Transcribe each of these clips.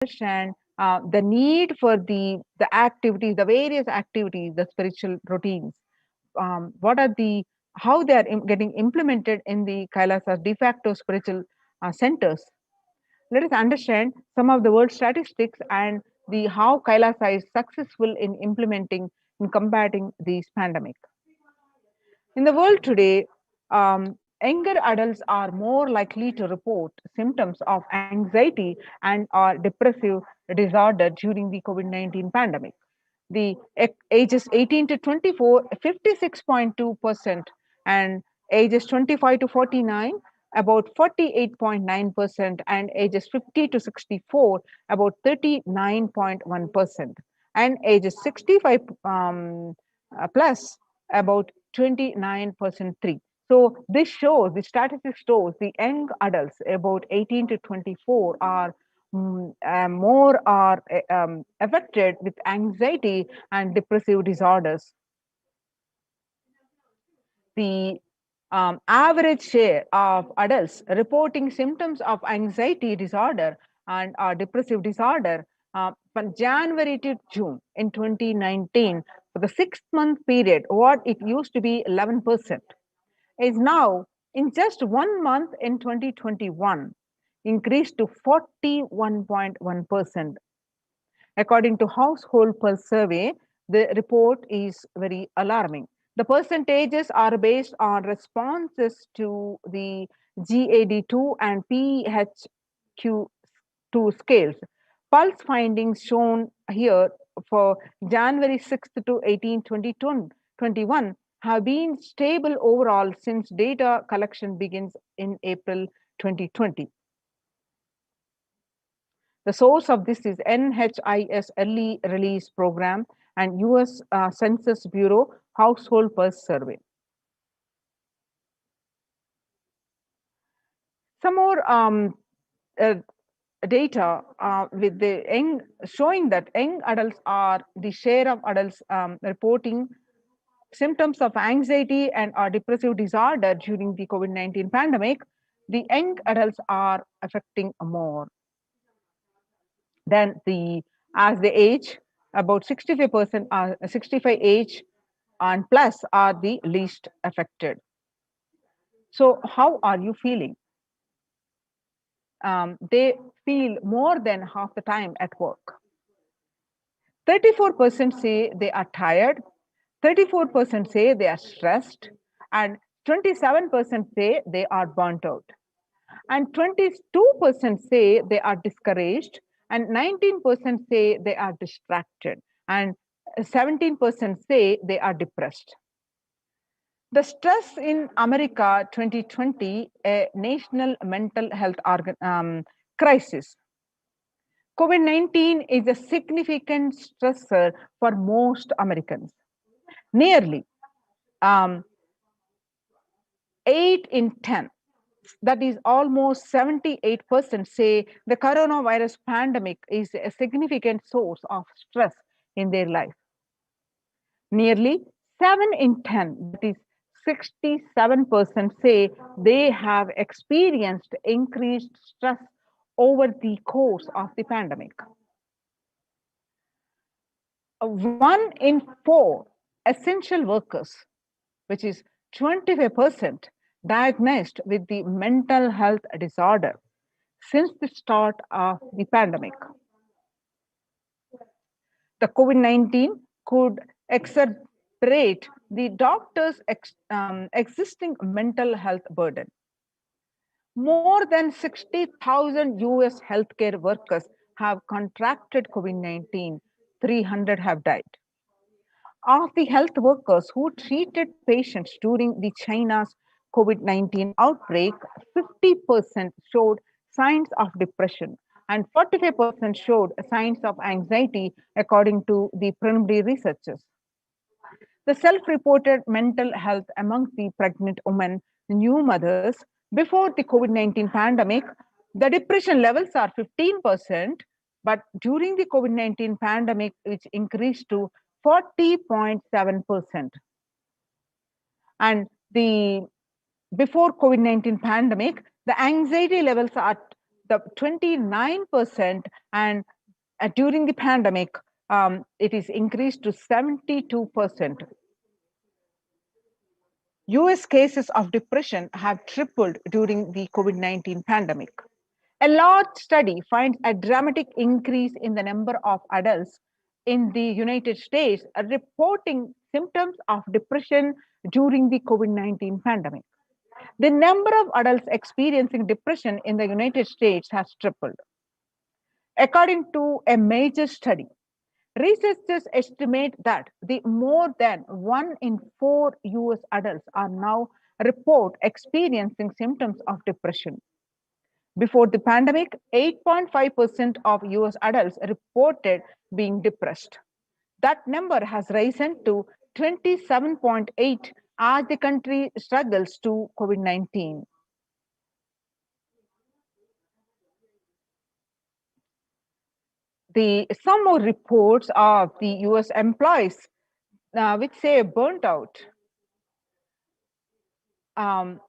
understand the need for the activities, the various activities, the spiritual routines. What are the how they are getting implemented in the Kailasa de facto spiritual centers. Let us understand some of the world statistics and the how Kailasa is successful in implementing in combating this pandemic. In the world today, younger adults are more likely to report symptoms of anxiety and or depressive disorder during the COVID-19 pandemic. The ages 18 to 24, 56.2%, and ages 25 to 49, about 48.9%, and ages 50 to 64, about 39.1%, and ages 65 plus, about 29.3. So this shows, the statistics shows the young adults about 18 to 24 are more are affected with anxiety and depressive disorders. The average share of adults reporting symptoms of anxiety disorder and depressive disorder from January to June in 2019 for the 6 month period, what it used to be 11%, is now in just 1 month in 2021 increased to 41.1%. According to Household Pulse survey, the report is very alarming. The percentages are based on responses to the GAD2 and PHQ2 scales. Pulse findings shown here for January 6th to 18, 2021 have been stable overall since data collection begins in April 2020. The source of this is NHIS Early Release Program and US Census Bureau Household Pulse Survey. Some more data with the young, showing that young adults are the share of adults reporting symptoms of anxiety and or depressive disorder during the COVID-19 pandemic. The young adults are affecting more. Then as they age, about 65% are 65 age and plus are the least affected. So how are you feeling? They feel more than half the time at work. 34% say they are tired, 34% say they are stressed, and 27% say they are burnt out. And 22% say they are discouraged, and 19% say they are distracted, and 17% say they are depressed. The stress in America 2020, a national mental health crisis. COVID-19 is a significant stressor for most Americans. Nearly 8 in 10, that is almost 78%, say the coronavirus pandemic is a significant source of stress in their life. Nearly 7 in 10, that is 67%, say they have experienced increased stress over the course of the pandemic. 1 in 4 essential workers, which is 25%, diagnosed with the mental health disorder since the start of the pandemic. The COVID-19 could exacerbate the doctor's existing mental health burden. More than 60,000 US healthcare workers have contracted COVID-19, 300 have died. Of the health workers who treated patients during the China's COVID-19 outbreak, 50% showed signs of depression and 45% showed signs of anxiety, according to the preliminary researchers. The self-reported mental health among the pregnant women, new mothers, before the COVID-19 pandemic, the depression levels are 15%, but during the COVID-19 pandemic, which increased to 40.7%. And the before COVID-19 pandemic, the anxiety levels are the 29%, and during the pandemic, it is increased to 72%. US cases of depression have tripled during the COVID-19 pandemic. A large study finds a dramatic increase in the number of adults in the United States reporting symptoms of depression during the COVID-19 pandemic. The number of adults experiencing depression in the United States has tripled. According to a major study, researchers estimate that the more than 1 in 4 US adults are now report experiencing symptoms of depression. Before the pandemic, 8.5% of US adults reported being depressed. That number has risen to 27.8 as the country struggles to COVID-19. Some more reports of the US employees which say burnt out. The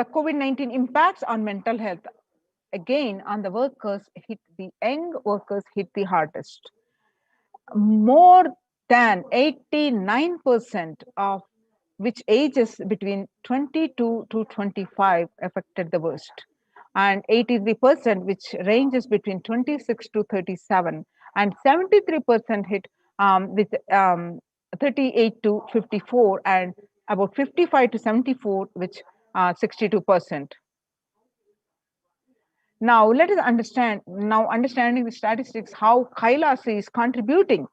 COVID-19 impacts on mental health, again on the workers, hit the young workers hit the hardest. More than 89% of which ages between 22 to 25 affected the worst, and 83% which ranges between 26 to 37, and 73% hit with 38 to 54, and about 55 to 74, which 62%. Now let us understand, now understanding the statistics, how Kailas is contributing.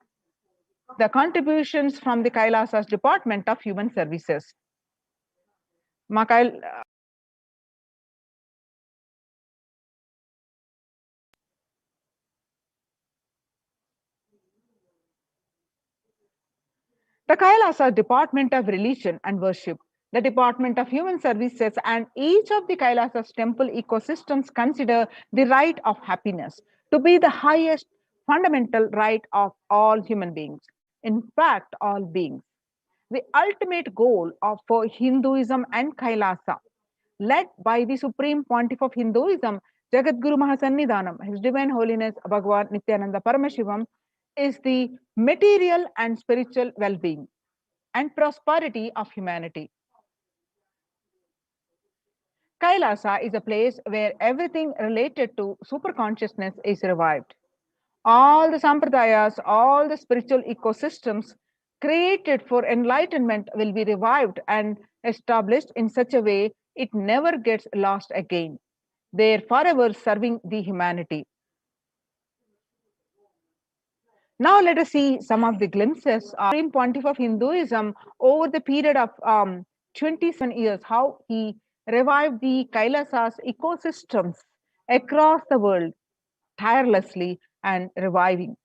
The contributions from the Kailasa's Department of Human Services. The Kailasa Department of Religion and Worship, the Department of Human Services, and each of the Kailasa's temple ecosystems consider the right of happiness to be the highest fundamental right of all human beings, in fact, all beings. The ultimate goal for Hinduism and Kailasa, led by the Supreme Pontiff of Hinduism, Jagadguru Mahasannidhanam, His Divine Holiness Bhagavan Nithyananda Paramashivam, is the material and spiritual well-being and prosperity of humanity. Kailasa is a place where everything related to superconsciousness is revived. All the sampradayas, all the spiritual ecosystems created for enlightenment will be revived and established in such a way it never gets lost again. They're forever serving the humanity. Now let us see some of the glimpses of Supreme Pontiff of Hinduism over the period of 27 years, how he revived the Kailasa's ecosystems across the world tirelessly and reviving.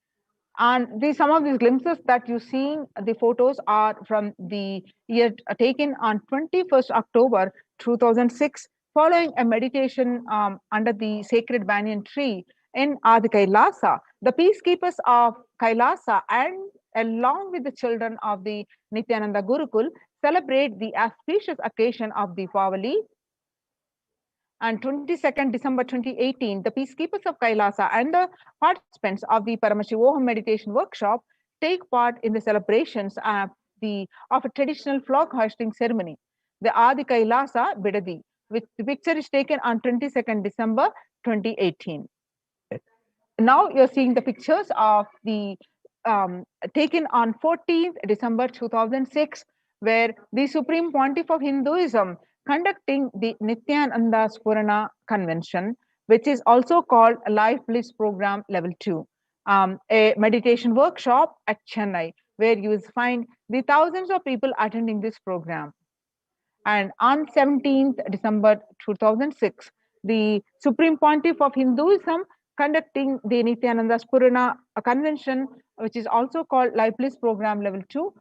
And some of these glimpses that you see, the photos are from the year taken on 21st October 2006, following a meditation under the sacred banyan tree in Adi Kailasa. The peacekeepers of Kailasa and along with the children of the Nithyananda Gurukul celebrate the auspicious occasion of Deepavali. And 22nd December 2018, the peacekeepers of Kailasa and the participants of the Paramashivoham meditation workshop take part in the celebrations of a traditional flag hoisting ceremony, the Adi Kailasa Bidadi, which the picture is taken on 22nd December 2018. Now you're seeing the pictures of the taken on 14th December 2006, where the Supreme Pontiff of Hinduism conducting the Nithyananda Spurana Convention, which is also called Life Bliss Program Level 2, a meditation workshop at Chennai, where you will find the thousands of people attending this program. And on 17th December 2006, the Supreme Pontiff of Hinduism conducting the Nithyananda Spurana Convention, which is also called Life Bliss Program Level 2,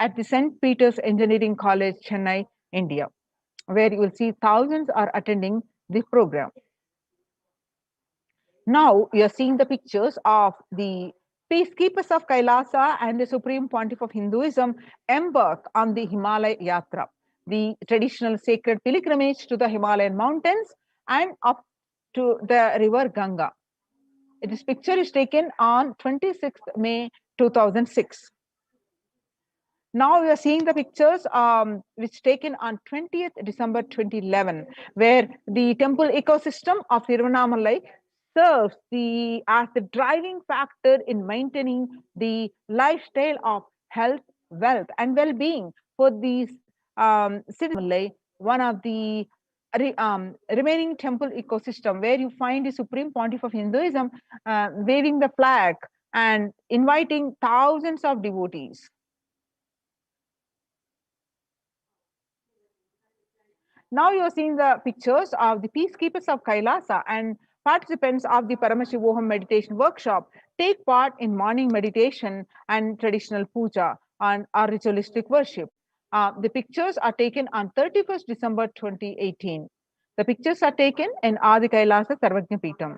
at the St. Peter's Engineering College, Chennai, India, where you will see thousands are attending the program. Now you are seeing the pictures of the peacekeepers of Kailasa and the Supreme Pontiff of Hinduism embark on the Himalaya Yatra, the traditional sacred pilgrimage to the Himalayan mountains, and up to the river Ganga. This picture is taken on 26th May 2006. Now we are seeing the pictures which taken on 20th December 2011, where the temple ecosystem of Tiruvannamalai serves as the driving factor in maintaining the lifestyle of health, wealth, and well-being for these citizens. One of the remaining temple ecosystem where you find the supreme pontiff of Hinduism waving the flag and inviting thousands of devotees. Now you're seeing the pictures of the peacekeepers of Kailasa and participants of the Paramashivoham meditation workshop take part in morning meditation and traditional puja and our ritualistic worship. The pictures are taken on 31st December 2018. The pictures are taken in Adi Kailasa Sarvajna Peetam.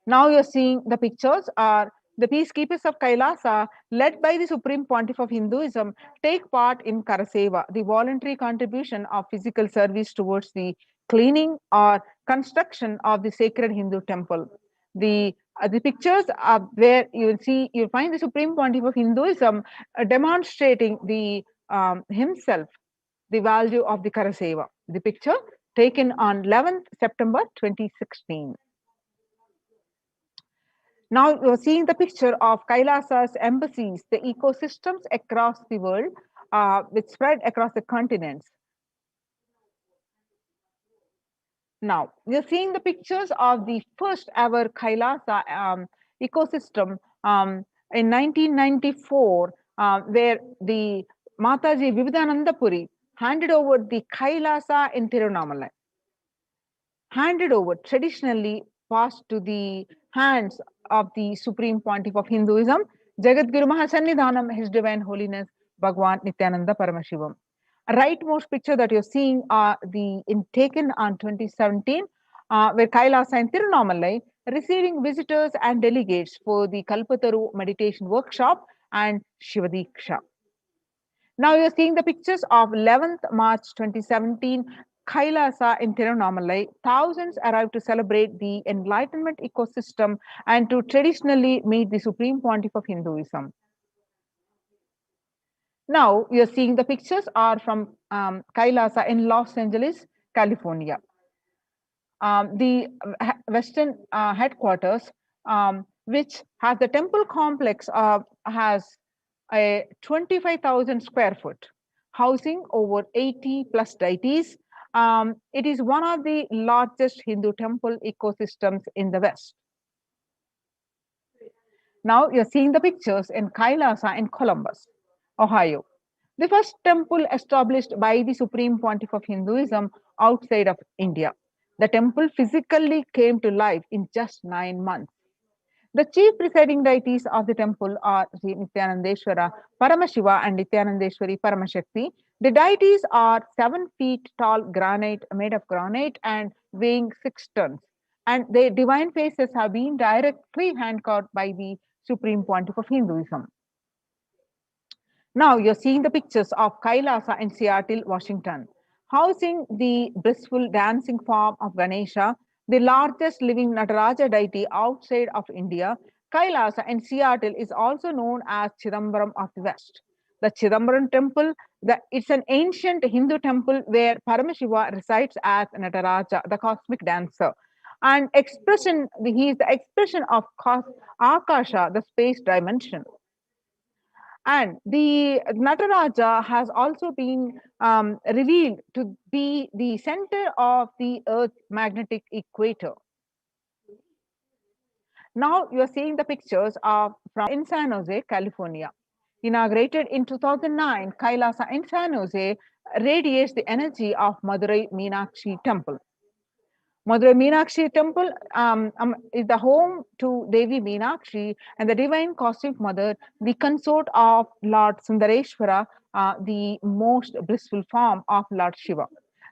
Now you're seeing the pictures are the peacekeepers of Kailasa, led by the Supreme Pontiff of Hinduism, take part in Karaseva, the voluntary contribution of physical service towards the cleaning or construction of the sacred Hindu temple. The pictures are where you'll find the Supreme Pontiff of Hinduism demonstrating himself the value of the Karaseva. The picture taken on 11th September 2016. Now you're seeing the picture of Kailasa's embassies, the ecosystems across the world, which spread across the continents. Now you're seeing the pictures of the first ever Kailasa ecosystem in 1994, where the Mataji Vividananda Puri handed over the Kailasa in Tiruvannamalai. Handed over, traditionally passed to the hands of the Supreme Pontiff of Hinduism, Jagadguru Mahasannidhanam, His Divine Holiness, Bhagwan Nithyananda Paramashivam. A rightmost picture that you're seeing are taken on 2017, where Kailasa and Tiruvannamalai receiving visitors and delegates for the Kalpataru meditation workshop and Shivadiksha. Now you're seeing the pictures of 11th March 2017, Kailasa in Tiruvannamalai. Thousands arrived to celebrate the enlightenment ecosystem and to traditionally meet the Supreme Pontiff of Hinduism. Now you're seeing the pictures are from Kailasa in Los Angeles, California. The Western headquarters, which has the temple complex, has a 25,000 square foot, housing over 80 plus deities. It is one of the largest Hindu temple ecosystems in the West. Now you're seeing the pictures in Kailasa in Columbus, Ohio. The first temple established by the Supreme Pontiff of Hinduism outside of India. The temple physically came to life in just 9 months. The chief presiding deities of the temple are Sri Nithyanandeshwara Paramashiva and Nithyanandeshwari Paramashakti. The deities are 7 feet tall granite, made of granite and weighing 6 tons. And their divine faces have been directly hand-carved by the Supreme Pontiff of Hinduism. Now you're seeing the pictures of Kailasa in Seattle, Washington, housing the blissful dancing form of Ganesha, the largest living Nataraja deity outside of India. Kailasa in Seattle is also known as Chidambaram of the West. The Chidambaram temple, it's an ancient Hindu temple where Paramashiva resides as Nataraja, the cosmic dancer. And he is the expression of Akasha, the space dimension. And the Nataraja has also been revealed to be the center of the Earth's magnetic equator. Now you are seeing the pictures from in San Jose, California. Inaugurated in 2009, Kailasa in San Jose radiates the energy of Madurai Meenakshi Temple. Madurai Meenakshi Temple is the home to Devi Meenakshi and the Divine Cosmic Mother, the consort of Lord Sundareshwara, the most blissful form of Lord Shiva.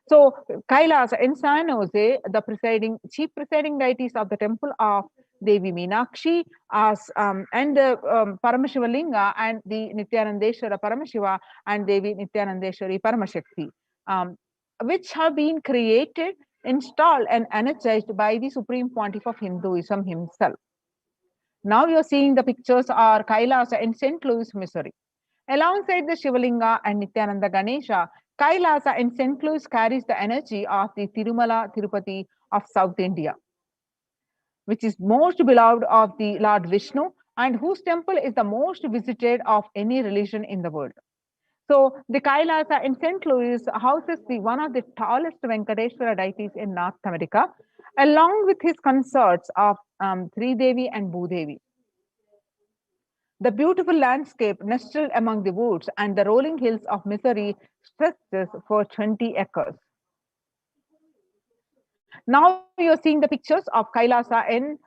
So, Kailasa in San Jose, the chief presiding deities of the temple of Devi Meenakshi and the Paramashiva Linga and the Nithyanandeshwara Paramashiva and Devi Nithyanandeshwari Paramashakti, which have been created installed and energized by the Supreme Pontiff of Hinduism himself. Now you're seeing the pictures are Kailasa in St. Louis, Missouri. Alongside the Shivalinga and Nithyananda Ganesha, Kailasa in St. Louis carries the energy of the Tirumala Tirupati of South India, which is most beloved of the Lord Vishnu and whose temple is the most visited of any religion in the world. So the Kailasa in St. Louis houses one of the tallest Venkateshwara deities in North America, along with his consorts of Sri Devi and Bhudevi. The beautiful landscape nestled among the woods and the rolling hills of Missouri stretches for 20 acres. Now you're seeing the pictures of Kailasa in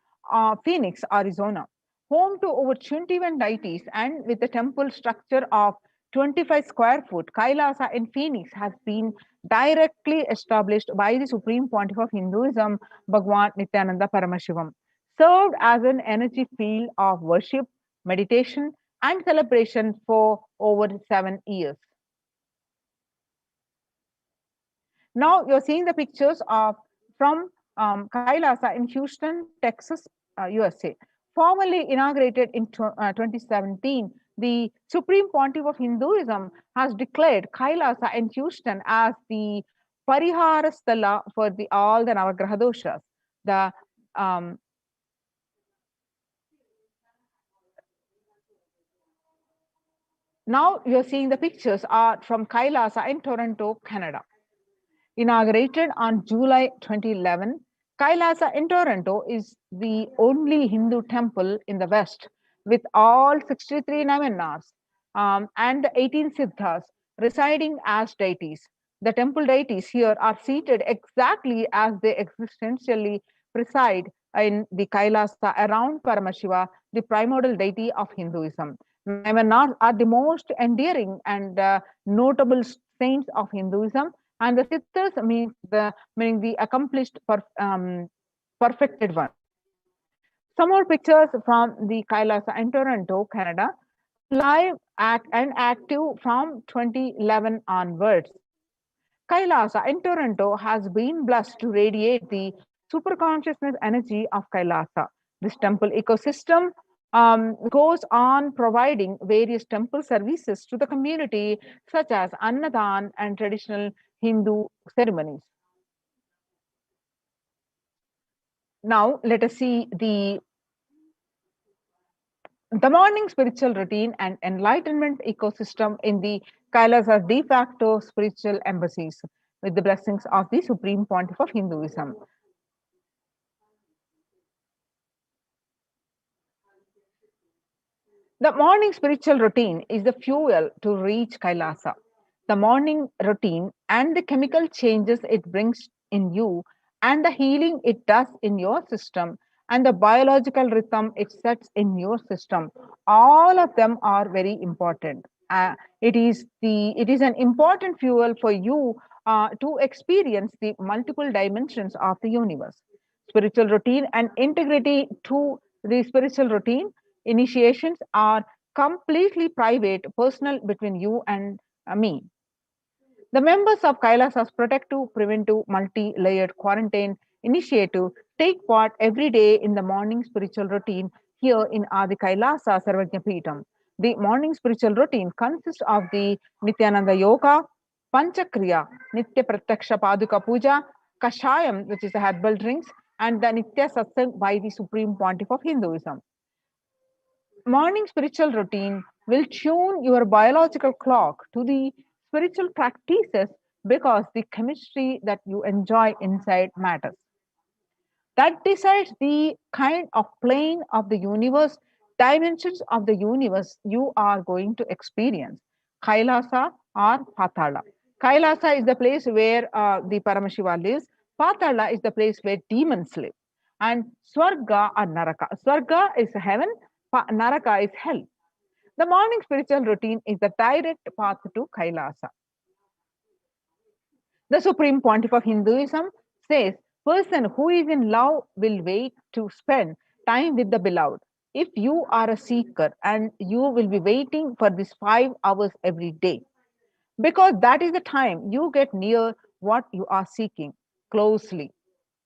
Phoenix, Arizona, home to over 21 deities and with a temple structure of 25 square foot. Kailasa in Phoenix has been directly established by the Supreme Pontiff of Hinduism, Bhagwan Nithyananda Paramashivam, served as an energy field of worship, meditation, and celebration for over 7 years. Now you're seeing the pictures of from Kailasa in Houston, Texas, USA. Formally inaugurated in 2017, the Supreme Pontiff of Hinduism has declared Kailasa in Houston as the Parihara Sthala for all the Navagraha doshas. The um, Now you're seeing the pictures are from Kailasa in Toronto, Canada. Inaugurated on July 2011, Kailasa in Toronto is the only Hindu temple in the West with all 63 Navanas and 18 Siddhas residing as deities. The temple deities here are seated exactly as they existentially preside in the Kailasa around Paramashiva, the primordial deity of Hinduism. Navanas are the most endearing and notable saints of Hinduism, and the Siddhas meaning the accomplished perfected one. Some more pictures from the Kailasa in Toronto, Canada, live and active from 2011 onwards. Kailasa in Toronto has been blessed to radiate the superconsciousness energy of Kailasa. This temple ecosystem goes on providing various temple services to the community, such as Annadan and traditional Hindu ceremonies. Now, let us see the morning spiritual routine and enlightenment ecosystem in the Kailasa's de facto spiritual embassies with the blessings of the Supreme Pontiff of Hinduism. The morning spiritual routine is the fuel to reach Kailasa. The morning routine and the chemical changes it brings in you, and the healing it does in your system, and the biological rhythm it sets in your system, all of them are very important. It is an important fuel for you to experience the multiple dimensions of the universe. Spiritual routine and integrity to the spiritual routine initiations are completely private, personal between you and me. The members of Kailasa's Protective, Preventive, Multi-Layered Quarantine Initiative take part every day in the morning spiritual routine here in Adi Kailasa Sarvajna Peetham. The morning spiritual routine consists of the Nityananda Yoga, Panchakriya, Nitya Pratyaksha Paduka Puja, Kashayam, which is the herbal drinks, and the Nitya Satsang by the Supreme Pontiff of Hinduism. Morning spiritual routine will tune your biological clock to the spiritual practices because the chemistry that you enjoy inside matters. That decides the kind of plane of the universe, dimensions of the universe you are going to experience. Kailasa or Patala. Kailasa is the place where the Paramashiva lives. Patala is the place where demons live. And Swarga or Naraka. Swarga is heaven, Naraka is hell. The morning spiritual routine is the direct path to Kailasa. The Supreme Pontiff of Hinduism says, person who is in love will wait to spend time with the beloved. If you are a seeker and you will be waiting for these 5 hours every day, because that is the time you get near what you are seeking. closely.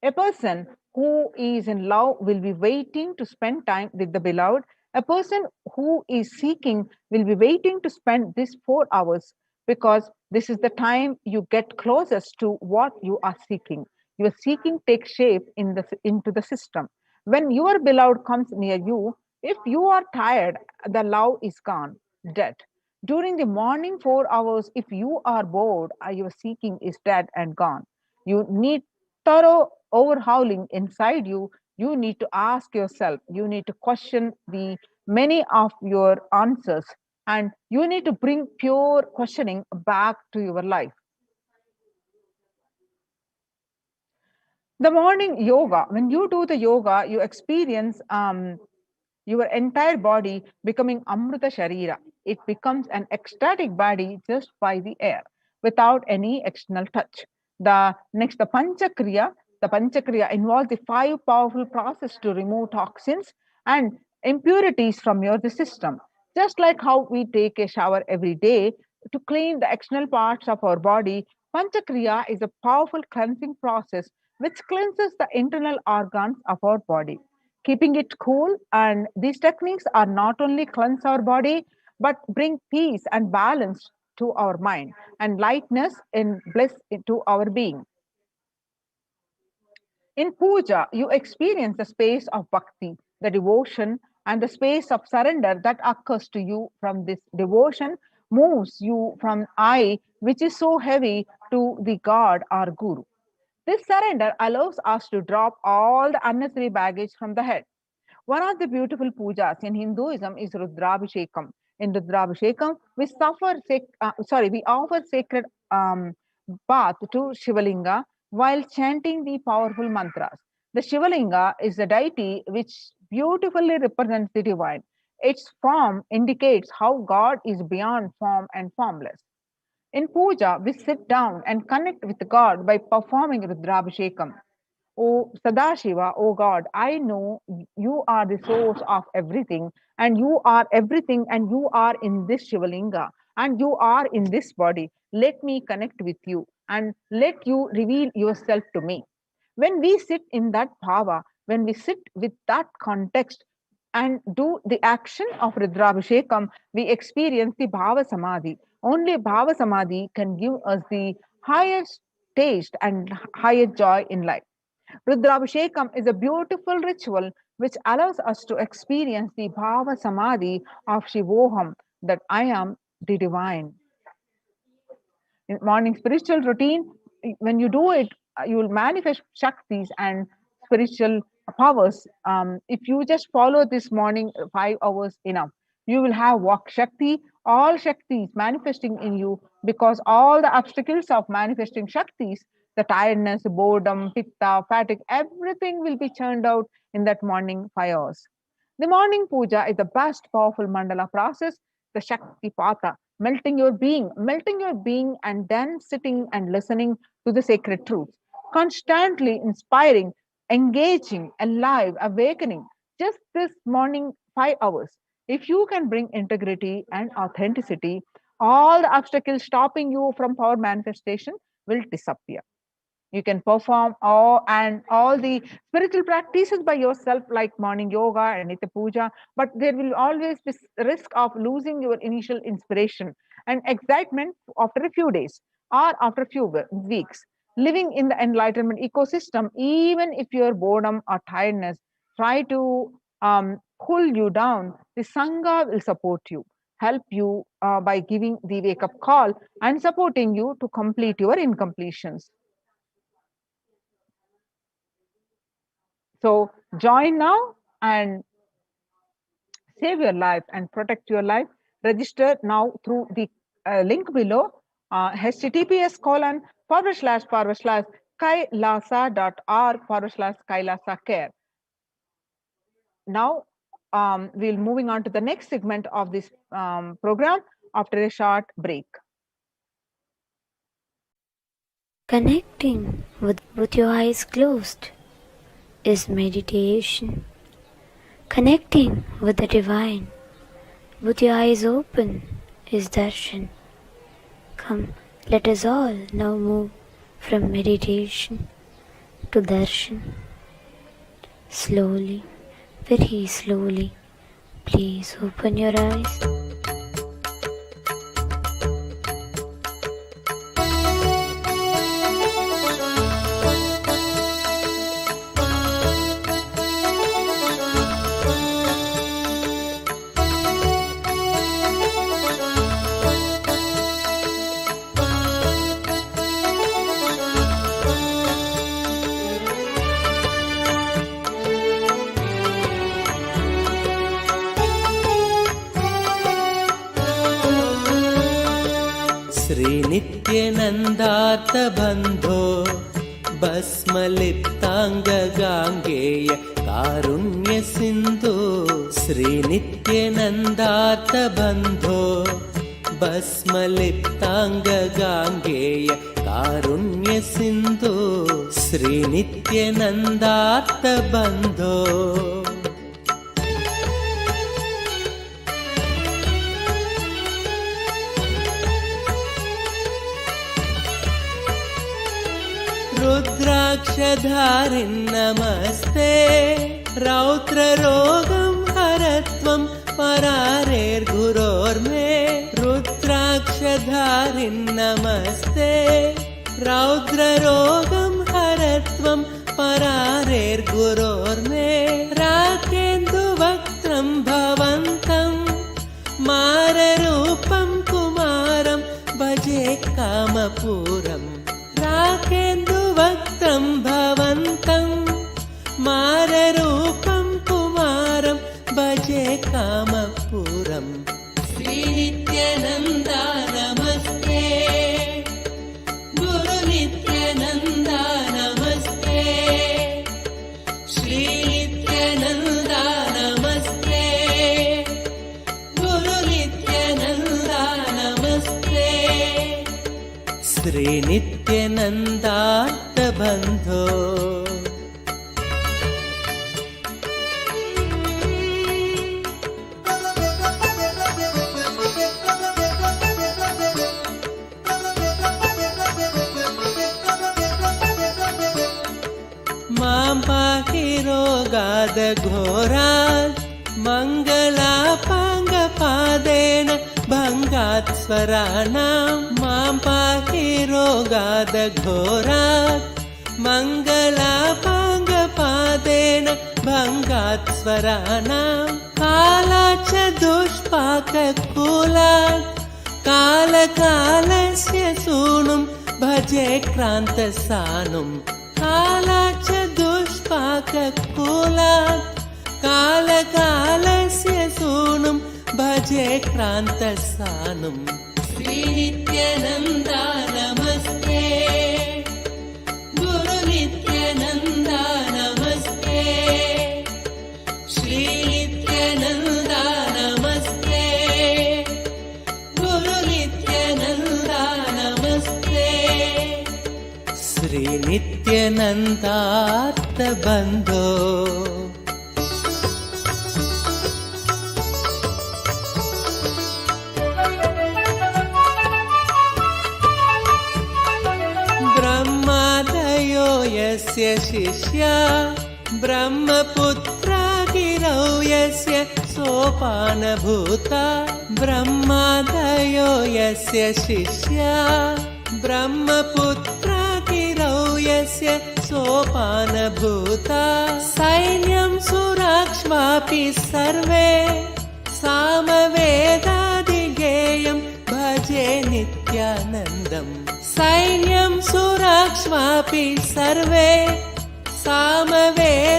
A person who is in love will be waiting to spend time with the beloved. A person who is seeking will be waiting to spend these 4 hours, because this is the time you get closest to what you are seeking. Your seeking takes shape into the system. When your beloved comes near you, if you are tired, the love is gone, dead. During the morning 4 hours, if you are bored, your seeking is dead and gone. You need thorough overhauling inside you. You need to ask yourself, you need to question the many of your answers, and you need to bring pure questioning back to your life. The morning yoga, when you do the yoga, you experience your entire body becoming Amrita Sharira. It becomes an ecstatic body just by the air, without any external touch. The Panchakriya, the Panchakriya involves the 5 powerful processes to remove toxins and impurities from your the system. Just like how we take a shower every day to clean the external parts of our body, Panchakriya is a powerful cleansing process which cleanses the internal organs of our body, keeping it cool. And these techniques are not only cleanse our body, but bring peace and balance to our mind, and lightness and bliss into our being. In puja, you experience the space of bhakti, the devotion, and the space of surrender that occurs to you from this devotion moves you from I, which is so heavy, to the God or Guru. This surrender allows us to drop all the unnecessary baggage from the head. One of the beautiful pujas in Hinduism is Rudrabhishekam. In Rudrabhishekam, we offer sacred bath to Shivalinga while chanting the powerful mantras. The Shivalinga is the deity which beautifully represents the divine. Its form indicates how God is beyond form and formless. In puja, we sit down and connect with God by performing Rudrabhishekam. O Sadashiva, O God, I know you are the source of everything, and you are everything, and you are in this Shivalinga, and you are in this body. Let me connect with you, and let you reveal yourself to me. When we sit in that bhava, when we sit with that context and do the action of Rudrabhishekam, we experience the bhava samadhi. Only bhava samadhi can give us the highest taste and higher joy in life. Rudrabhishekam is a beautiful ritual which allows us to experience the bhava samadhi of Shivoham, that I am the divine. In morning spiritual routine, when you do it, you will manifest shaktis and spiritual powers. If you just follow this morning 5 hours enough, you will have walk shakti, all shaktis manifesting in you, because all the obstacles of manifesting shaktis, the tiredness, boredom, pitta, fatigue, everything will be churned out in that morning 5 hours. The morning puja is the best powerful mandala process, the Shakti Pata, melting your being, and then sitting and listening to the sacred truths. Constantly inspiring, engaging, alive, awakening. Just this morning, 5 hours. If you can bring integrity and authenticity, all the obstacles stopping you from power manifestation will disappear. You can perform all the spiritual practices by yourself, like morning yoga and nitya puja, but there will always be risk of losing your initial inspiration and excitement after a few days or after a few weeks. Living in the enlightenment ecosystem, even if your boredom or tiredness try to pull you down, the sangha will support you, help you by giving the wake up call and supporting you to complete your incompletions. So join now and save your life and protect your life. Register now through the link below, https colon forward slash kailasa.org /kailasa care. Now we'll moving on to the next segment of this program after a short break. Connecting with your eyes closed is meditation. Connecting with the divine with your eyes open is darshan. Come, let us all now move from meditation to darshan. Slowly, very slowly, please open your eyes. श्रीनित्यनन्दार्थबन्धो भस्मलिप्ताङ्गगाङ्गेय कारुण्यसिन्धो श्रीनित्यनन्दार्थबन्धो भस्मलिप्ताङ्गगाङ्गेय कारुण्यसिन्धो श्रीनित्यनन्दार्थबन्धो रुद्राक्षधारिन् नमस्ते रौद्ररोगं हरत्वं परारेर्गुरोर्मे रुद्राक्षधारिन् नमस्ते रौद्ररोगं हरत्वं परारेर्गुरोर्मे राकेन्दुवक्त्रं भवन्तं माररूपं कुमारं भजे कामपूरम् राकेन्दुवक्त्रं भवन्तं माररूपं कुमारं भजे कामपूरम् श्रीनित्यानन्दा नमस्ते गुरुनित्यानन्दा नमस्ते श्रीनित्यानन्दा नमस्ते गुरुनित्यानन्दा नमस्ते श्रीनित्यनन्दार्थबन्धो मां पाहि रोगादघोरात् मङ्गलापाङ्गपादेन भङ्गात् स्वराणां मां पाहि रोगादघोरात् मङ्गलापाङ्गपादेन भङ्गात् स्वराणां कालाच्च दुष्पाककूलात् कालकालस्य सूनुं भजे क्रान्तसानुं कालाच्च दुष्पाककूलात् कालकालस्य सूनुं भजे क्रान्तसानुं श्रीनित्यानन्दा नमस्ते गुरुनित्यानन्दा नमस्ते श्रीनित्यानन्दा नमस्ते गुरुनित्यानन्दा नमस्ते श्रीनित्यानन्दार्थबन्धो ब्रह्मादयो यस्य शिष्या ब्रह्मपुत्रा गिरौ यस्य सोपानभूता ब्रह्मादयो यस्य शिष्या ब्रह्मपुत्रा गिरौ यस्य सोपानभूता सैन्यं सुराक्ष्वापि सर्वे सामवेदादिगेयं भजे नित्यानन्दम् सैन्यं सुराक्ष्वापि सर्वे सामवेदादिगेयं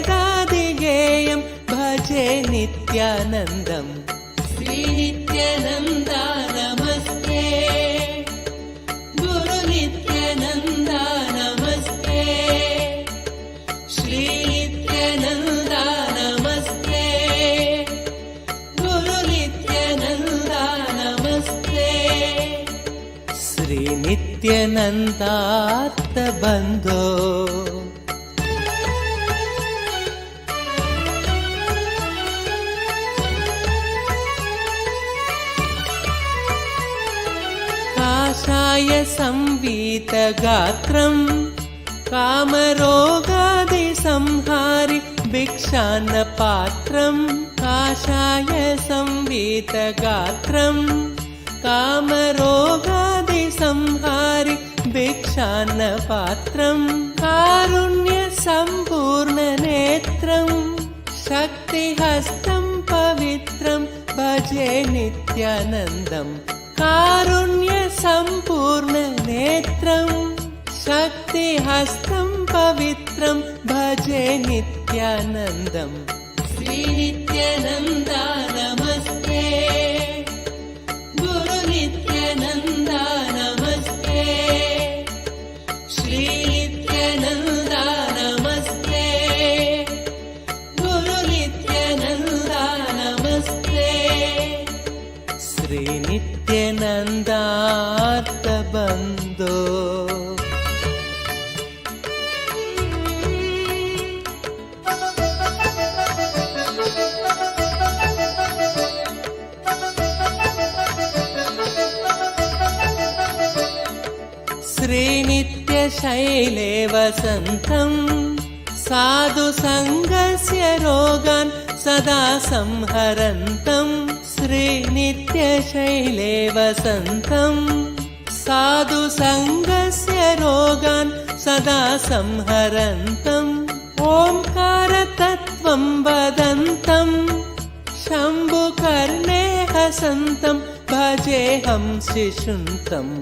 भजे नित्यानन्दम् श्रीनित्यानन्दा नमस्ते गुरुनित्यानन्दा नमस्ते श्रीनित्यानन्दा नमस्ते गुरुनित्यानन्दा नमस्ते श्रीनित्यानन्दार्थबन्धो काषाय संवीतगात्रं कामरोगादि संहारि भिक्षान्न पात्रं काषाय संवीतगात्रं कामरोगादि संहारि भिक्षान्न पात्रं कारुण्य संपूर्ण नेत्रं शक्तिहस्तं पवित्रं भजे नित्यानन्दं कारुण्य संपूर्ण नेत्रं शक्तिहस्तं पवित्रं भजे नित्यानन्दं श्री नित्यानन्दा नमस्ते गुरु नित्यानन्दा नमस्ते श्री नित्यानन्दा नमस्ते गुरु नित्यानन्दा नमस्ते श्री नित्यानन्दार्थबन्धो श्रीनित्यशैले वसन्तं साधु सङ्गस्य रोगान् सदा संहरन्तं श्रीनित्यशैले वसन्तं साधु सङ्गस्य रोगान् सदा संहरन्तम् ओङ्कारतत्त्वं वदन्तं शम्भुकर्णे हसन्तं भजेऽहं शिशुन्तम्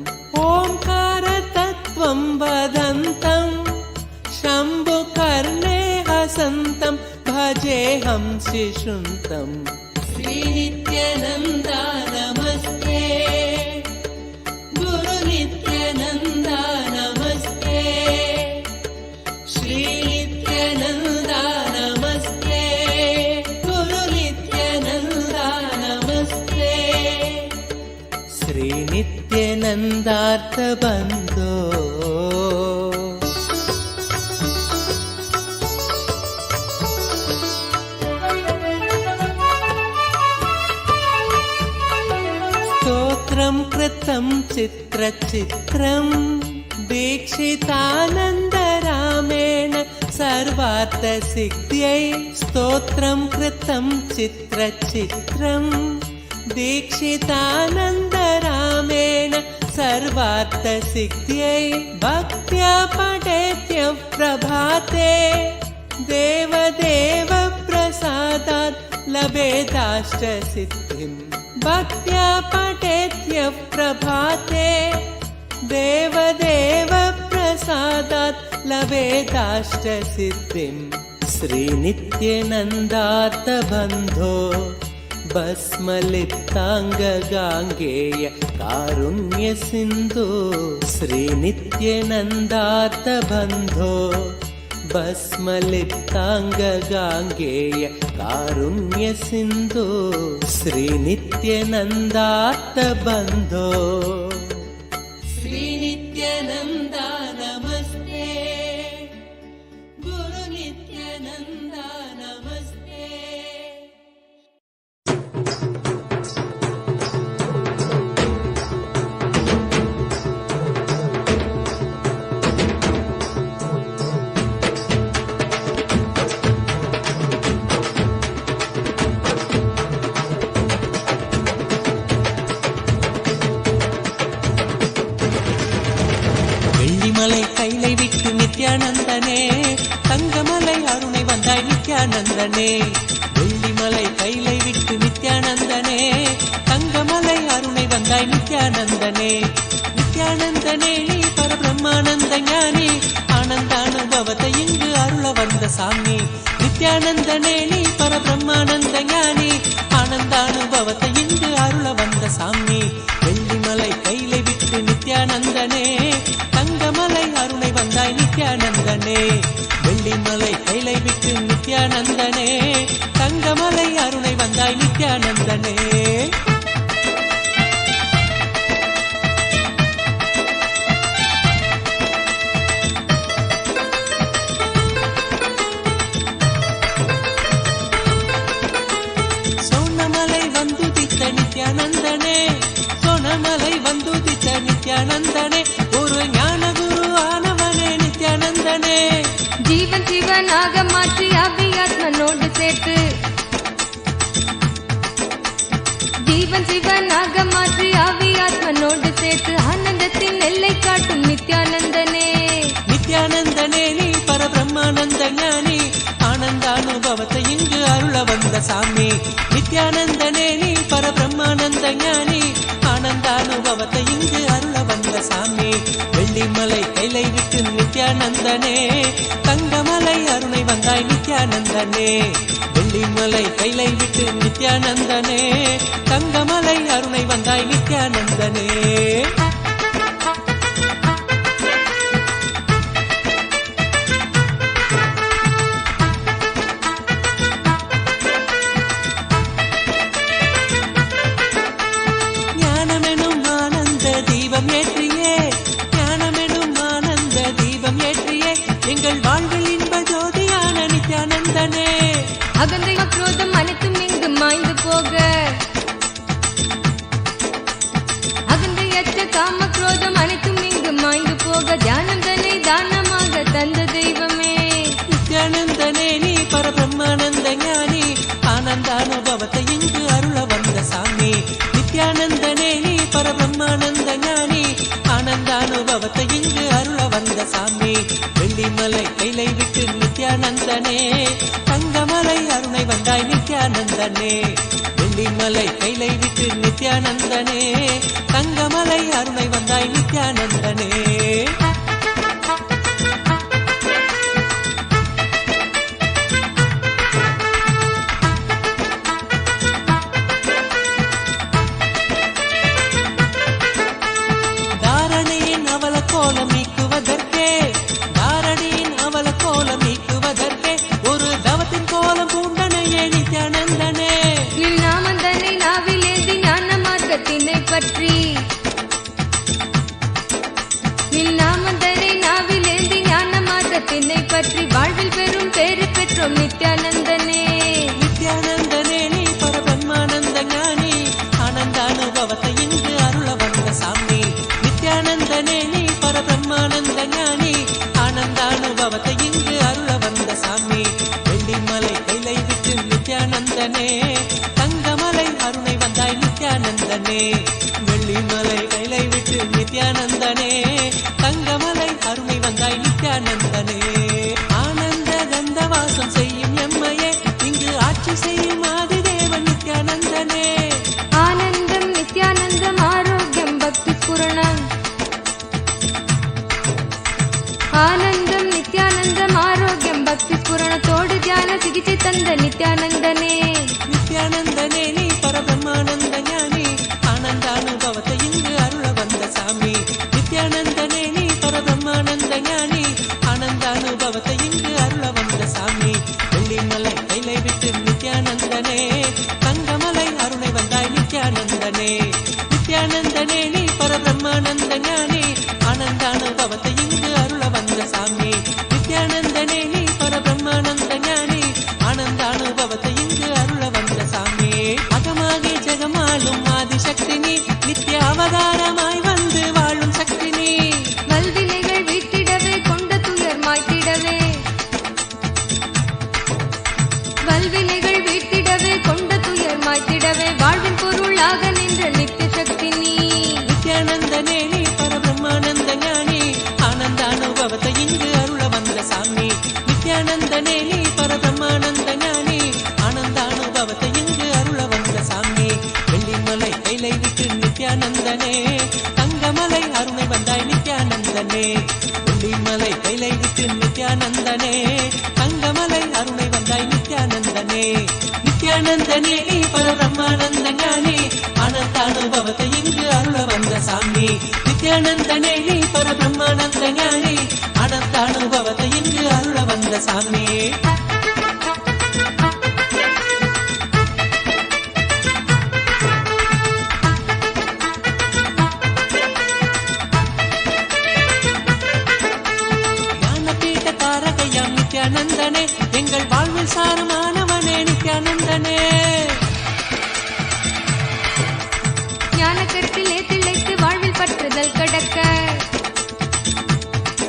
ओङ्कारतत्त्वं वदन्तं शम्भुकर्णे हसन्तं भजेऽहं शिशुन्तम् श्री नित्यानन्दा नमस्ते गुरु नित्यानन्दा नमस्ते श्री नित्यानन्दा नमस्ते गुरु नित्यानन्दा नमस्ते श्री नित्यानन्दार्थबन्धो स्तोत्रं कृतं चित्रचित्रं दीक्षितानन्दरामेण सर्वार्थसिद्ध्यै स्तोत्रं कृतं चित्रचित्रं दीक्षितानन्दरामेण सर्वार्थसिद्ध्यै भक्त्या पठेत्यः प्रभाते देवदेव प्रसादात् लभेदाष्टसिद्धिम् भक्त्या पठेत्यः प्रभाते देवदेव प्रसादात् लभेदाष्टसिद्धिम् श्री नित्यानन्दार्थबन्धो भस्मलिप्ताङ्गगाङ्गेय कारुण्यसिन्धो श्री नित्यानन्दार्थबन्धो भस्मलिप्ताङ्गगाङ्गेय कारुण्यसिन्धो श्री नित्यानन्दार्थबन्धो श्री नित्यानन्दा नमस्ते गुरु नित्यानन्दा नमस्ते நித்யானந்தனே தங்கமலை அருணை வந்தாய் நித்யானந்தனே வெள்ளிமலை கைலை விட்டு நித்யானந்தனே தங்கமலை அருணை வந்தாய் நித்யானந்தனே நித்யானந்தனே நீ பரபிரம்மானந்த ஞானி ஆனந்த அனுபவத்தை இங்கு அருள வந்த சாமி நித்யானந்தனே நீ பரபிரம்மானந்த ஞானி ஆனந்த அனுபவத்தை இங்கு அருள வந்த சாமி வெள்ளிமலை கைலை விட்டு நித்யானந்தனே தங்கமலை அருணை வந்தாய் நித்யானந்தனே வெள்ளிமலை கைலை விட்டு நித்யானந்தனே தங்கமலை அருணை வந்தாய் நித்யானந்தனே சோனமலை வந்துதித்த நித்யானந்தனே சோனமலை வந்துதித்த நித்யானந்தனே ஒரு ஞான குரு ஆனவனே நித்யானந்தனே ஜீவன் சிவனாக மாற்றி ஆவியாத்மனோடு சேர்த்து ஜீவன் சிவனாக மாற்றி ஆவியாத்மனோடு சேர்த்து ஆனந்தத்தின் எல்லை காட்டும் நித்யானந்தனே நித்யானந்தனே நீ பரபிரம்மானந்த ஞானி ஆனந்தானுபவத்தை இங்கு அருள வந்த சாமி நித்யானந்தனே நீ பரபிரம்மானந்த ஞானி ஆனந்தானுபவத்தை இங்கு அருள வந்த சாமி வெள்ளிமலை கைலை விட்டு நித்யானந்தனே தங்கமலை அருணை வந்தாய் நித்யானந்தனே வெள்ளிமலை கைலை விட்டு நித்யானந்தனே தங்கமலை அருணை வந்தாய் நித்யானந்தனே எங்கள் வாழ்வில் இன்ப ஜோதியான நித்யானந்தனே அகந்தை அக்ரோதம் அனைத்தும் இங்கு மாய்ந்து போக அகந்தை அச்ச காம குரோதம் அனைத்தும் இங்கு மாய்ந்து போக தியானந்தனை தானமாக தந்த தெய்வமே நித்யானந்தனே நீ பரபிரம்மானந்த ஞானி ஆனந்தானுபவத்தை இங்கு அருள வந்த சாமி நித்யானந்தனே நீ பரபிரம்மானந்த ஞானி ஆனந்தானுபவத்தை இங்கு அருள வந்த சாமி வெள்ளிமலை கைலை விட்டு நித்யானந்தனே தங்கமலை அருணை வந்தாய் நித்யானந்தனே வெள்ளிமலை கைலை விட்டு நித்யானந்தனே தங்கமலை அருணை வந்தாய் நித்யானந்தனே தாரணியின் அவல கோலம் நீக்குவதற்கே தாரணியின் அவல கோலம் நீக்குவதற்கே ஒரு தவத்தின் கோலம் பூண்டனையே நித்யானந்தனே நின் நாமந்தனை நாவிலேந்தி ஞான மார்க்கத்தினை பற்றி நின் நாமந்தனை நாவிலேந்தி ஞான மார்க்கத்தினை பற்றி வாழ்வில் பெரும் பேறு பெற்றோம் நித்யானந்தனே நித்யானந்தனே நீ பரபிரம்மானந்த ஞானி ஆனந்தானுபவத்தை இங்கு அருள வந்த சாமி நித்யானந்தனே நீ பரபிரம்மானந்த ஞானி ஆனந்தானுபவத்தை இங்கு அருள வந்த சாமி வெள்ளிமலை கைலை விட்டு நித்யானந்தனே தங்கமலை அருணை வந்தாய் நித்யானந்தனே வெள்ளிமலை கைலை விட்டு நித்யானந்தனே தங்கமலை அருணை வந்தாய் நித்யானந்தனே ஆனந்த கந்தவாசம் செய்யும் எம்மையே இங்கு ஆட்சி செய்யும் ஆதிதேவன் நித்யானந்தனே ஆனந்தம் நித்யானந்தம் ஆரோக்கியம் பக்தி ஸ்புரணம் ஆனந்தம் நித்யானந்தம் ஆரோக்கியம் பக்தி ஸ்புரணத்தோடு தியான சிகிச்சை தந்த நித்யானந்தனே நித்யானந்தனே நீ பரபிரம்மானந்த ஞானி ஆனந்தானுபவத்தை இங்கு அருள வந்த சாமி நித்யானந்தனே நீ பரபிரம்மானந்த ஞானி ஆனந்தானுபவத்தை இங்கு அருள வந்த சாமி வெள்ளிமலை கைலை விட்டு நித்யானந்தனே தங்கமலை அருணை வந்தாய் நித்யானந்தனே நித்யானந்தனே நீ பரபிரம்மானந்த ஞானி ஆனந்தானுபவத்தை இங்கு அருள வந்த சாமி நித்யானந்தனே நீ பரபிரம்மானந்த ஞானி ஆனந்தானுபவத்தை இங்கு அருள வந்த சாமி அகமாகி ஜெகமாளும் ஆதிசக்தி நீ நித்ய அவதாரமாய் வந்து வாழும் சக்தி நீ வல்வினைகள் வீட்டிடவே கொண்ட துயர் மாய்த்திடவே வல்வினைகள் வீட்டிடவே கொண்ட துயர் மாய்த்திடவே வாழ்வின் பொருளாக நின்ற நித்திய சக்தி நீ நித்யானந்தனே நீ பரபிரம்மானந்த ஞானி ஆனந்தானுபவத்தை இங்கு அருள வந்த சாமி நித்யானந்தனே நீ பரபிரம்மானந்த ஞானி ஆனந்தானுபவத்தை இங்கு அருள வந்த சாமி வெள்ளிமலை கைலை விட்டு நித்யானந்தனே தங்கமலை அருணை வந்தாய் நித்யானந்தனே வெள்ளிமலை கைலை விட்டு நித்யானந்தனே தங்கமலை அருணை வந்தாய் நித்யானந்தனே நித்யானந்தனே நீ பரபிரம்மானந்த ஞானி ஆனந்தானுபவத்தை இங்கு அருள வந்த சாமி நித்யானந்தனே நீ பரபிரம்மானந்த ஞானி ஆனந்தானுபவத்தை இங்கு அருள வந்த சாமி ஞானபீட தாரகையாம் நித்யானந்தனே எங்கள் வாழ்வில் சாரமானவனே நித்யானந்தனே ஞான கருத்திலே திளைத்து வாழ்வில் பற்றுதல் கடக்க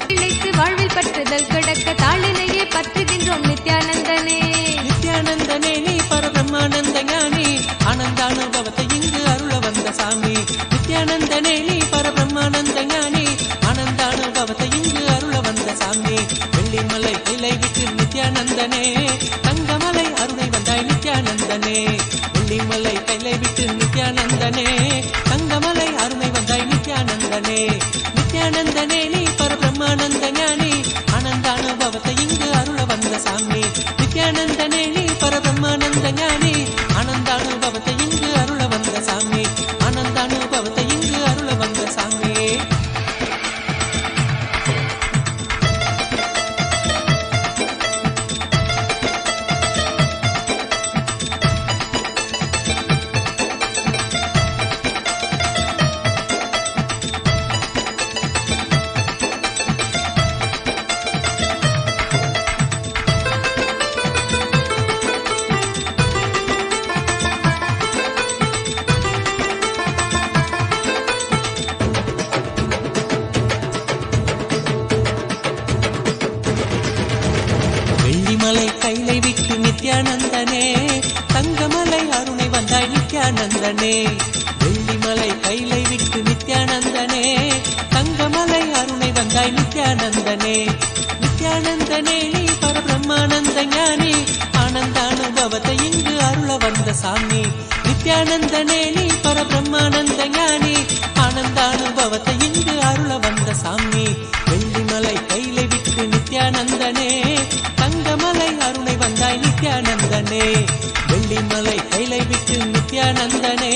திளைத்து வாழ்வில் பற்றுதல் கடக்க தாளினையே நித்யானந்தனே. வெள்ளிமலை கைலை விட்டு நித்யானந்தனே, தங்கமலை அருமை வந்தாய் நித்யானந்தனே. நித்யானந்தனே நீ பரபிரம்மானந்த ஞானி, ஆனந்த அனுபவத்தை இங்கு அருள வந்த சாமி. நித்யானந்தனே நீ பரபிரம்மானந்த ஞானி, ஆனந்த அனுபவத்தை இங்கு அருள வந்த சாமி. ஆனந்த அனுபவத்தை இங்கு அருள வந்த சாமி. வெள்ளிமலை கைலை விட்டு நித்யானந்தனே, தங்கமலை அருணை வந்தாய் நித்யானந்தனே. வெள்ளிமலை கைலை விட்டு நித்யானந்தனே, தங்கமலை அருணை வந்தாய் நித்யானந்தனே. நித்யானந்தனே நீ பரபிரம்மானந்த ஞானி, ஆனந்த அனுபவத்தை இங்கு அருள வந்த சாமி. நித்யானந்தனே நீ பரபிரம்மானந்த ஞானி, ஆனந்த அனுபவத்தை இங்கு அருள வந்த சாமி. வெள்ளிமலை கைலை விட்டு நித்யானந்தனே, தங்கமலை அருணை வந்தாய் நித்யானந்தனே. வெள்ளிமலை கைலை விட்டு நித்யானந்தனே,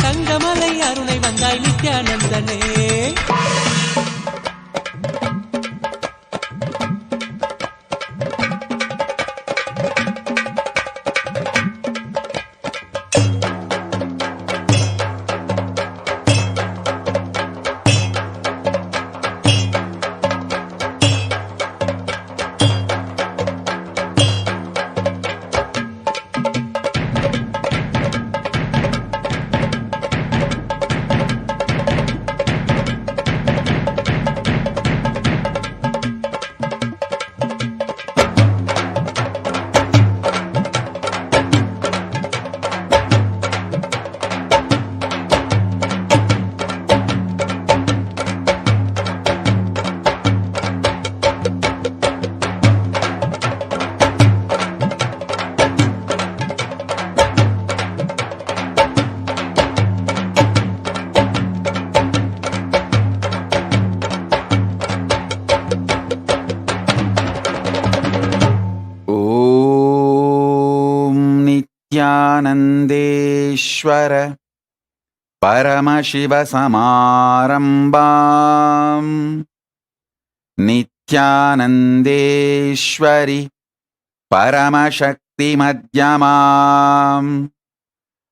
தங்கமலை அருணை வந்தாய் நித்யானந்தனே. नित्यानन्देश्वर परमशिवसमारम्भाम् नित्यानन्देश्वरि परमशक्तिमध्यमाम्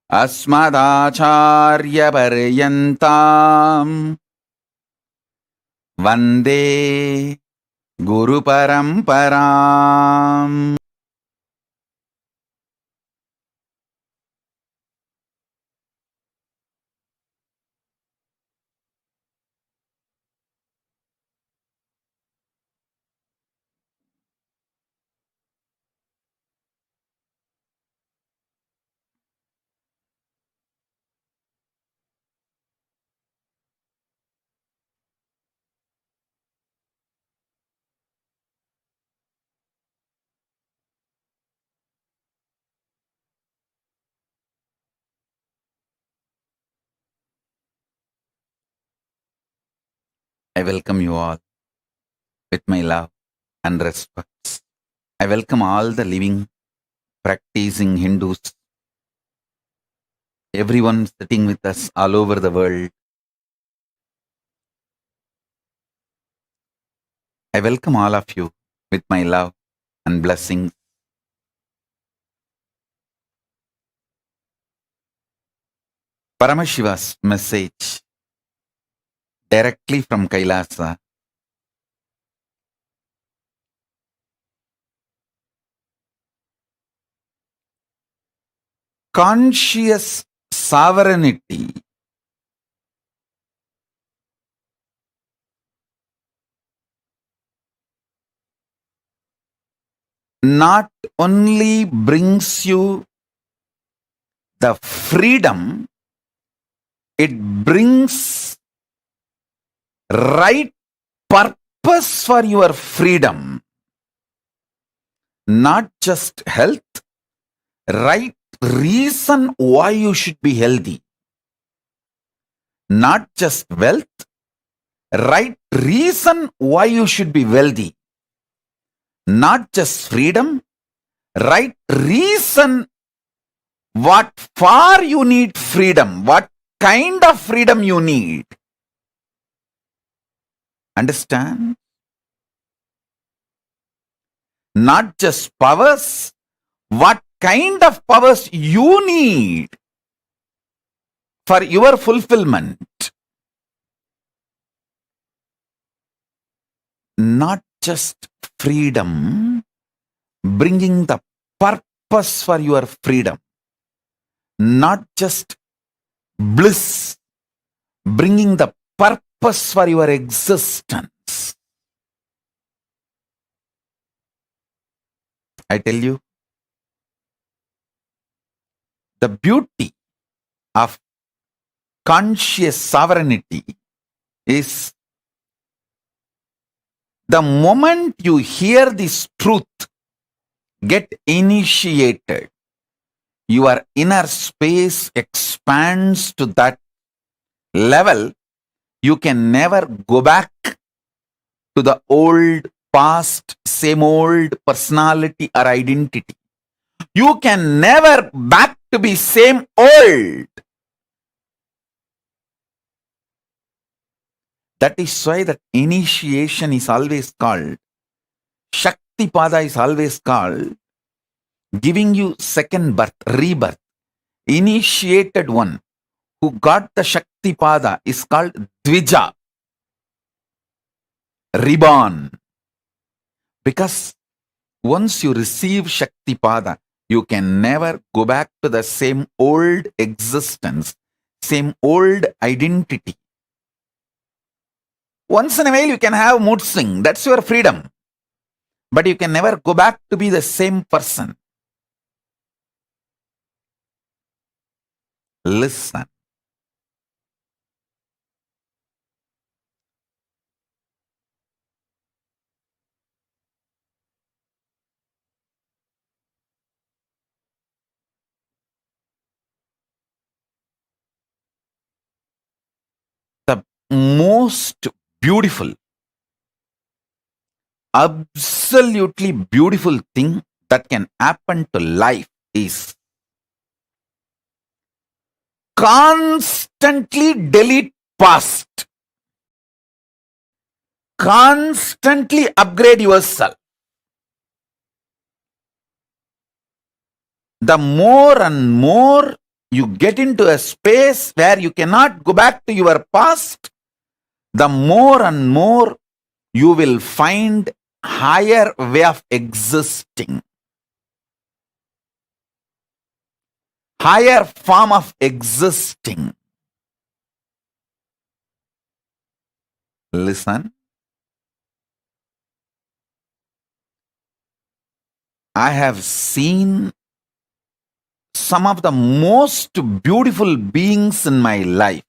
अस्मदाचार्यपर्यन्ताम् वन्दे गुरुपरम्पराम्. I welcome you all with my love and respect. I welcome all the living, practicing Hindus, everyone sitting with us all over the world. I welcome all of you with my love and blessings. Paramashiva's message directly from Kailasa. Conscious sovereignty not only brings you the freedom, it brings right purpose for your freedom. Not just health, right reason why you should be healthy. Not just wealth, right reason why you should be wealthy. Not just freedom, right reason what for you need freedom, what kind of freedom you need. Understand? Not just powers, what kind of powers you need for your fulfillment. Not just freedom, bringing the purpose for your freedom. Not just bliss, bringing the purpose for your existence. I tell you, the beauty of conscious sovereignty is the moment you hear this truth, get initiated, your inner space expands to that level. You can never go back to the old past, same old personality or identity. You can never back to be same old. That is why that initiation is always called, Shakti Pada is always called, giving you second birth, rebirth. Initiated one who got the Shakti Pada is called Dvija, reborn. Because once you receive Shakti Pada, you can never go back to the same old existence, same old identity. Once in a while you can have mood swing, that's your freedom. But you can never go back to be the same person. Listen. The most beautiful, absolutely beautiful thing that can happen to life is constantly delete past. Constantly upgrade yourself. The more and more you get into a space where you cannot go back to your past, the more and more you will find higher way of existing. Higher form of existing. Listen. I have seen some of the most beautiful beings in my life.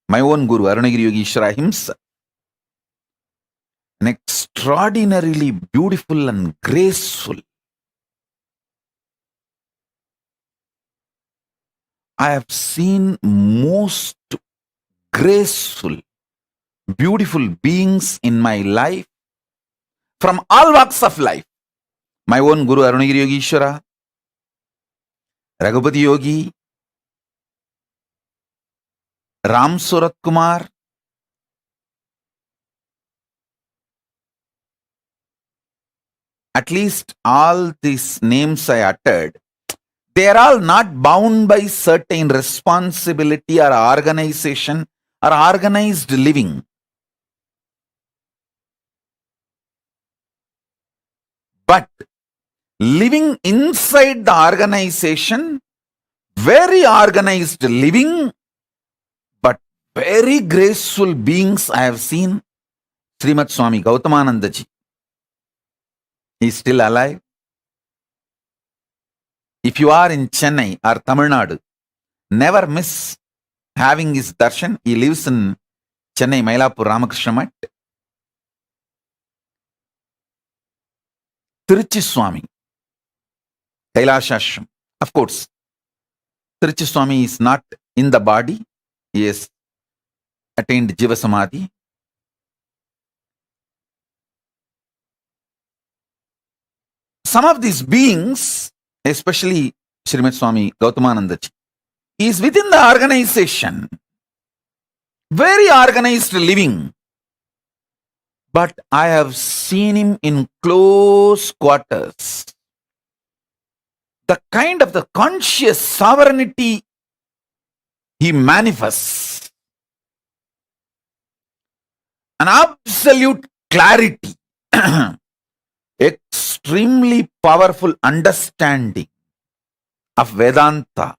My own Guru, Arunagiri Yogeshwara himself. An extraordinarily beautiful and graceful. I have seen most graceful, beautiful beings in my life from all walks of life. My own Guru, Arunagiri Yogeshwara, Raghupati Yogi, Ram Surat Kumar, at least all these names I uttered, they are all not bound by certain responsibility or organization or organized living. But living inside the organization, very organized living, but very graceful beings I have seen. Srimad Swami Gautamananda ji. He is still alive. If you are in Chennai or Tamil Nadu, never miss having his darshan. He lives in Chennai, Mailapur, Ramakrishna Mat. Tiruchi Swami, Kailashashram, Of course, Tiruchi Swami is not in the body. He has attained Jiva Samadhi. Some of these beings, especially Srimad Swami Gautamanandaji, is within the organization, very organized living. But I have seen him in close quarters. The kind of the conscious sovereignty he manifests, an absolute clarity, extremely powerful understanding of Vedanta,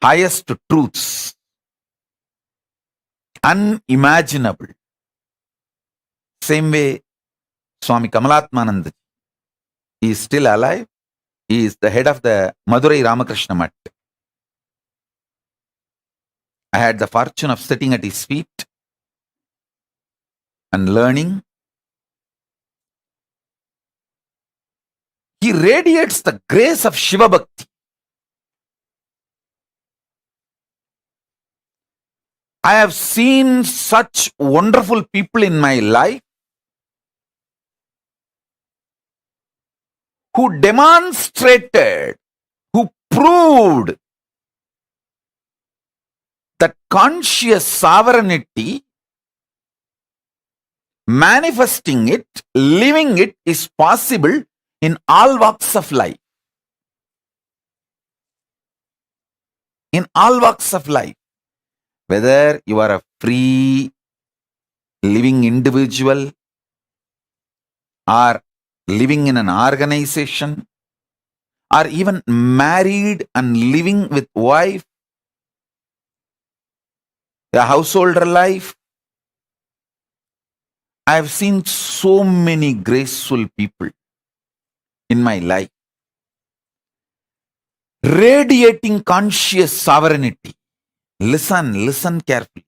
highest truths, unimaginable. Same way, Swami Kamalatmananda, he is still alive. He is the head of the Madurai Ramakrishna Mutt. I had the fortune of sitting at his feet and learning. He radiates the grace of Shiva Bhakti. I have seen such wonderful people in my life who demonstrated, who proved that conscious sovereignty, manifesting it, living it is possible in all walks of life. In all walks of life. Whether you are a free living individual or living in an organization or even married and living with wife, a householder life. I have seen so many graceful people in my life radiating conscious sovereignty. Listen carefully.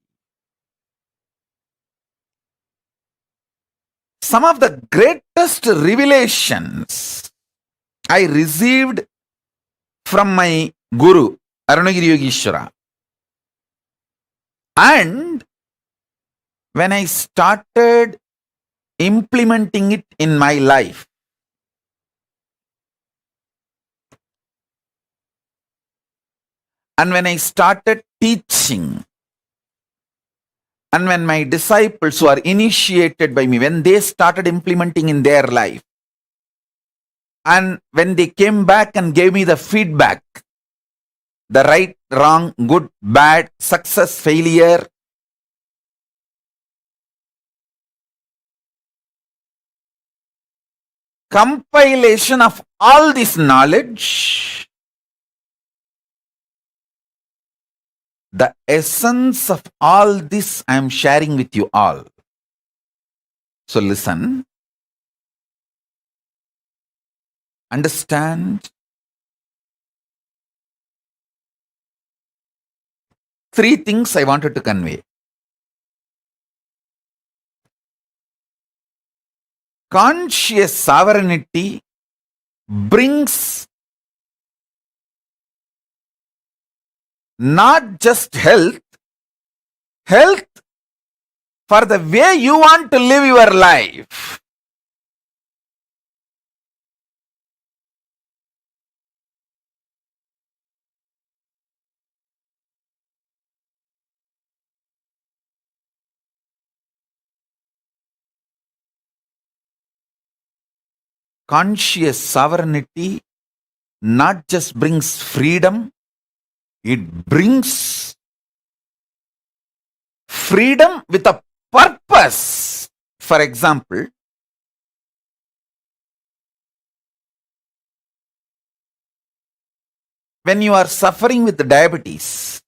Some of the greatest revelations I received from my Guru, Arunagiri Yogeshwara. And when I started implementing it in my life, and when I started teaching, and when my disciples who are initiated by me, when they started implementing in their life, and when they came back and gave me the feedback, the right, wrong, good, bad, success, failure, compilation of all this knowledge, the essence of all this I am sharing with you all. So listen, understand. Three things I wanted to convey. Conscious sovereignty brings not just health for the way you want to live your life. Conscious sovereignty not just brings freedom, it brings freedom with a purpose. For example, when you are suffering with diabetes,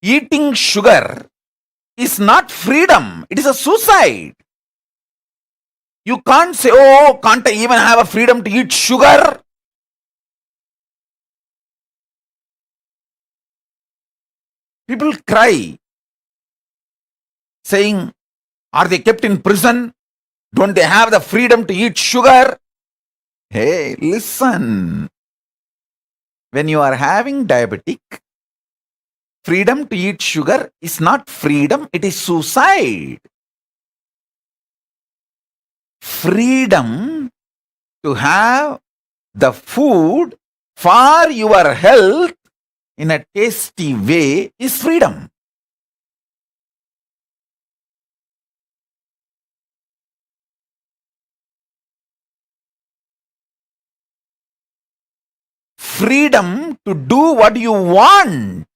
eating sugar is not freedom, it is a suicide. You can't say, oh, can't I even have a freedom to eat sugar? People cry, saying, are they kept in prison? Don't they have the freedom to eat sugar? Hey, listen. When you are having diabetic, freedom to eat sugar is not freedom, it is suicide. Freedom to have the food for your health in a tasty way is freedom. Freedom to do what you want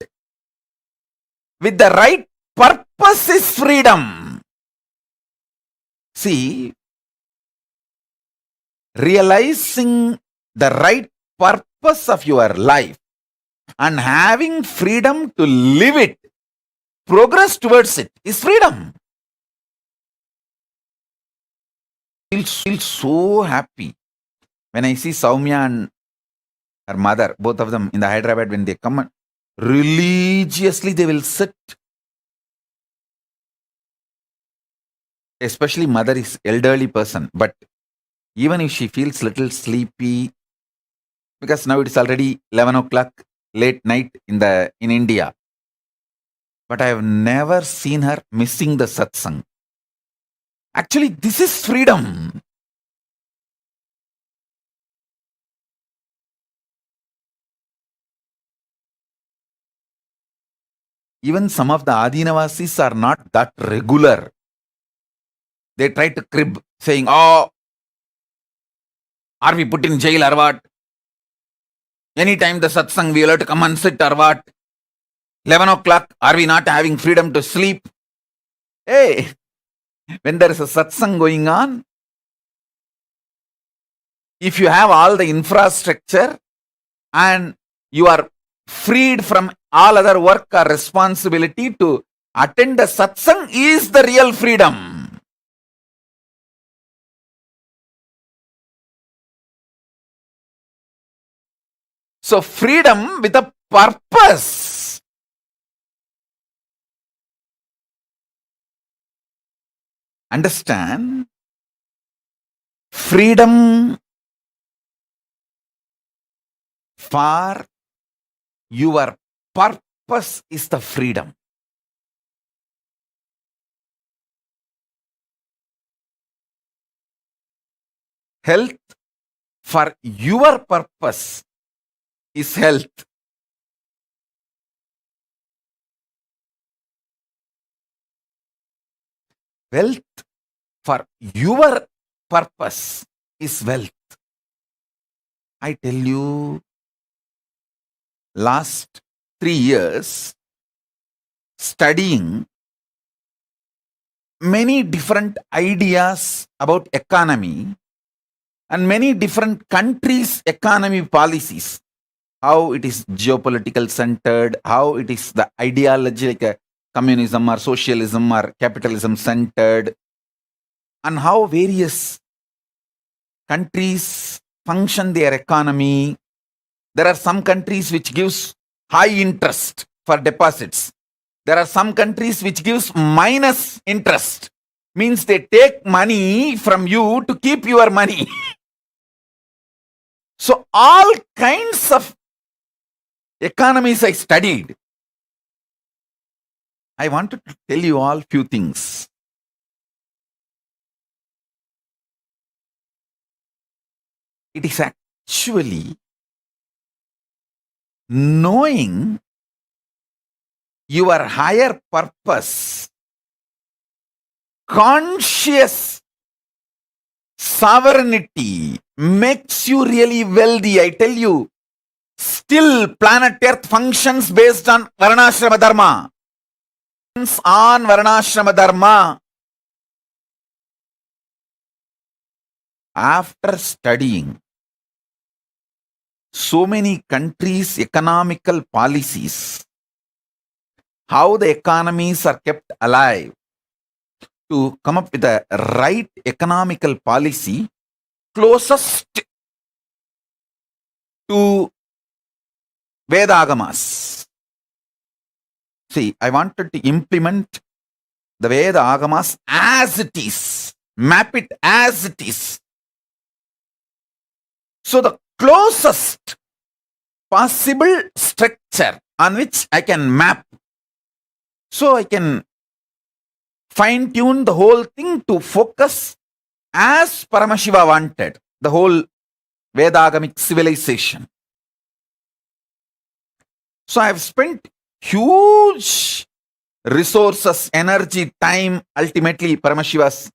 with the right purpose is freedom. See, realizing the right purpose of your life and having freedom to live it, progress towards it is freedom. I feel so happy when I see Soumya and her mother, both of them in the Hyderabad, when they come and religiously they will sit. Especially mother is elderly person, but even if she feels little sleepy, because now it is already 11 o'clock late night in India, but I have never seen her missing the satsang. Actually, this is freedom. Even some of the Adinavasis are not that regular. They try to crib, saying, "Oh, are we put in jail or what? Anytime the satsang, we will have to come and sit or what? 11 o'clock, are we not having freedom to sleep?" Hey, when there is a satsang going on, if you have all the infrastructure and you are freed from all other work or responsibility to attend the satsang is the real freedom. So freedom with a purpose. Understand? Freedom for your purpose is the freedom. Health for your purpose is health. Wealth for your purpose is wealth. I tell you, last 3 years studying many different ideas about economy and many different countries' economy policies, how it is geopolitical centered, how it is the ideology like communism or socialism or capitalism centered, and how various countries function their economy. There are some countries which gives high interest for deposits. There are some countries which gives minus interest. Means they take money from you to keep your money. So all kinds of economies I studied. I wanted to tell you all few things. It is actually knowing your higher purpose, conscious sovereignty makes you really wealthy. I tell you, still planet Earth functions based on Varnashrama Dharma. On Varnashrama Dharma. After studying so many countries' economical policies, how the economies are kept alive, to come up with the right economical policy closest to Veda-agamas. See, I wanted to implement the Veda-agamas as it is, map it as it is. So the closest possible structure on which I can map, so I can fine tune the whole thing to focus as Paramashiva wanted, the whole Vedagamic civilization. So I have spent huge resources, energy, time, ultimately Paramashiva's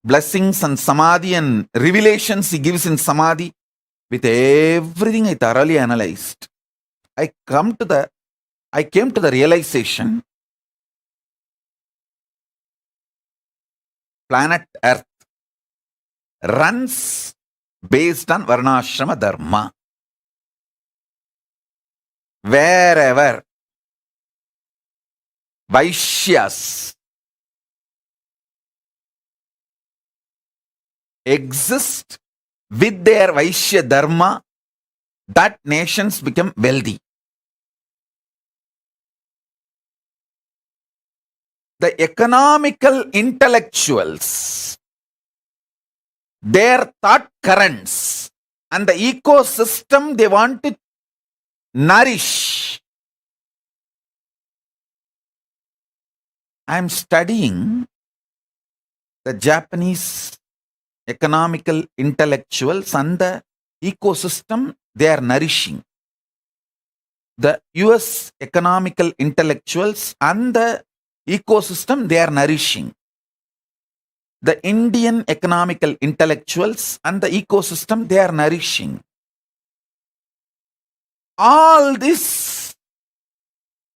blessings and samadhi and revelations he gives in samadhi. With everything I thoroughly analyzed, I came to the realization planet Earth runs based on Varnashrama Dharma. Wherever Vaishyas exist with their Vaishya Dharma, that nations become wealthy. The economical intellectuals, their thought currents, and the ecosystem they want to nourish. I am studying the Japanese economical intellectuals and the ecosystem they are nourishing. The US economical intellectuals and the ecosystem they are nourishing. The Indian economical intellectuals and the ecosystem they are nourishing. All this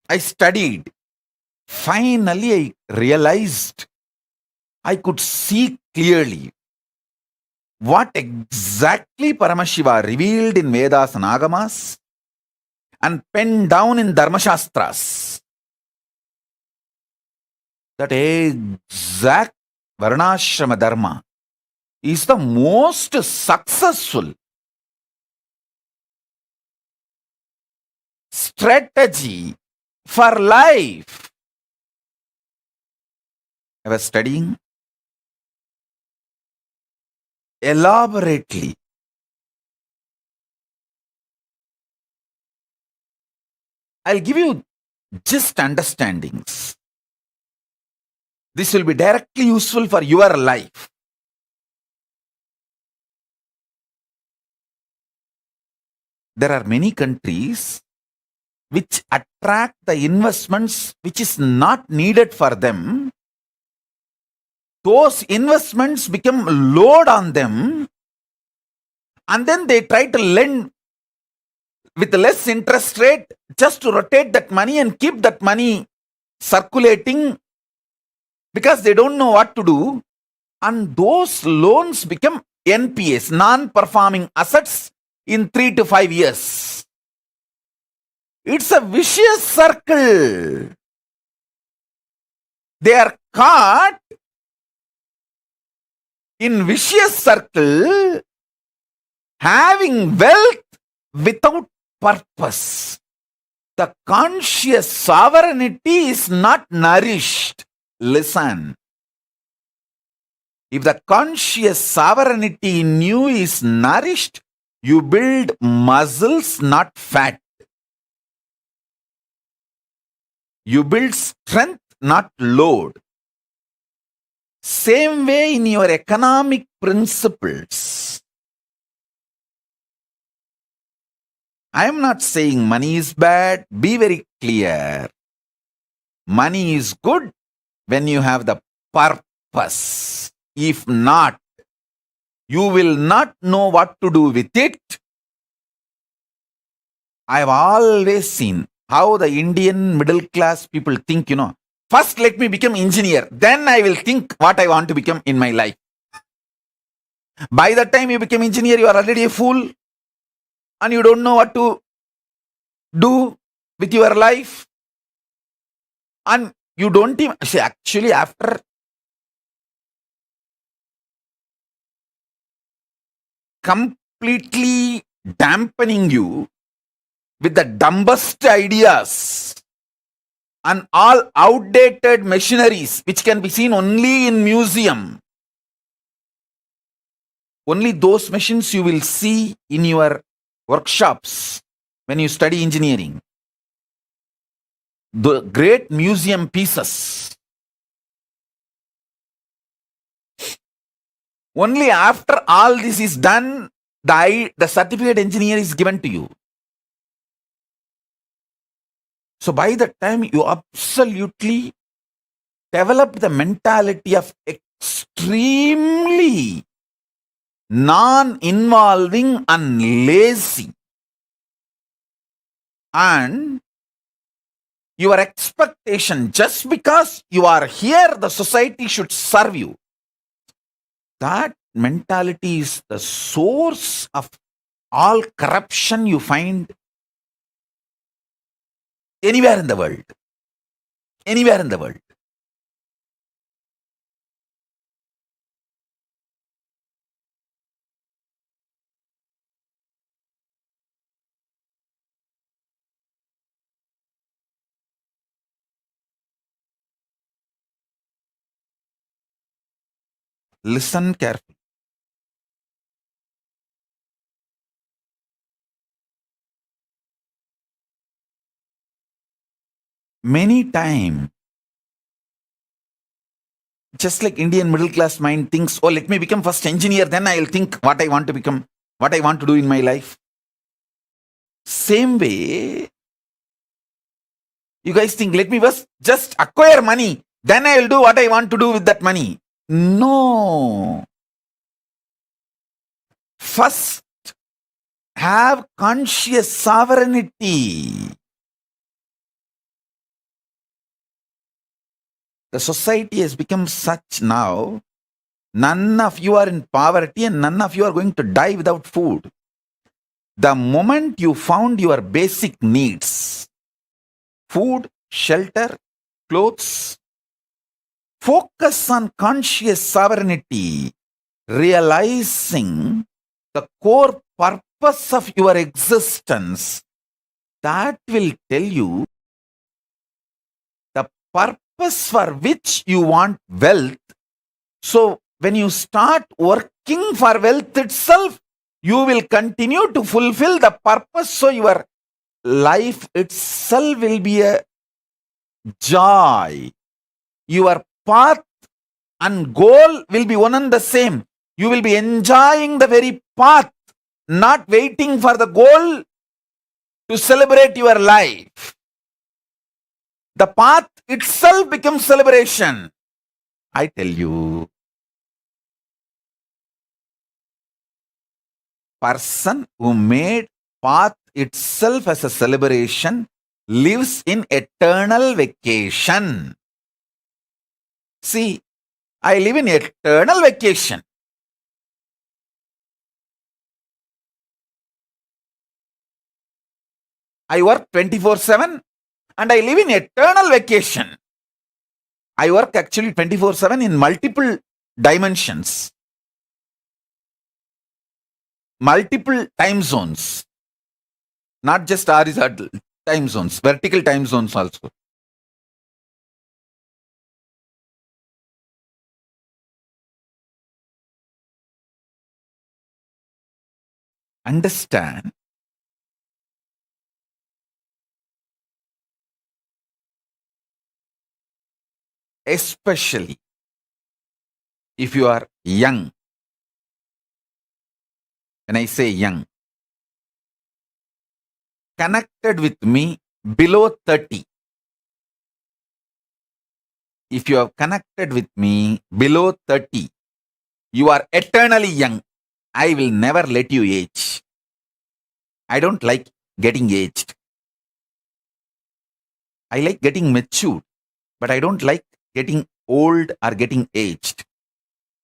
I studied. Finally, I realized, I could see clearly what exactly Paramashiva revealed in Vedas and Agamas and penned down in Dharmashastras. That exact Varnashrama Dharma is the most successful strategy for life. I was studying elaborately. I'll give you just understandings. This will be directly useful for your life. There are many countries which attract the investments which is not needed for them. Those investments become load on them, and then they try to lend with less interest rate just to rotate that money and keep that money circulating because they don't know what to do, and those loans become NPAs, non-performing assets, in 3 to 5 years. It's a vicious circle. They are caught in vicious circle, having wealth without purpose. The conscious sovereignty is not nourished. Listen. If the conscious sovereignty in you is nourished, you build muscles, not fat. You build strength, not load. Same way in your economic principles. I am not saying money is bad. Be very clear. Money is good when you have the purpose. If not, you will not know what to do with it. I have always seen how the Indian middle class people think, first let me become engineer, then I will think what I want to become in my life. By the time you become engineer, you are already a fool and you don't know what to do with your life. And you don't even, actually after completely dampening you with the dumbest ideas and all outdated machineries which can be seen only in museum. Only those machines you will see in your workshops when you study engineering. The great museum pieces. Only after all this is done, the certificate engineer is given to you. So by the time you absolutely develop the mentality of extremely non-involving and lazy, and your expectation, just because you are here, the society should serve you. That mentality is the source of all corruption you find anywhere in the world. Anywhere in the world. Listen carefully. Many times, just like Indian middle class mind thinks, oh, let me become first engineer, then I'll think what I want to become, what I want to do in my life. Same way, you guys think, let me first just acquire money, then I'll do what I want to do with that money. No. First, have conscious sovereignty. The society has become such now, none of you are in poverty and none of you are going to die without food. The moment you found your basic needs, food, shelter, clothes, focus on conscious sovereignty, realizing the core purpose of your existence. That will tell you the purpose for which you want wealth. So when you start working for wealth itself, you will continue to fulfill the purpose. So your life itself will be a joy. Your path and goal will be one and the same. You will be enjoying the very path, not waiting for the goal to celebrate your life. The path itself becomes celebration. I tell you, person who made path itself as a celebration lives in eternal vacation. See, I live in eternal vacation. I work 24/7 and I live in eternal vacation. I work actually 24/7 in multiple dimensions, multiple time zones, not just horizontal time zones, vertical time zones also. Understand, especially if you are young. When I say young, connected with me below 30. If you are connected with me below 30, you are eternally young. I will never let you age. I don't like getting aged. I like getting matured, but I don't like getting old or getting aged.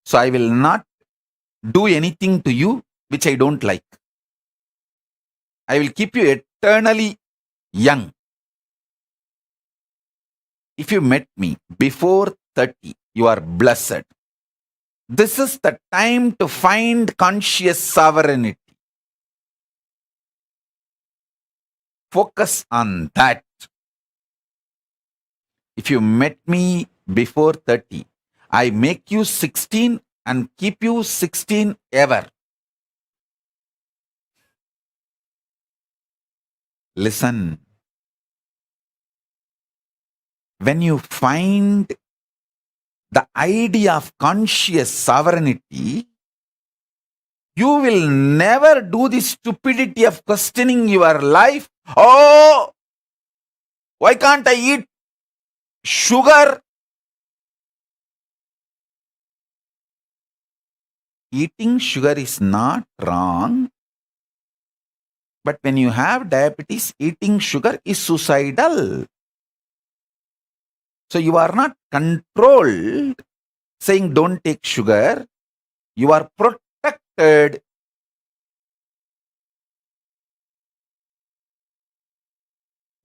So I will not do anything to you which I don't like. I will keep you eternally young. If you met me before 30, you are blessed. This is the time to find conscious sovereignty. Focus on that. If you met me before 30, I make you 16 and keep you 16 ever. Listen. When you find the idea of conscious sovereignty, you will never do the stupidity of questioning your life. Oh, why can't I eat sugar? Eating sugar is not wrong. But when you have diabetes, eating sugar is suicidal. So you are not controlled saying don't take sugar. You are protected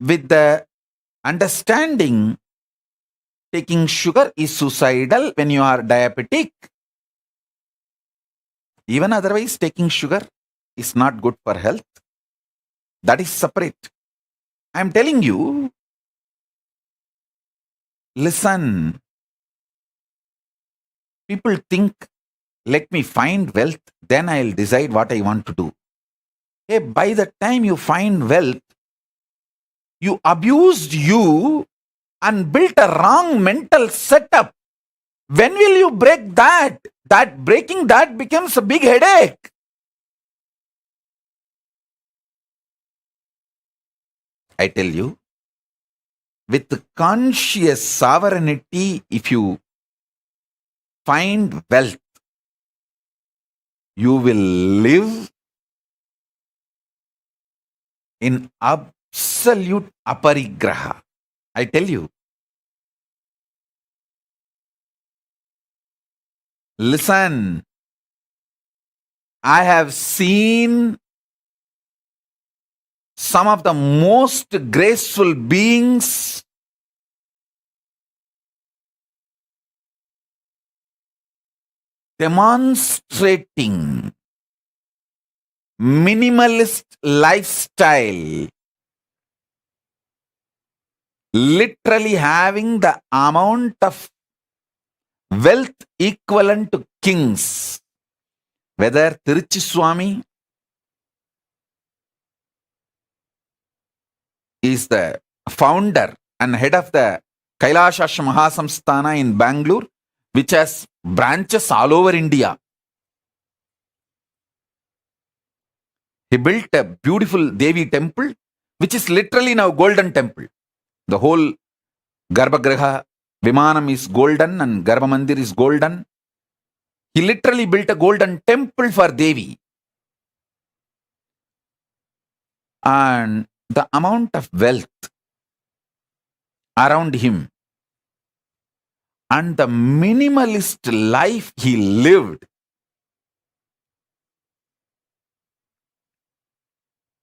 with the understanding taking sugar is suicidal when you are diabetic. Even otherwise, taking sugar is not good for health. That is separate. I am telling you, listen. People think, let me find wealth, then I'll decide what I want to do. Hey, by the time you find wealth, you abused you and built a wrong mental setup. When will you break that? That breaking that becomes a big headache. I tell you, with conscious sovereignty, if you find wealth, you will live in absolute aparigraha. I tell you. Listen, I have seen some of the most graceful beings demonstrating minimalist lifestyle, literally having the amount of wealth equivalent to kings. Whether Tiruchi Swami is the founder and head of the Kailasha Mahasamsthana in Bangalore, which has branches all over India. He built a beautiful Devi temple, which is literally now golden temple. The whole Garbhagriha, Vimanam is golden and Garbha Mandir is golden. He literally built a golden temple for Devi. And the amount of wealth around him and the minimalist life he lived.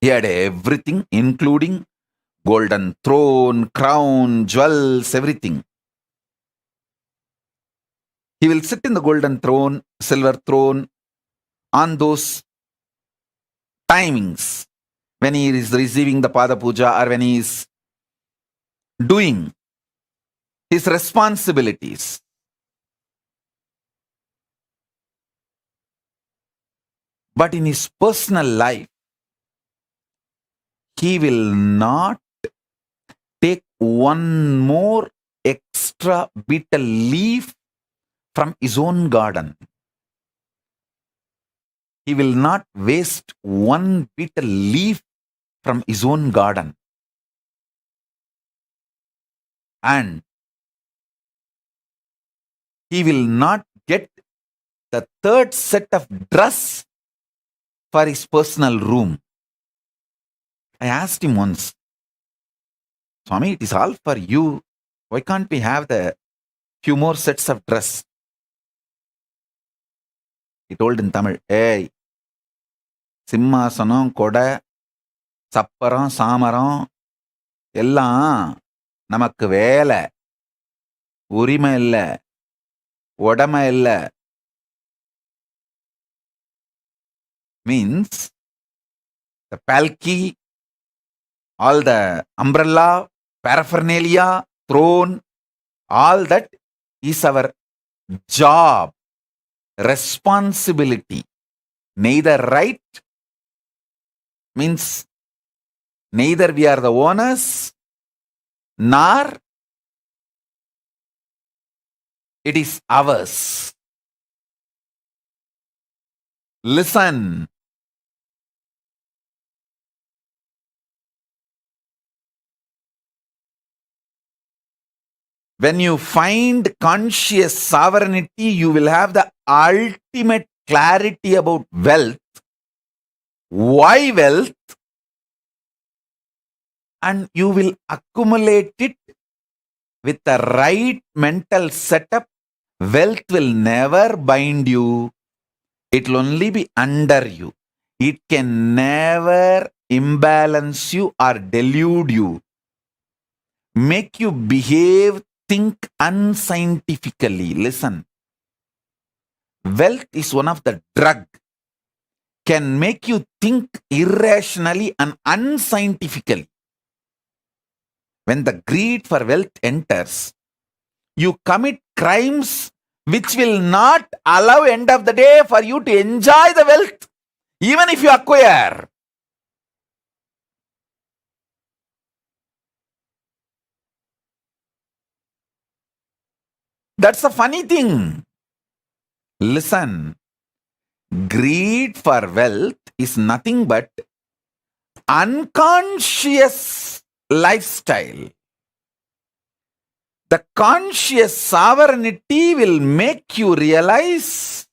He had everything, including golden throne, crown, jewels, everything. He will sit in the golden throne, silver throne, on those timings when he is receiving the Pada Puja or when he is doing his responsibilities. But in his personal life, he will not take one more extra bitter leaf from his own garden. He will not waste one bitter leaf from his own garden. And he will not get the third set of dress for his personal room. I asked him once, Swami, it is all for you. Why can't we have the few more sets of dress? He told in Tamil, hey, சிம்மாசனம் கொடை சப்பரம் சாமரம் எல்லாம் நமக்கு வேலை, உரிமை இல்லை, உடமை இல்லை. Means the palki, all the umbrella, paraphernalia, throne, all that is our job, responsibility. Neither right means Neither we are the owners, nor it is ours. Listen. When you find conscious sovereignty, you will have the ultimate clarity about wealth. Why wealth? And you will accumulate it with the right mental setup. Wealth will never bind you. It will only be under you. It can never imbalance you or delude you, make you behave, think unscientifically. Listen, wealth is one of the drug, can make you think irrationally and unscientifically. When the greed for wealth enters, you commit crimes which will not allow end of the day for you to enjoy the wealth, even if you acquire. That's the funny thing. Listen, greed for wealth is nothing but unconscious lifestyle. The conscious sovereignty will make you realize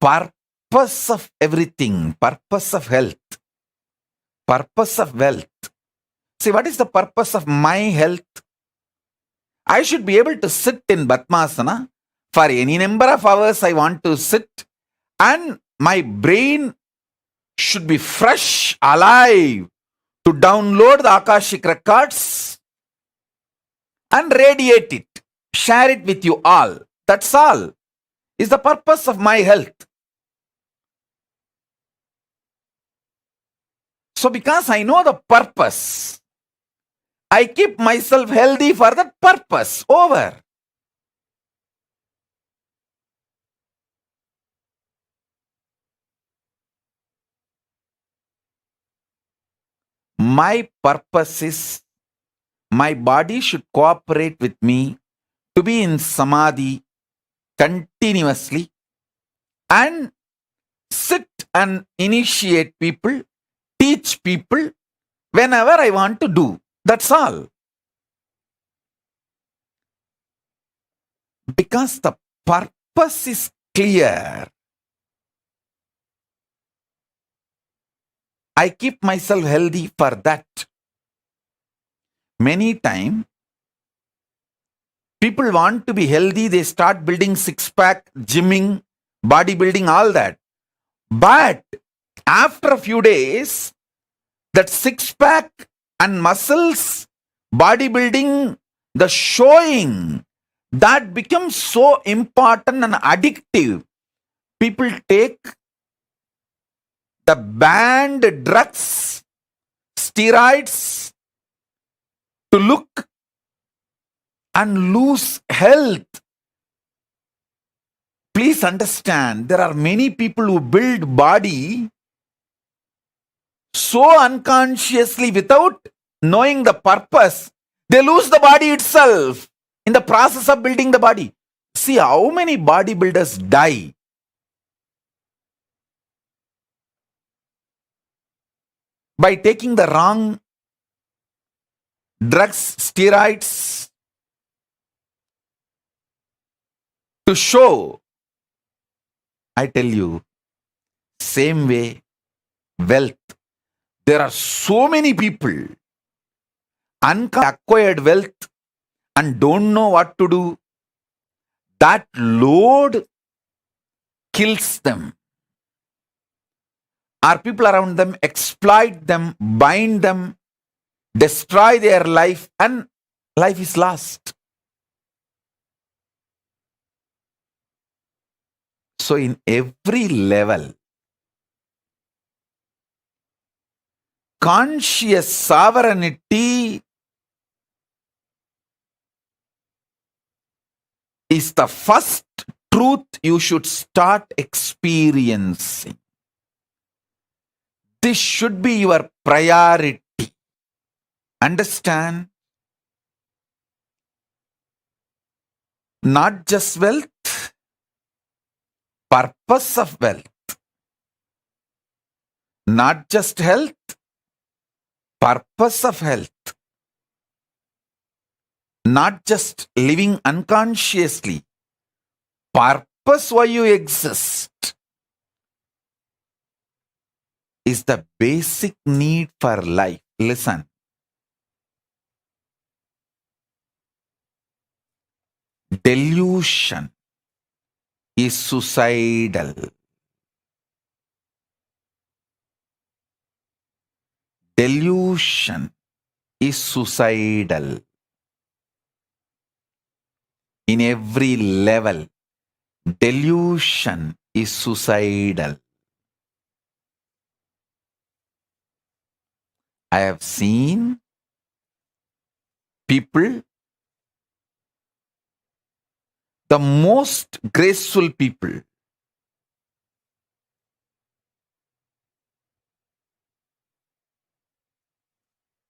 purpose of everything, purpose of health, purpose of wealth. See, what is the purpose of my health? I should be able to sit in Padmasana for any number of hours I want to sit, and my brain should be fresh, alive, to download the Akashic records and radiate it, share it with you all. That's all is the purpose of my health. So because I know the purpose, I keep myself healthy for that purpose. Over. My purpose is my body should cooperate with me to be in samadhi continuously and sit and initiate people, teach people whenever I want to do. That's all. Because the purpose is clear, I keep myself healthy for that. Many times, people want to be healthy, they start building six-pack, gymming, bodybuilding, all that. But after a few days, that six-pack and muscles, bodybuilding, the showing, that becomes so important and addictive. People take the banned drugs, steroids, to look and lose health. Please understand, there are many people who build body so unconsciously without knowing the purpose, they lose the body itself in the process of building the body. See how many bodybuilders die. By taking the wrong drugs, steroids, to show. I tell you, same way, wealth. There are so many people acquired wealth and don't know what to do. That load kills them. Our people around them exploit them, bind them, destroy their life, and life is lost. So in every level, conscious sovereignty is the first truth you should start experiencing. This should be your priority. Understand? Not just wealth, purpose of wealth. Not just health, purpose of health. Not just living unconsciously, purpose why you exist is the basic need for life. Listen. Delusion is suicidal. Delusion is suicidal. In every level, delusion is suicidal. I have seen people, the most graceful people,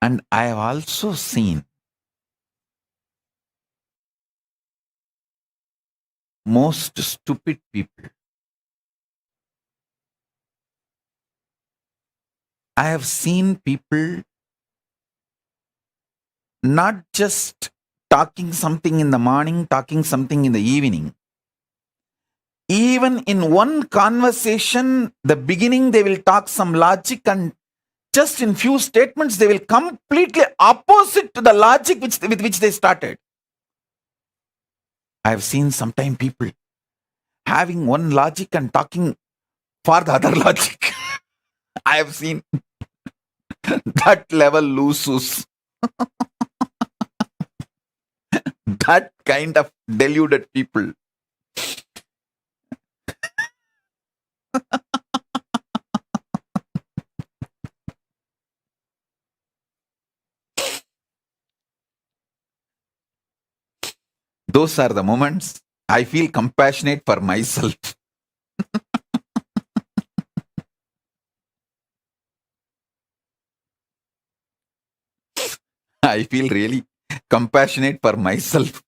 and I have also seen most stupid people. I have seen people not just talking something in the morning, talking something in the evening. Even in one conversation, the beginning they will talk some logic, and just in few statements they will completely opposite to the logic with which they started. I have seen sometimes people having one logic and talking for the other logic. I have seen that level loses. That kind of deluded people. Those are the moments I feel compassionate for myself. I feel really compassionate for myself.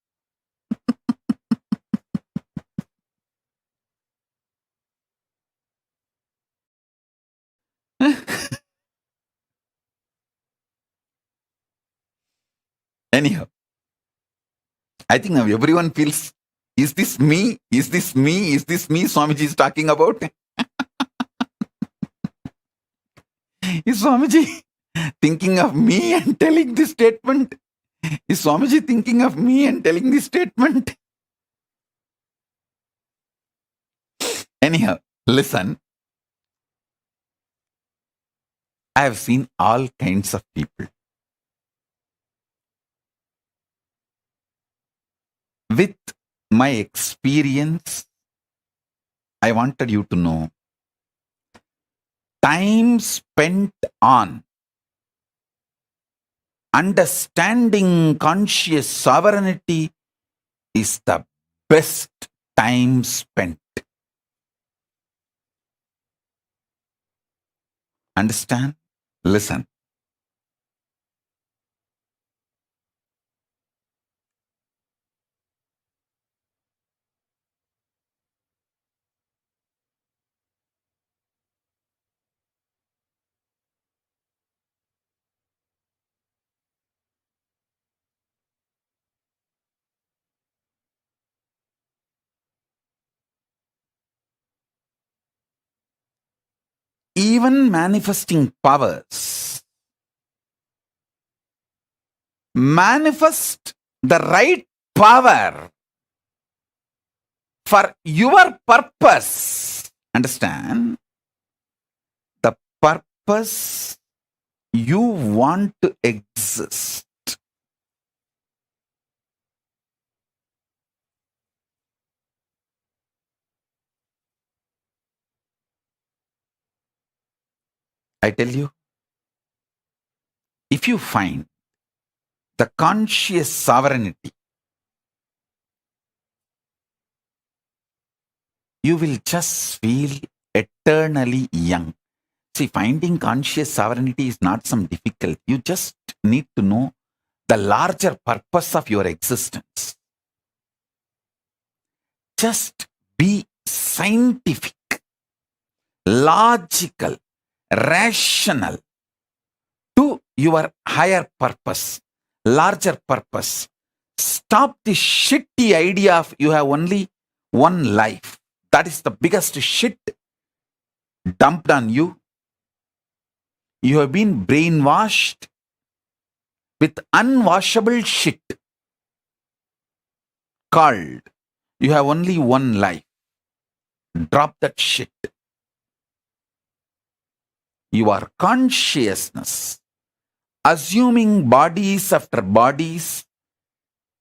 Anyhow, I think now everyone feels, is this me? Is this me? Is this me Swamiji is talking about? Is Swamiji thinking of me and telling this statement? Is Swamiji thinking of me and telling this statement? Anyhow, listen. I have seen all kinds of people. With my experience, I wanted you to know, time spent on understanding conscious sovereignty is the best time spent. Understand? Listen. Even manifesting powers manifest the right power for your purpose. Understand? The purpose you want to exist. I tell you, if you find the conscious sovereignty you will just feel eternally young. See, finding conscious sovereignty is not some difficult. You just need to know the larger purpose of your existence. Just be scientific, logical, rational to your higher purpose, larger purpose. Stop the shitty idea of you have only one life. That is the biggest shit dumped on you. You have been brainwashed with unwashable shit called you have only one life. Drop that shit. Your consciousness, assuming bodies after bodies,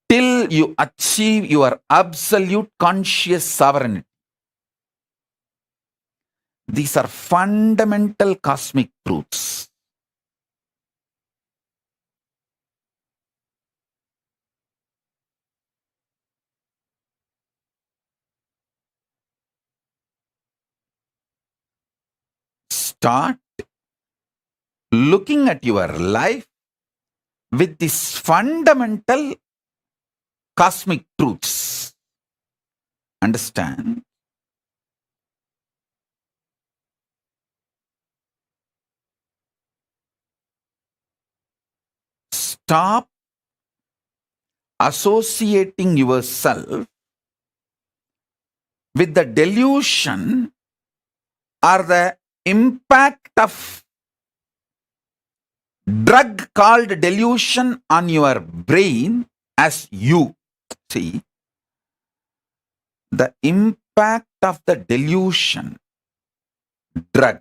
till you achieve your absolute conscious sovereignty. These are fundamental cosmic truths. Start looking at your life with these fundamental cosmic truths. Understand? Stop associating yourself with the delusion or the impact of drug called delusion on your brain as you. See, the impact of the delusion drug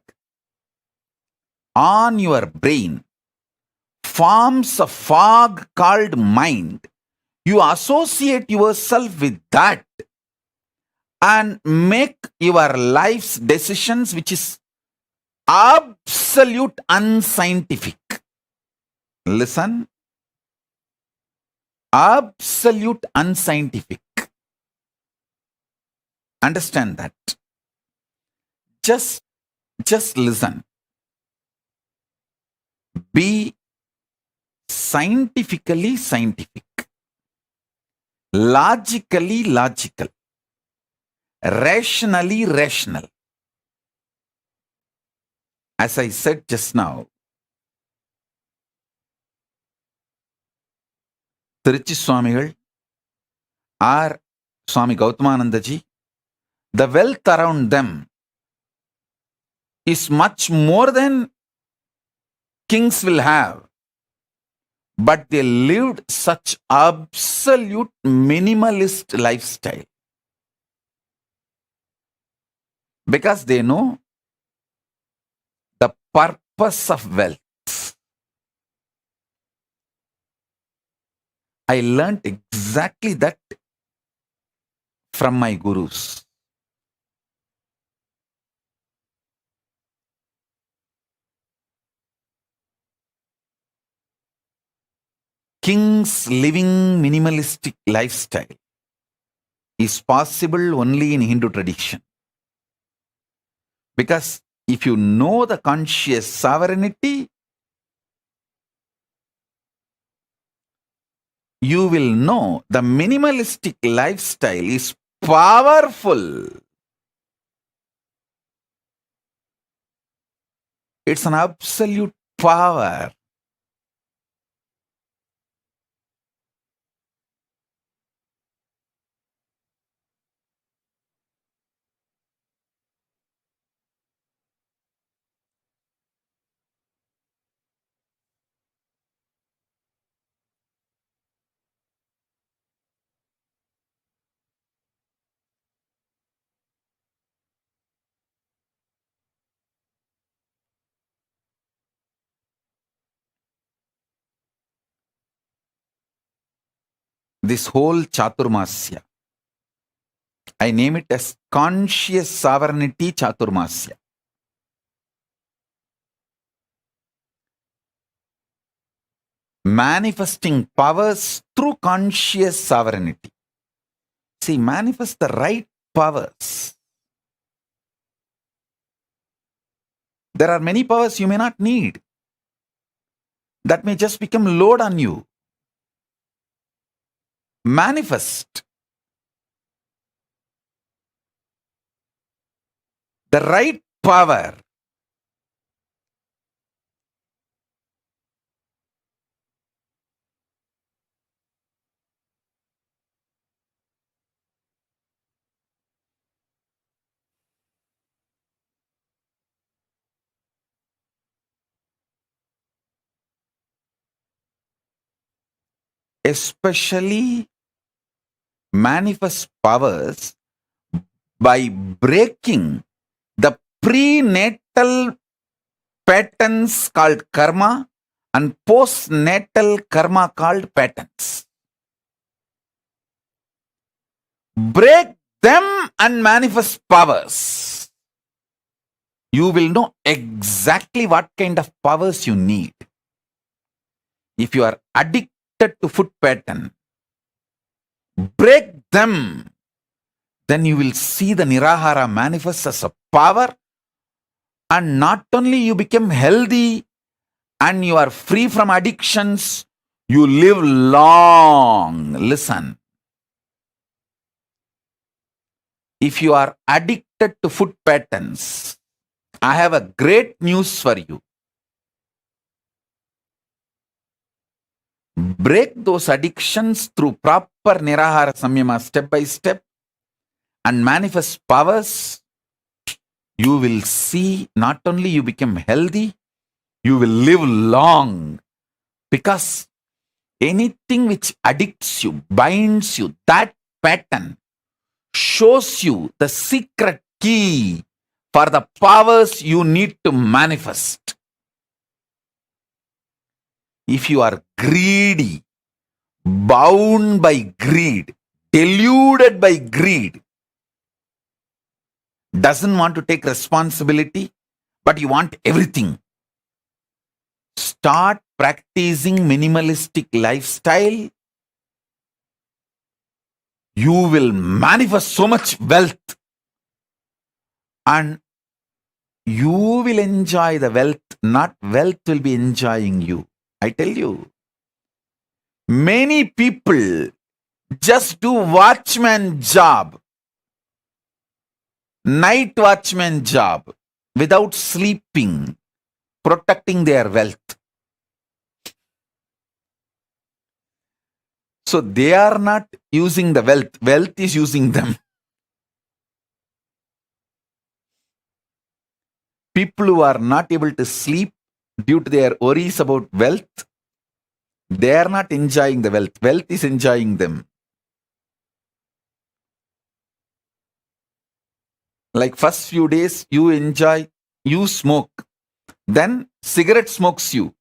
on your brain forms a fog called mind. You associate yourself with that and make your life's decisions, which is absolute unscientific. Listen, absolute unscientific. Understand that. Just listen. Be scientifically scientific. Logically logical. Rationally rational. As I said just now, Tiruchi Swamigal or Swami Gautamanandaji, the wealth around them is much more than kings will have. But they lived such absolute minimalist lifestyle. Because they know the purpose of wealth. I learned exactly that from my gurus. Kings living minimalistic lifestyle is possible only in Hindu tradition. Because if you know the conscious sovereignty, you will know the minimalistic lifestyle is powerful. It's an absolute power. This whole Chaturmasya, I name it as conscious sovereignty Chaturmasya. Manifesting powers through conscious sovereignty. See, manifest the right powers There are many powers you may not need. That may just become load on you. Manifest the right power. Especially manifest powers by breaking the prenatal patterns called karma and postnatal karma called patterns. Break them and manifest powers. You will know exactly what kind of powers you need. If you are addicted to food pattern, break them. Then you will see the Nirahara manifest as a power, and not only you become healthy and you are free from addictions, you live long. Listen. If you are addicted to food patterns, I have a great news for you. Break those addictions through proper Nirahara Samyama step by step and manifest powers. You will see not only you become healthy, you will live long. Because anything which addicts you, binds you, that pattern shows you the secret key for the powers you need to manifest. If you are greedy, bound by greed, deluded by greed, doesn't want to take responsibility, but you want everything, start practicing minimalistic lifestyle. You will manifest so much wealth and you will enjoy the wealth, not wealth will be enjoying you. I tell you, many people just do watchman job, night watchman job, without sleeping, protecting their wealth. So they are not using the wealth, wealth is using them. People who are not able to sleep due to their worries about wealth, they are not enjoying the wealth, wealth is enjoying them. Like first few days you enjoy, you smoke, then cigarette smokes you.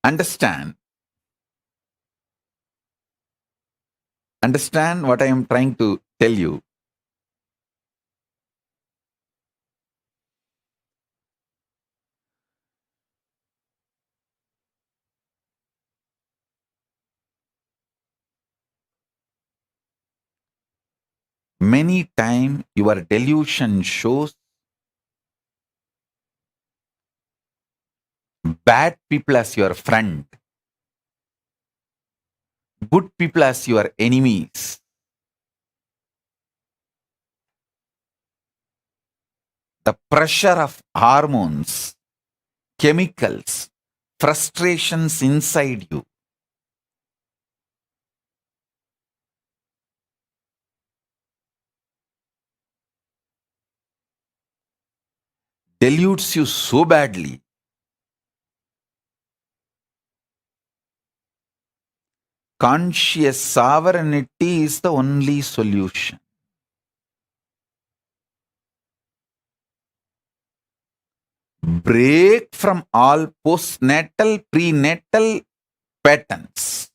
Understand what I am trying to tell you. Many times your delusion shows bad people as your friend, good people as your enemies. The pressure of hormones, chemicals, frustrations inside you. Deludes you so badly. Conscious sovereignty is the only solution. Break from all postnatal, prenatal patterns.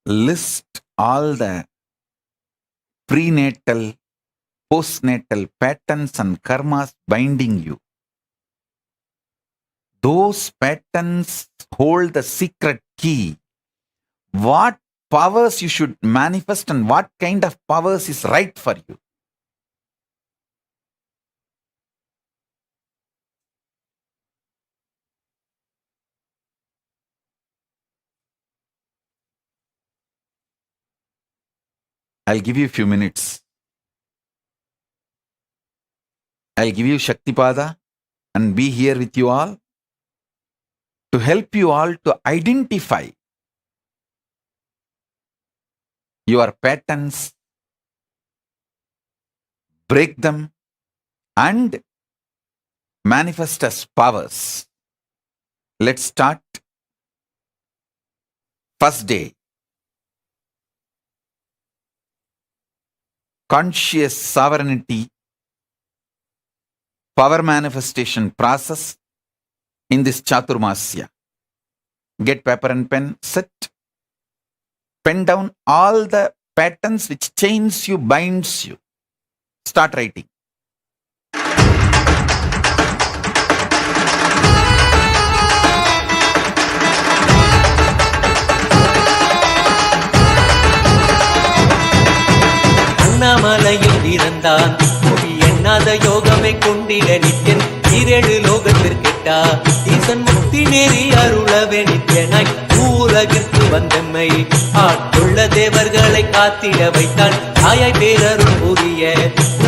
list all the prenatal, postnatal patterns and karmas binding you. Those patterns hold the secret key. What powers you should manifest and what kind of powers is right for you. I'll give you a few minutes. I'll give you Shaktipada and be here with you all to help you all to identify your patterns, break them, and manifest as powers. Let's start. First day. Conscious sovereignty, power manifestation process in this Chaturmasya. Get paper and pen, sit. Pen down all the patterns which chains you, binds you. Start writing. அண்ணாமலையில் பிறந்தான் புவி எண்ணாத யோகமை கொண்டிட நித்யன் ஈரேழு லோகத்திற்கிட்டா ஈசன் முக்தி நேரி அருளவே நித்யனாய் ஊரகிற்கு வந்தம்மை ஆட்கொள்ள தேவர்களை காத்திட வைத்தான் தாயாய் பேரருள் புரிய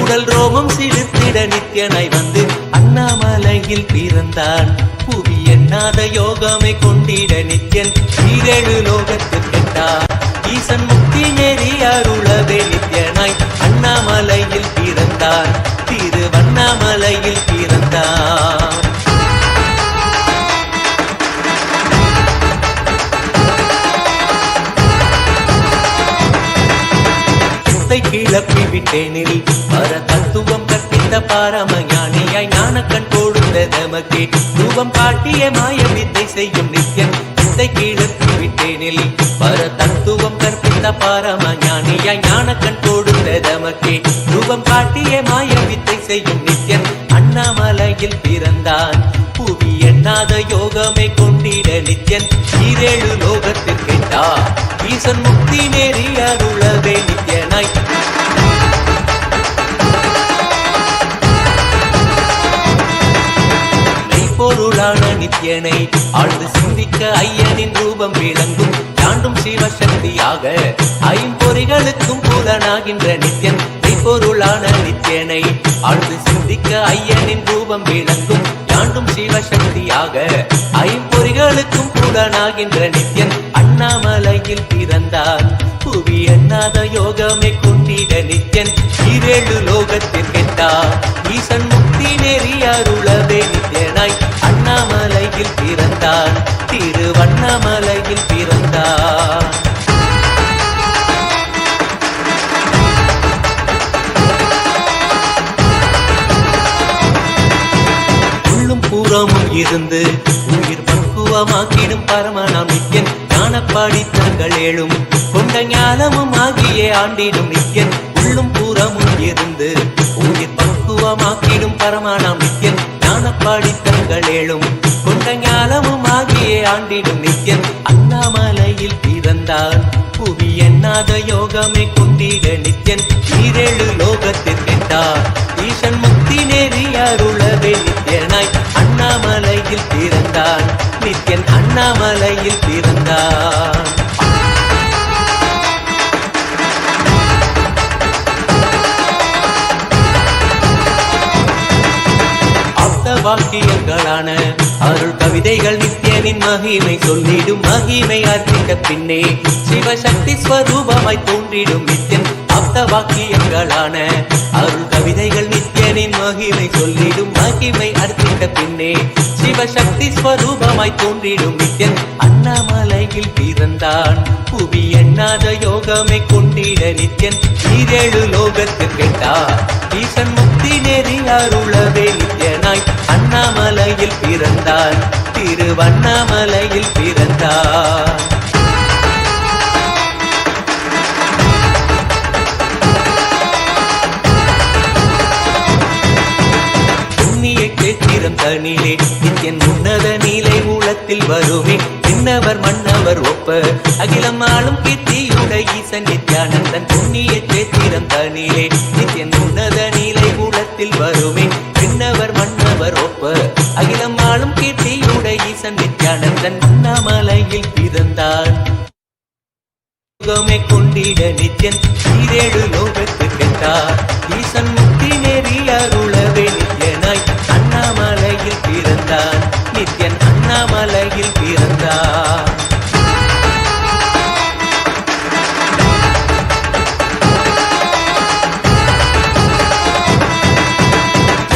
உடல் ரோமம் சிலிர்த்திட நித்யனாய் வந்து அண்ணாமலையில் பிறந்தான் புவி எண்ணாத யோகமை கொண்டிட நித்யன் ஈரேழு லோகத்திற்கிட்டா ஈசன் முக்தி நேரி அருளவே நித்யனாய் அண்ணாமலையில் பிறந்தான் திருவண்ணாமலையில் பிறந்தான். கிளப்பி விட்டேனில் பர தத்துவம் கற்பித்த பாரம ஞானியாய் ஞானக்கண் கொடுத்த நமக்கே ரூபம் காட்டிய மாய வித்தை செய்யும் நித்யன் வித்தை கிளப்பி விட்டேனில் பர தத்துவம் கற்பித்த பாரம ஞானியாய் ஞானக்கண் கொடுத்த நமக்கே ரூபம் காட்டிய மாய வித்தை செய்யும் நித்யன் அண்ணாமலையில் பிறந்தான் புவி எண்ணாத யோகமை கொண்டிட நித்யன் ஈரேழு லோகத்திற்கிட்டா ஈசன் முக்தி நேரி அருளவே நித்யனாய் பொருளான நித்யனை ஆழ்ந்து சிந்திக்க ஐயனின் ரூபம் விளங்கும் தாண்டும் சிவசக்தியாக ஐம்பொறிகளுக்கும் புலனாகின்ற நித்யன் பொருளான நித்யனை ஆழ்ந்து சிந்திக்க ஐயனின் ரூபம் விளங்கும் தாண்டும் சிவசக்தியாக ஐம்பொறிகளுக்கும் புலனாகின்ற நித்யன் அண்ணாமலையில் பிறந்தான் புவி எண்ணாத யோகமை கொண்டிட நித்யன் ஈரேழு லோகத்திற்கெட்டா ஈசன் முக்தி நெறி அருளவே நித்யனாய் அண்ணாமலையில் பிறந்தான் திருவண்ணாமலையில் பிறந்தான். உள்ளும் புறமும் இருந்து உயிர் பக்குவமாக்கிடும் பரமனாம் நித்யன் ஞானப்பாடித்தங்கள் ஏழும் கொண்ட ஞானமும் ஆகியே ஆண்டிடும் நித்யன் உள்ளும் புறமும் இருந்து உயிர் பக்குவமாக்கிடும் பரமனாம் நித்யன் ஞானப்பாடித்தங்கள் ஏழும் கொண்ட ஞானமும் ஆகியே ஆண்டிடும் நித்யன் அண்ணாமலையில் பிறந்தான் புவி எண்ணாத யோகமை கொண்டிட நித்யன் ஈரேழு லோகத்திற்கெட்டா ஈசன் முக்தி நேரி அருளவே நித்யனாய் அண்ணாமலையில் பிறந்தான் நித்யன் அண்ணாமலையில் பிறந்தான். வாக்கியங்களான அருள் கவிதைகள் நித்யனின் மகிமை சொல்லிடும் மகிமை அர்ப்பித்த பின்னே சிவசக்தி ஸ்வரூபமாய் தோன்றிடும் நித்யன் ஆப்த வாக்கியங்களான அருள் கவிதைகள் நித்யனின் மகிமை சொல்லிடும் மகிமை அர்ப்பித்த பின்னே சிவசக்தி ஸ்வரூபமாய் தோன்றிடும் நித்யன் அண்ணாமலையில் பிறந்தான் புவி எண்ணாத யோகமை கொண்டிட நித்யன் ஈரேழு லோகத்திற்கெட்டா ஈசன் முக்தி நெறி அருளவே நித்யனாய் அண்ணாமலையில் பிறந்தான் திருவண்ணாமலையில் பிறந்தான். தனிலே நித்யன் உன்னத நீலை ஊழத்தில் வருமே விண்ணவர் மன்னவர் ஒப்ப அகிலம் ஆளும் கீர்த்தியுடை ஈசன் நித்யானந்தன் புண்ணிய சேத்திரம் தனிலே நித்யன் உன்னத நீலை ஊழத்தில் வருமே விண்ணவர் மன்னவர் ஒப்ப அகிலம் ஆளும் கீர்த்தியுடை ஈசன் நித்யானந்தன் அண்ணாமலையில் பிறந்தார் கொண்டிட நித்யன் ஈரேழு லோகத்து கெட்டார் ஈசன் முக்தி நெறி அருளவே நித்யனாய் அண்ணாமலையில் பிறந்தான் நித்யன் அண்ணாமலையில் பிறந்தார்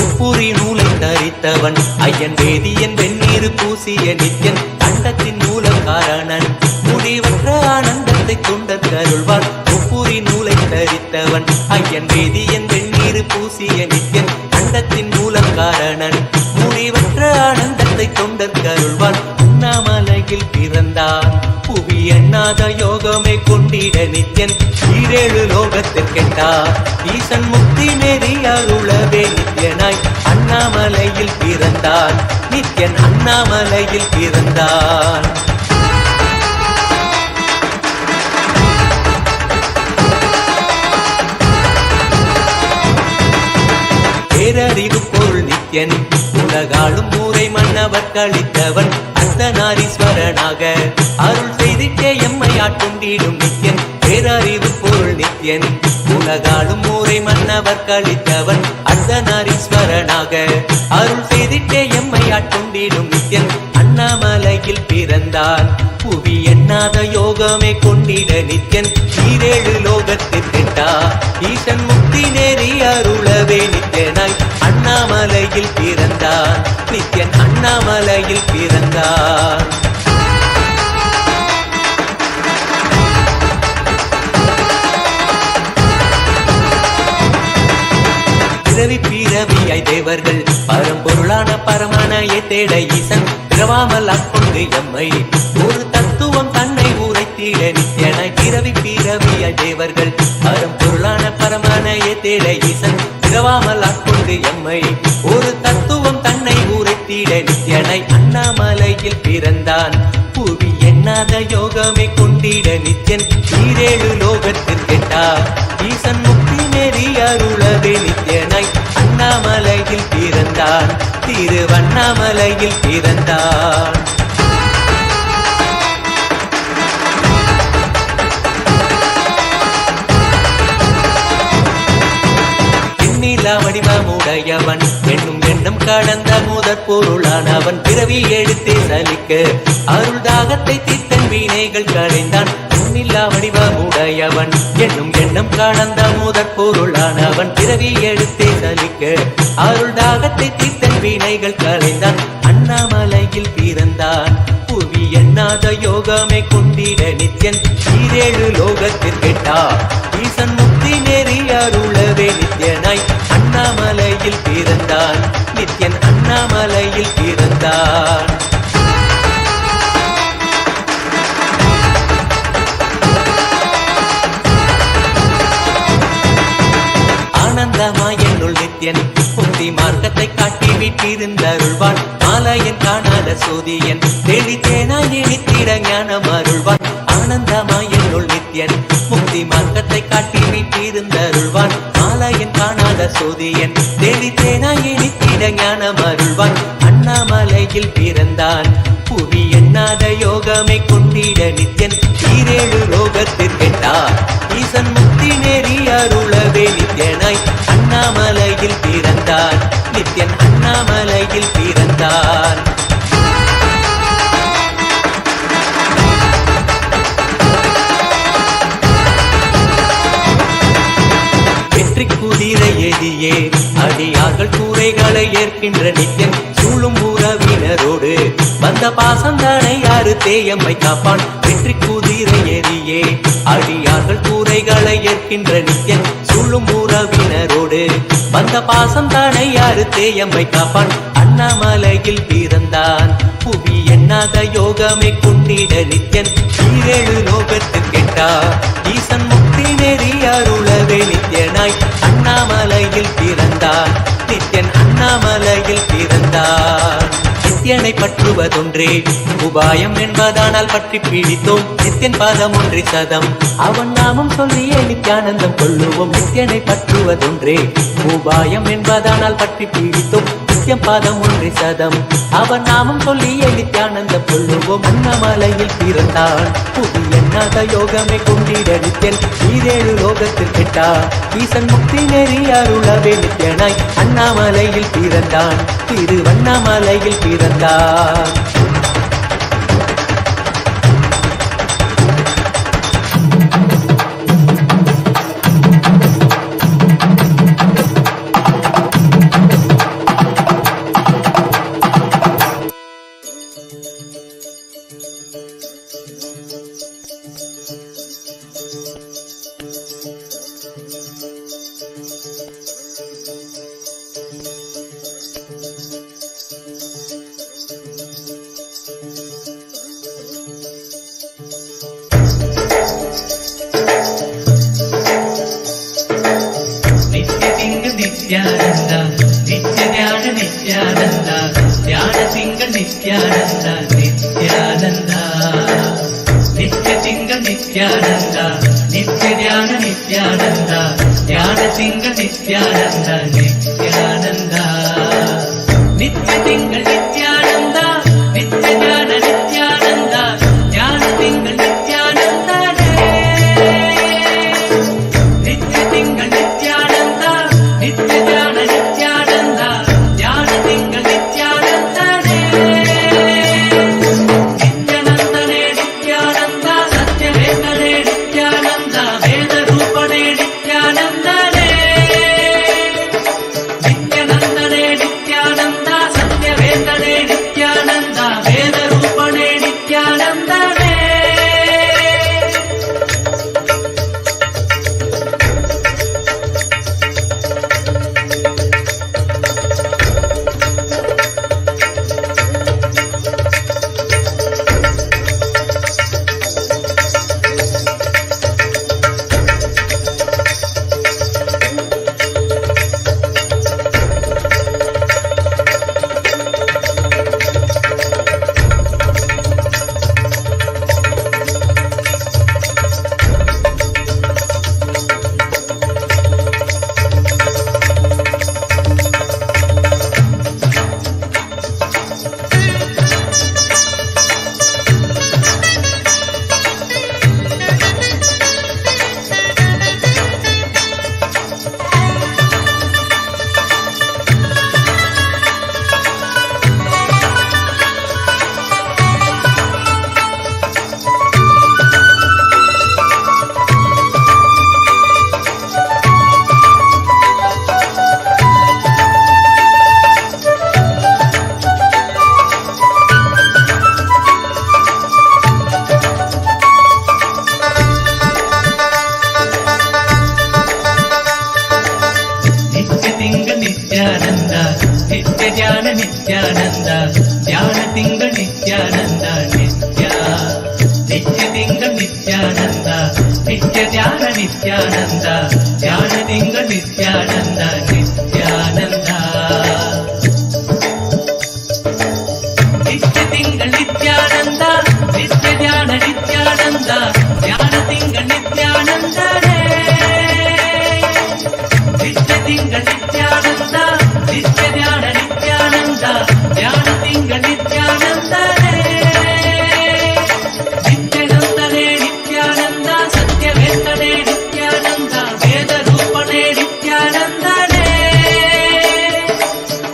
உப்புரி நூலை தரித்தவன் ஐயன் வேதியன் வெந்நீர் பூசிய நித்யன் அண்டத்தின் மூலம் காரணன் முடிவற்ற ஆனந்தத்தை தொண்டர் கருள்வார் உப்புரி நூலை தரித்தவன் ஐயன் வேதியன் வெந்நீர் பூசிய நித்யன் அண்டத்தின் மூலம் காரணன் முடிவற்ற ஆனந்தத்தை தொண்டர் கருள்வான் அண்ணாமலையில் பிறந்தான் புவி எண்ணாத யோகமே கொண்டிட நித்யன் ஈரேழு லோகத்திற்கெட்டார் ஈசன் முக்தி நெறி அருளவே நித்யனாய் அண்ணாமலையில் பிறந்தான் நித்யன் அண்ணாமலையில் பிறந்தான் பேரறிவு பொருள் நித்யன் உலகாளும் ஊரை மன்னவர் கழித்தவன் அர்த்தநாரீஸ்வரனாக அருள் செய்திட்டே எம்மை ஆட்கொண்டிடும் நித்யன் பேரறிவு பொருள் நித்யன் உலகாளும் ஊரை மன்னவர் கழித்தவன் அர்த்தநாரீஸ்வரனாக அருள் செய்திட்டே எம்மை ஆட்கொண்டிடும் நித்யன் அண்ணாமலையில் பிறந்தான் புவி எண்ணாத யோகமே கொண்டிட நித்யன் ஈரேழு லோகத்திற்கெட்டார் ஈசன் முக்தி நெறி அருளவே நித்யனாய் அண்ணாமலையில் பிறந்தான் நித்யன் அண்ணாமலையில் பிறந்தான் பிறவி பிறவியாய் தேவர்கள் பரம்பொருளான பரமனையை தேட ஈசன் பிறவாமல் ஆட்கொண்டு எம்மை ஒரு தத்துவம் தன்னை உரைத்திட நித்யனாய் பிறவி பிறவியாய் தேவர்கள் பரம்பொருளான பரமனையை தேட ஈசன் பிறவாமல் ஆட்கொண்டு எம்மை ஒரு தத்துவம் தன்னை உரைத்திட நித்யனாய் அண்ணாமலையில் பிறந்தான் புவி எண்ணாத யோகமே கொண்டிட நித்யன் ஈரேழு லோகத்திற்கெட்டார் ஈசன் முக்தி நெறி அருளவே நித்யனாய் அண்ணாமலையில் பிறந்தான் திருவண்ணாமலையில் பிறந்தான் வடிவமுடையவன் எண்ணும் எண்ணம் கடந்த முதற் பொருளானவன் பிறவி எடுத்தே சலிக்க அருள் தாகத்தை தீர்த்தன் வீணைகள் களைந்தான் எண்ணில்லா வடிவமுடையவன் என்னும் எண்ணம் கடந்த முதற் பொருளானவன் பிறவி எடுத்தே சலிக்க அருள் தாகத்தை தீர்த்தன் வீணைகள் களைந்தான் அண்ணாமலையில் பிறந்தான் புவி எண்ணாத யோகமே கொண்டிட நித்யன் ஈரேழு லோகத்திற்கெட்டார் ஈசன் முக்தி நெறி அருளவே நித்யனாய் அண்ணாமலையில் பிறந்தான் நித்யன் அண்ணாமலையில் பிறந்தான் ஆனந்தமாய் என்னுள் நித்யன் முக்தி மார்க்கத்தை காட்டி விட்டிருந்தருள்வான் மாலையன் காணாத சோதியன் தெளித்தேனாய் நினைத்திட ஞானம் அருள்வான் ஆனந்தமாய் என்னுள் நித்யன் முக்தி மார்க்கத்தை காட்டி விட்டிருந்தருள்வான் மாலையன் காணாத சோதியன் தெளித்தேனாய் நினைத்திட ஞானம் அருள்வான் அண்ணாமலையில் பிறந்தான் புவி எண்ணாத யோகமே கொண்டிட நித்யன் ஈரேழு லோகத்திற்கெட்டார் ஈசன் முக்தி நெறி அருளவே நித்யனாய் அண்ணாமலையில் பிறந்தான் நித்யன் அண்ணாமலையில் பிறந்தான் வெற்றி குதிரை எதியே அடியார்கள் கூரைகளை ஏற்கின்ற நித்யன் சூழும் உறவினரோடு வந்த பாசந்தானை யாரு தேயம்மை காப்பான் வெற்றி குதிரை எதியே அடியார்கள் கூரைகளை ஏற்கின்ற நித்யன் சூழும் உறவினரோடு வந்த பாசந்தானை யாரு தேயம்மை காப்பான் அண்ணாமலையில் பிறந்தான் புவி எண்ணாத யோகமே கொண்டிட நித்யன் ஈரேழு லோகத்திற்கெட்டார் ஈசன் முக்தி நெறி அருளவே நித்யனாய் அண்ணாமலையில் பிறந்தான் நித்யன் அண்ணாமலையில் பிறந்தான் நித்யனை பற்றுவதொன்றே உபாயம் என்பதானால் பற்றி பிடித்தோம் நித்யன் பாதம் ஒன்றே சதம். அவன் நாமம் சொல்லியே நித்யானந்தம் கொள்ளுவோம். நித்யனை பற்றுவதொன்றே உபாயம் என்பதானால் பற்றி பிடித்தோம் நித்யம் பாதம் ஒன்றே சதம். அவன் நாமம் சொல்லியே நித்யானந்தம் கொள்ளுவோம். அண்ணாமலையில் பிறந்தான் புதிய நாத யோகமே கொண்டிட நித்யன் ஈரேழு லோகத்தில் கெட்டான். ஈசன் முக்தி நெறி அருளவே நித்யனாய் அண்ணாமலையில் பிறந்தான் திருவண்ணாமலையில் பிறந்தான். நித்யானந்த நித்ய தியான நித்யானந்த தியான திங்கள் நித்யானந்த நித்யானந்த நித்ய திங்கள் நித்யானந்த நித்ய தியான நித்யானந்த தியான திங்கள் நித்யானந்த நித்யானந்த நித்ய திங்கள் நித்யானந்த நித்ய தியான நித்யானந்த தியான திங்கள் நித்யானந்த நித்ய திங்கள் நித்யானந்த நித்ய தியான நித்யானந்த தியான திங்கள் நித்யானந்த நித்யானந்தனே நித்யானந்த சத்யவேதனே நித்யானந்த வேத ரூபனே நித்யானந்தனே நித்யானந்தனே நித்யானந்த சத்யவேதனே நித்யானந்த வேத ரூபனே நித்யானந்தனே. நித்யானந்த நித்ய தியான நித்யானந்த தியான திங்கள் நித்யானந்த நித்யா நித்ய திங்கள் நித்யானந்த நித்ய தியான நித்யானந்த தியான திங்கள் நித்யானந்த நித்யானந்த நித்ய திங்கள் நித்யானந்த நித்ய தியான நித்யானந்த தியான திங்கள் நித்யானந்த நித்ய திங்கள் நித்யானந்த நித்ய தியான நித்யானந்த தியான திங்கள் நித்யானந்த நித்யானந்தனே நித்யானந்த சத்யவேதனே நித்யானந்த வேத ரூபனே நித்யானந்தனே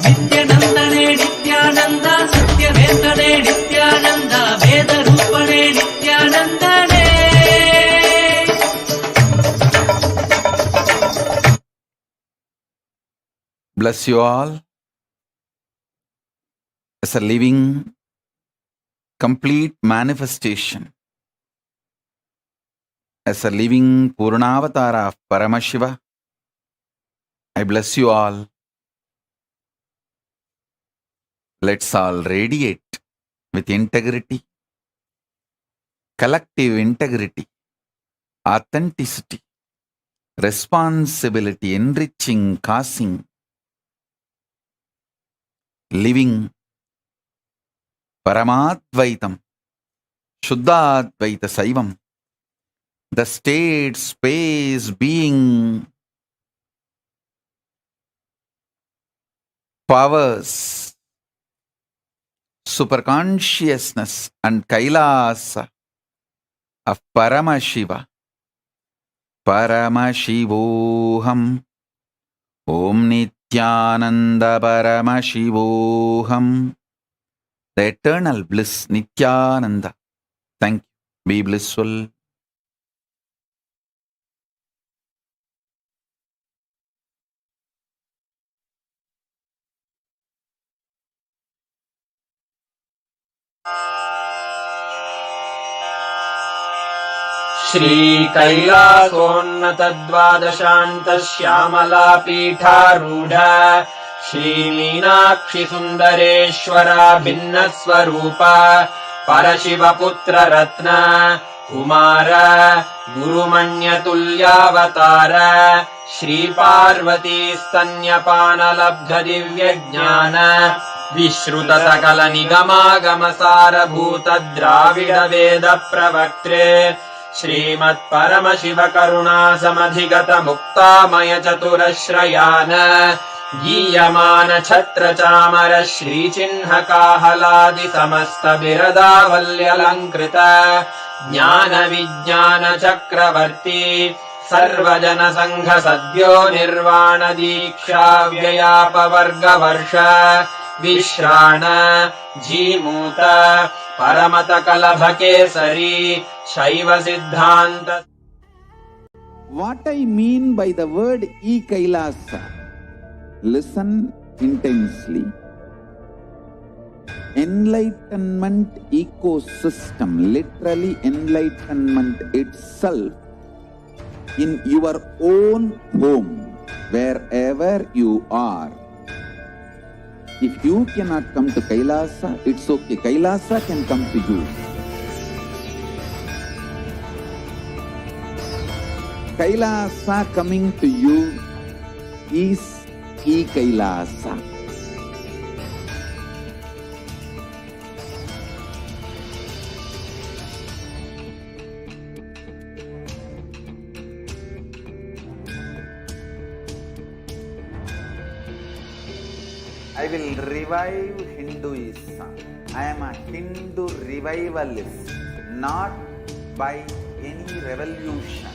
நித்யானந்தனே நித்யானந்த சத்யவேதனே நித்யானந்த வேத ரூபனே நித்யானந்தனே. Bless you all as a living, complete manifestation, as a living Purnavatara of Paramashiva. I bless you all. Let's all radiate with integrity, collective integrity, authenticity, responsibility, enriching, causing, living Paramadvaitam, Shuddhadvaita Saivam, the state, space, being, powers, superconsciousness and Kailasa of Paramashiva, Paramashivoham, Om Nithyananda Paramashivoham, the eternal bliss, Nithyananda. Thank you. Be blissful. श्रीकैलासोन्नतद्वादशान्तश्यामलापीठारूढ श्रीमीनाक्षिसुन्दरेश्वरा भिन्नस्वरूप परशिवपुत्ररत्न Kumar गुरुमण्यतुल्यावतार श्रीपार्वतीस्तन्यपानलब्धदिव्यज्ञान विश्रुतसकलनिगमागमसारभूतद्राविडवेदप्रवक्त्रे श्रीमत्परमशिवकरुणासमधिगतमुक्तामयचतुरश्रयान् गीयमान छत्रचामर श्रीचिह्नकाहलादिसमस्तबिरदावल्यलङ्कृत ज्ञानविज्ञानचक्रवर्ती सर्वजनसङ्घसद्यो निर्वाणदीक्षाव्ययापवर्गवर्ष विश्राण Jimuta परमतकलभकेसरी शैवसिद्धान्त. What I mean by the word E-Kailasa? Listen intensely. Enlightenment ecosystem, literally enlightenment itself, in your own home, wherever you are. If you cannot come to Kailasa, it's okay. Kailasa can come to you. Kailasa coming to you is E-Kailasa. I will revive Hinduism. I am a Hindu revivalist, not by any revolution,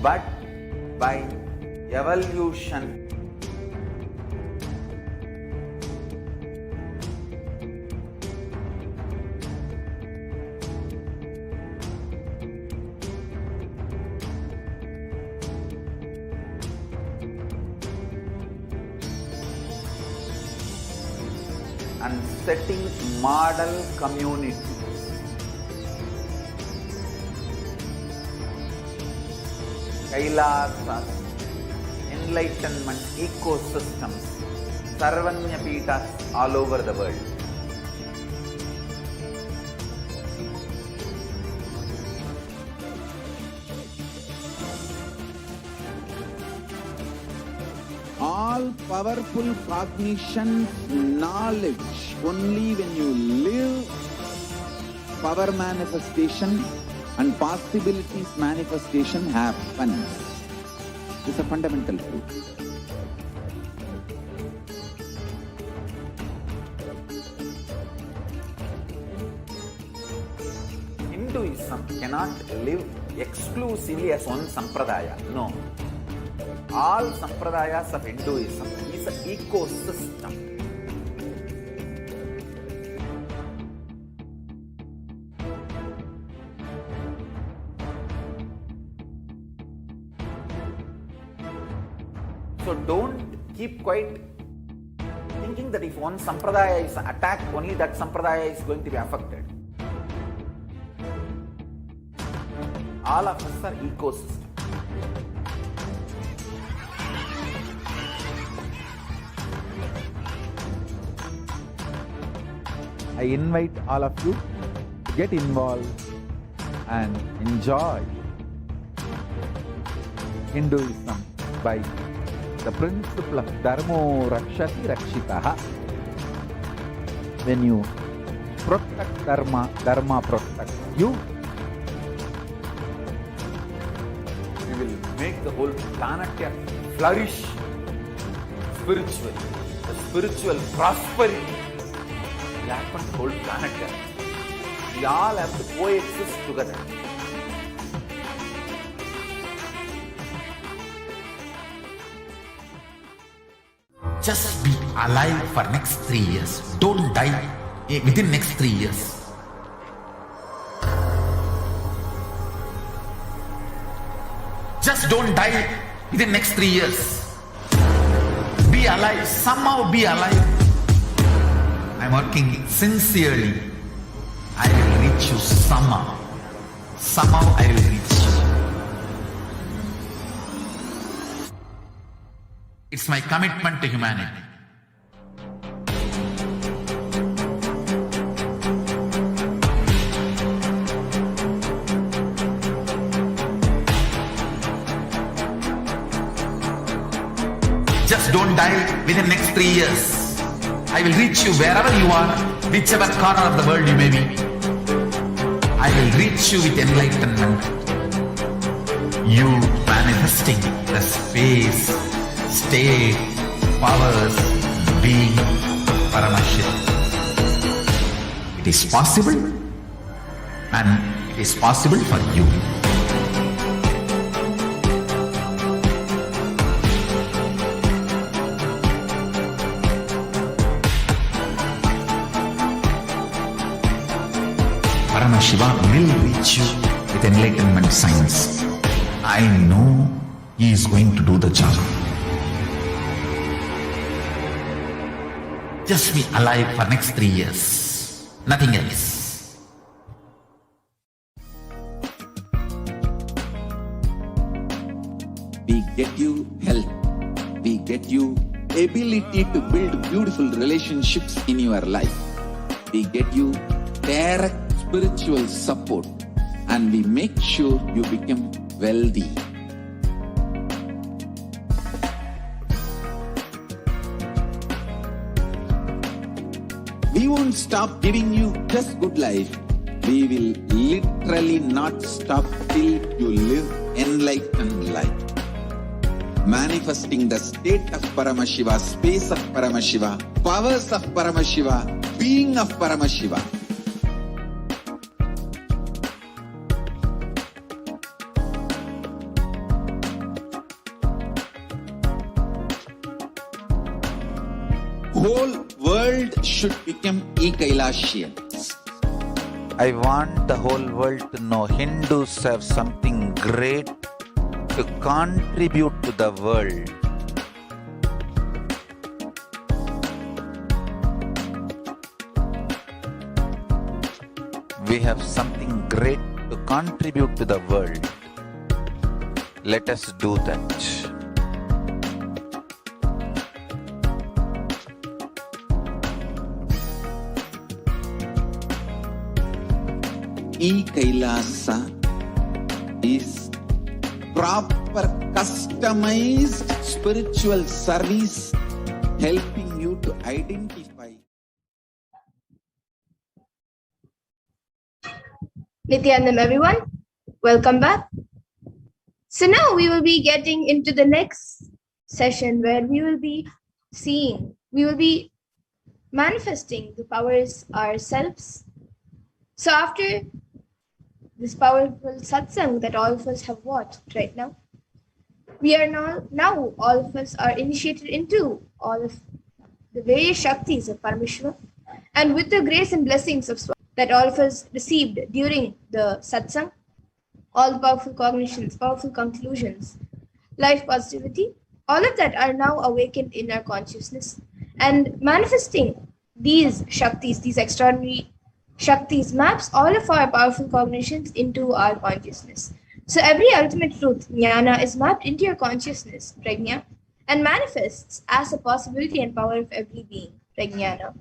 but by evolution. And setting model community. Kailasas, enlightenment ecosystems, Sarvanyapitas all over the world. All powerful cognition, knowledge, only when you live, power manifestation and possibilities manifestation happens. This is a fundamental truth. Hinduism cannot live exclusively as one sampradaya. No. All sampradayas of Hinduism is an ecosystem. So don't keep quiet thinking that if one sampradaya is attacked, only that sampradaya is going to be affected. All of us are ecosystem. I invite all of you to get involved and enjoy Hinduism by the principle of Dharmo Rakshati Rakshitaha. When you protect Dharma, Dharma protect you. We will make the whole planet Earth flourish spiritually. The spiritual prosperity will happen to the whole planet Earth. We all have to coexist together. Just be alive for next 3 years. Don't die within next 3 years. Just don't die within next 3 years. Be alive. Somehow be alive. I'm working sincerely. I will reach you somehow. Somehow I will reach you. It's my commitment to humanity. Just don't die within next 3 years. I will reach you wherever you are, whichever corner of the world you may be. I will reach you with enlightenment. You manifesting the space, state, powers, being Paramashivoham. It is possible, and it is possible for you. Paramashivoham will reach you with enlightenment science. I know he is going to do the job. Just be alive for next 3 years. Nothing else. We get you health. We get you ability to build beautiful relationships in your life. We get you direct spiritual support, and we make sure you become wealthy. We won't stop giving you just good life. We will literally not stop till you live enlightened life. Manifesting the state of Paramashiva, space of Paramashiva, powers of Paramashiva, being of Paramashiva. Whole world should become Kailashians. I want the whole world to know Hindus have something great to contribute to the world. We have something great to contribute to the world. Let us do that. Kailasa is proper customized spiritual service helping you to identify. Nithyanandam, everyone, welcome back. So now we will be getting into the next session where we will be manifesting the powers ourselves. So after this powerful satsang that all of us have watched right now, we are now all of us are initiated into all of the various Shaktis of Paramashivoham, and with the grace and blessings of Swami that all of us received during the satsang, all the powerful cognitions, powerful conclusions, life positivity, all of that are now awakened in our consciousness and manifesting these Shaktis, these extraordinary Shaktis maps all of our powerful cognitions into our consciousness. So every ultimate truth, jnana, is mapped into your consciousness, prajna, and manifests as a possibility and power of every being, prajnana.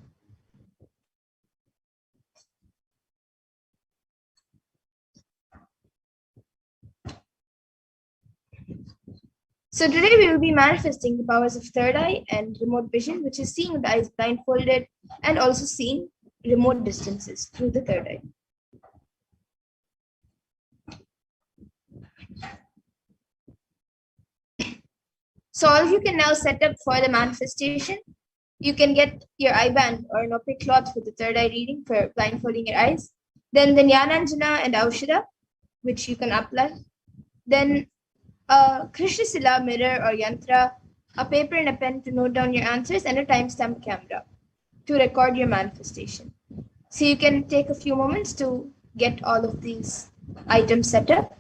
So today we will be manifesting the powers of third eye and remote vision, which is seeing with the eyes blindfolded and also seeing remote distances through the third eye. So all of you can now set up for the manifestation. You can get your eye band or an opaque cloth for the third eye reading for blindfolding your eyes. Then the Jnananjana and Aushadha, which you can apply. Then a Krishna Sila mirror or yantra, a paper and a pen to note down your answers, and a timestamp camera to record your manifestation. So you can take a few moments to get all of these items set up.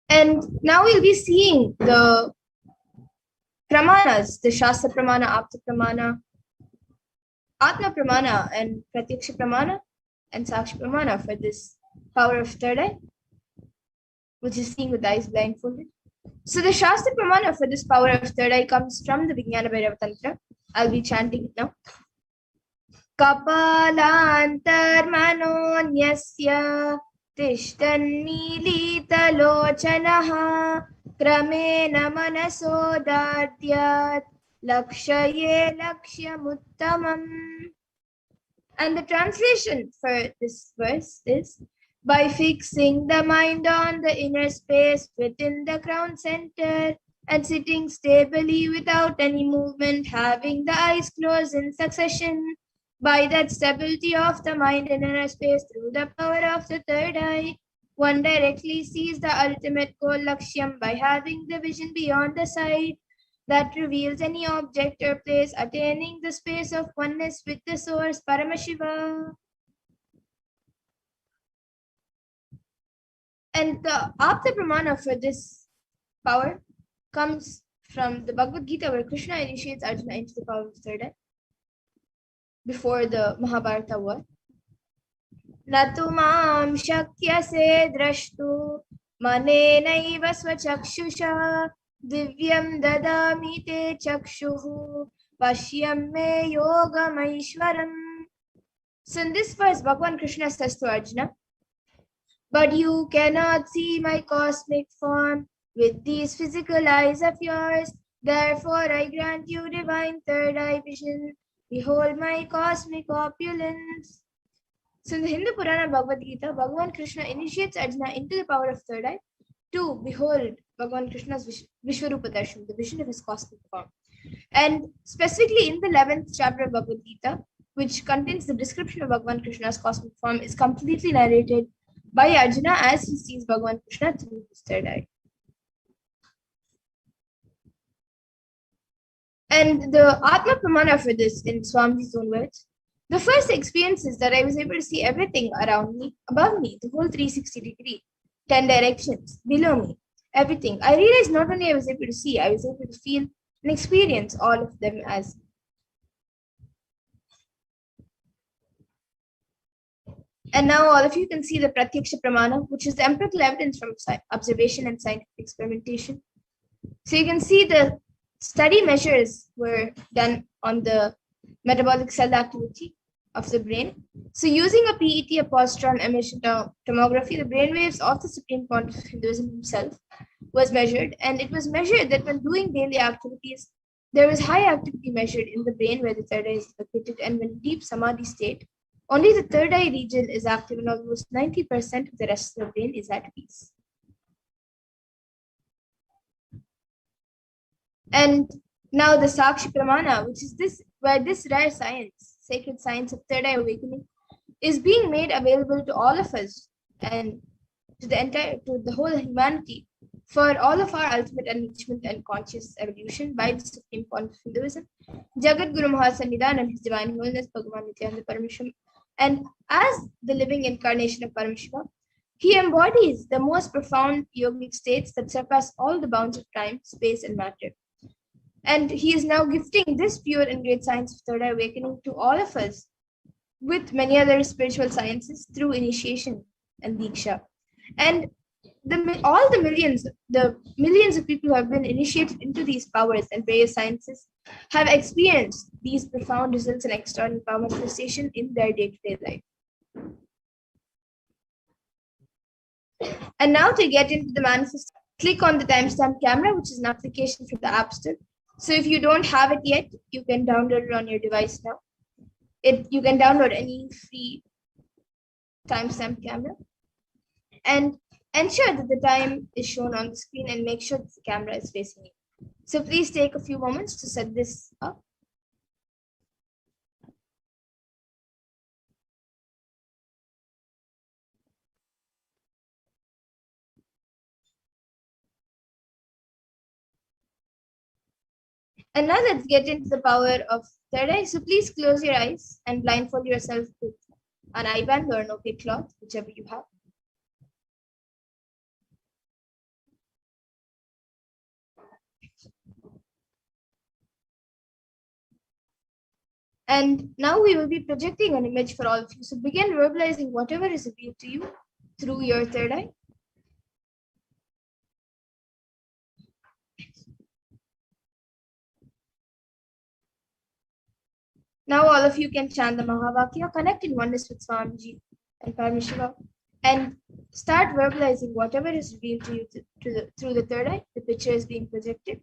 And now we'll be seeing the pramanas, the Shastra Pramana, Apta Pramana, Atma Pramana, and Pratyaksha Pramana, and Sakshi Pramana for this power of third eye, which is seeing with eyes blindfolded. So the Shastra Pramana for this power of third eye comes from the Vijnana Bhairava Tantra. I'll be chanting it now. Kapalantar manonyasya tishtannilitalochanaha kramena manasodadyat lakshaye lakshyamuttamam. And the translation for this verse is, by fixing the mind on the inner space within the crown center and sitting stably without any movement, having the eyes closed in succession, by that stability of the mind in inner space through the power of the third eye, one directly sees the ultimate goal Lakshyam by having the vision beyond the sight that reveals any object or place, attaining the space of oneness with the source Paramashiva. And the Apta Pramana for this power comes from the Bhagavad Gita, where Krishna initiates Arjuna into the power of the third eye before the Mahabharata war. Natu mam shakyase drashtu manenaiva swachakshusha divyam dadami te chakshuhu pashyam me yogamaishwaram. So in this verse, Bhagavan Krishna says to Arjuna, but you cannot see my cosmic form with these physical eyes of yours. Therefore, I grant you divine third eye vision. Behold my cosmic opulence. So in the Hindu Purana Bhagavad Gita, Bhagavan Krishna initiates Arjuna into the power of third eye to behold Bhagavan Krishna's Vishwarupa Darshan, the vision of his cosmic form. And specifically in the 11th chapter of Bhagavad Gita, which contains the description of Bhagavan Krishna's cosmic form, is completely narrated by Arjuna as he sees Bhagavan Krishna through his third eye. And the Atma Pramana for this, in Swamiji's own words, the first experience is that I was able to see everything around me, above me, the whole 360 degree, 10 directions, below me, everything. I realized not only I was able to see, I was able to feel and experience all of them as. And now all of you can see the Pratyaksha Pramana, which is the empirical evidence from observation and scientific experimentation. So you can see the study measures were done on the metabolic cell activity of the brain. So using a PET, a positron emission tomography, the brain waves of the Supreme Pontiff of Hinduism himself was measured. And it was measured that when doing daily activities, there was high activity measured in the brain where the third eye is located. And when deep samadhi state, only the third eye region is active and almost 90% of the rest of the brain is at peace. And now the Sakshi Pramana, which is this, where this rare science, sacred science of third eye awakening, is being made available to all of us and to the whole humanity for all of our ultimate enrichment and conscious evolution by the Supreme Pontiff of Hinduism, Jagat Guru Mahasannidhan and His Divine Holiness Bhagavan Nithyananda Paramashivam. And as the living incarnation of Paramashiva, he embodies the most profound yogic states that surpass all the bounds of time, space, and matter. And he is now gifting this pure and great science of third eye awakening to all of us with many other spiritual sciences through initiation and Diksha. And all the millions of people who have been initiated into these powers and various sciences have experienced these profound results and extraordinary power manifestation in their day-to-day life. And now to get into the manifestation, click on the timestamp camera, which is an application from the App Store, So if you don't have it yet, you can download it on your device now. You can download any free timestamp camera and ensure that the time is shown on the screen and make sure that the camera is facing you. So please take a few moments to set this up. And now let's get into the power of third eye. So please close your eyes and blindfold yourself with an eye band or an opaque cloth, whichever you have. And now we will be projecting an image for all of you. So begin verbalizing whatever is revealed to you through your third eye. Now all of you can chant the Mahavakya, connect in oneness with Swamiji and Paramashivoham, and start verbalizing whatever is revealed to you through the third eye. The picture is being projected.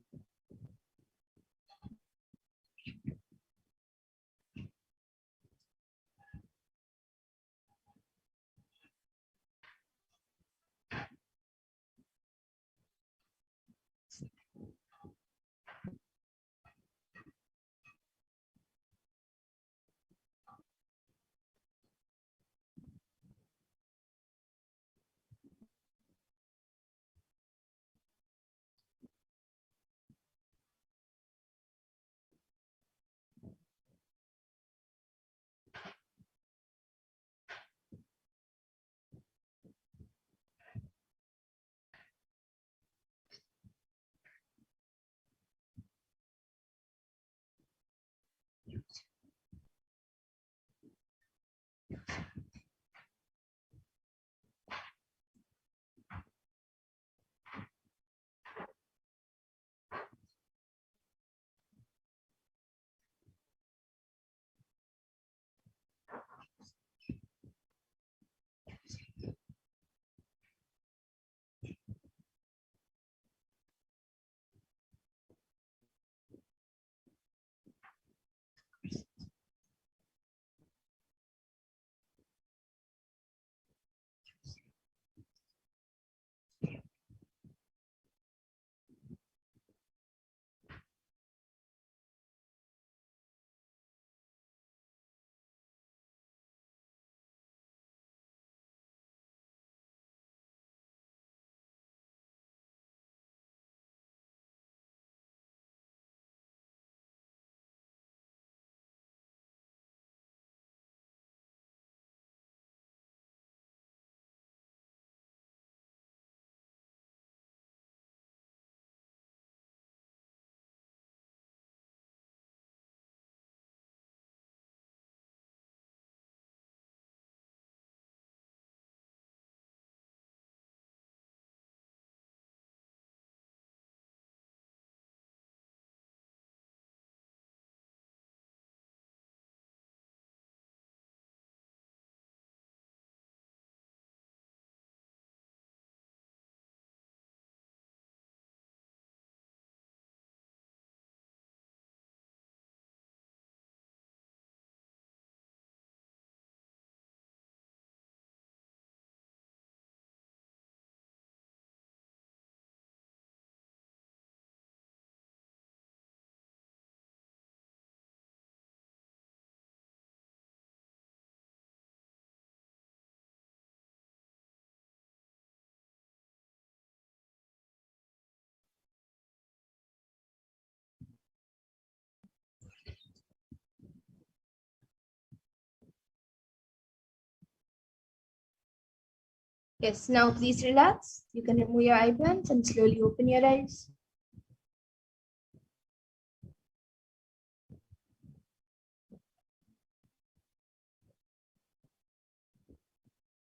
Yes, now please relax. You can remove your eye bands and slowly open your eyes.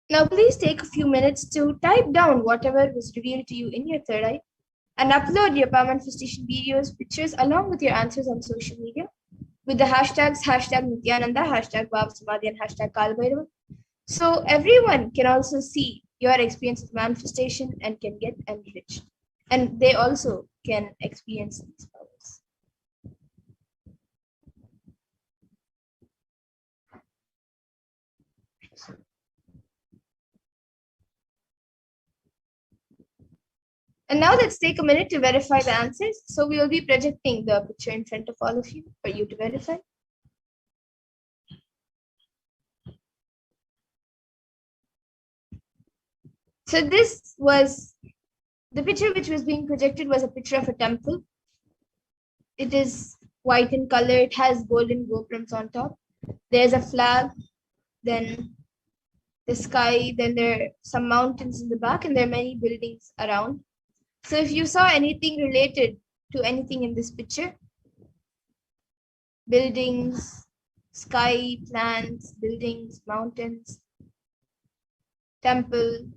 Now please take a few minutes to type down whatever was revealed to you in your third eye and upload your power manifestation videos, pictures along with your answers on social media with the hashtags #Nithyananda, #Bhavasamadhi, and #Kalbhairava. So everyone can also see your experience of manifestation and can get enriched. And they also can experience these powers. And now let's take a minute to verify the answers. So we will be projecting the picture in front of all of you for you to verify. So this was the picture which was being projected was a picture of a temple. It is white in color. It has golden gopurams on top. There's a flag, then the sky, then there are some mountains in the back, and there are many buildings around. So if you saw anything related to anything in this picture, buildings, sky, plants, buildings, mountains, temple,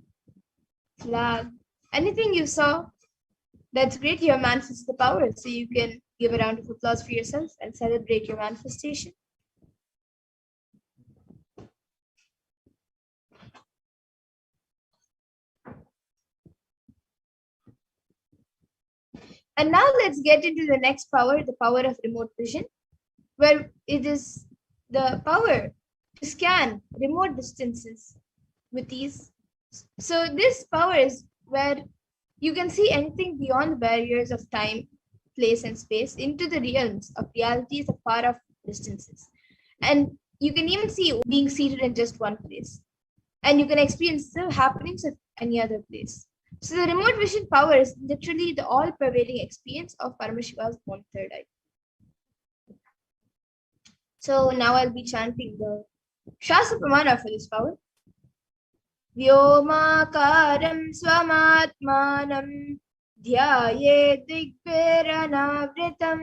flag, anything you saw, that's great. You have manifested the power. So you can give a round of applause for yourself and celebrate your manifestation. And now let's get into the next power, the power of remote vision, where it is the power to scan remote distances with ease. So this power is where you can see anything beyond the barriers of time, place, and space into the realms of realities of far off distances. And you can even see being seated in just one place. And you can experience the happenings of any other place. So the remote vision power is literally the all-pervading experience of Paramashiva's own third eye. So now I'll be chanting the Shastra Pramana for this power. Vyomakaram swamatmanam dhyaye digviranavritam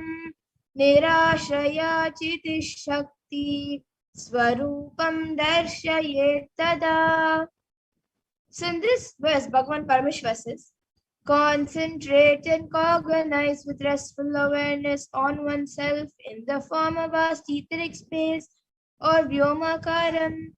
nirashaya chitishakti swarupam darshayet tada. So in this verse, Bhagavan Paramashiva says, concentrate and cognize with restful awareness on oneself in the form of vast etheric space or Vyomakaram,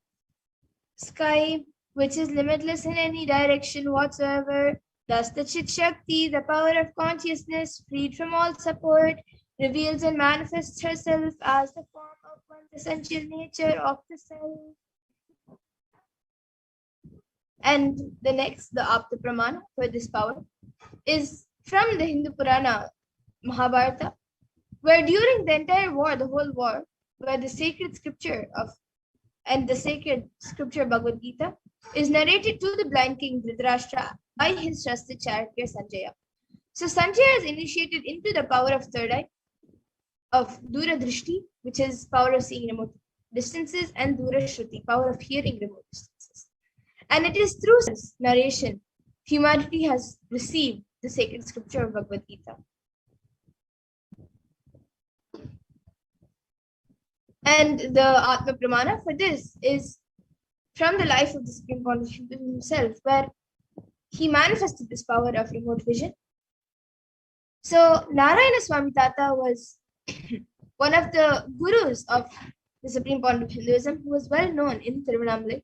sky, which is limitless in any direction whatsoever. Thus the Chit Shakti, the power of consciousness, freed from all support, reveals and manifests herself as the form of one's essential nature of the self. And the next, the Apta Pramana for this power, is from the Hindu Purana Mahabharata, where during the entire war, the whole war, where the sacred scripture Bhagavad Gita is narrated to the blind king Dhritarashtra by his trusted charioteer Sanjaya. So Sanjaya is initiated into the power of third eye, of Dura Drishti, which is power of seeing remote distances, and Dura Shruti, power of hearing remote distances. And it is through this narration humanity has received the sacred scripture of Bhagavad Gita. And the Atma Pramana for this is from the life of the Supreme Pontiff himself, where he manifested this power of remote vision. So Narayana Swami Tata was one of the gurus of the Supreme Pontiff Hinduism, who was well known in Tiruvannamalai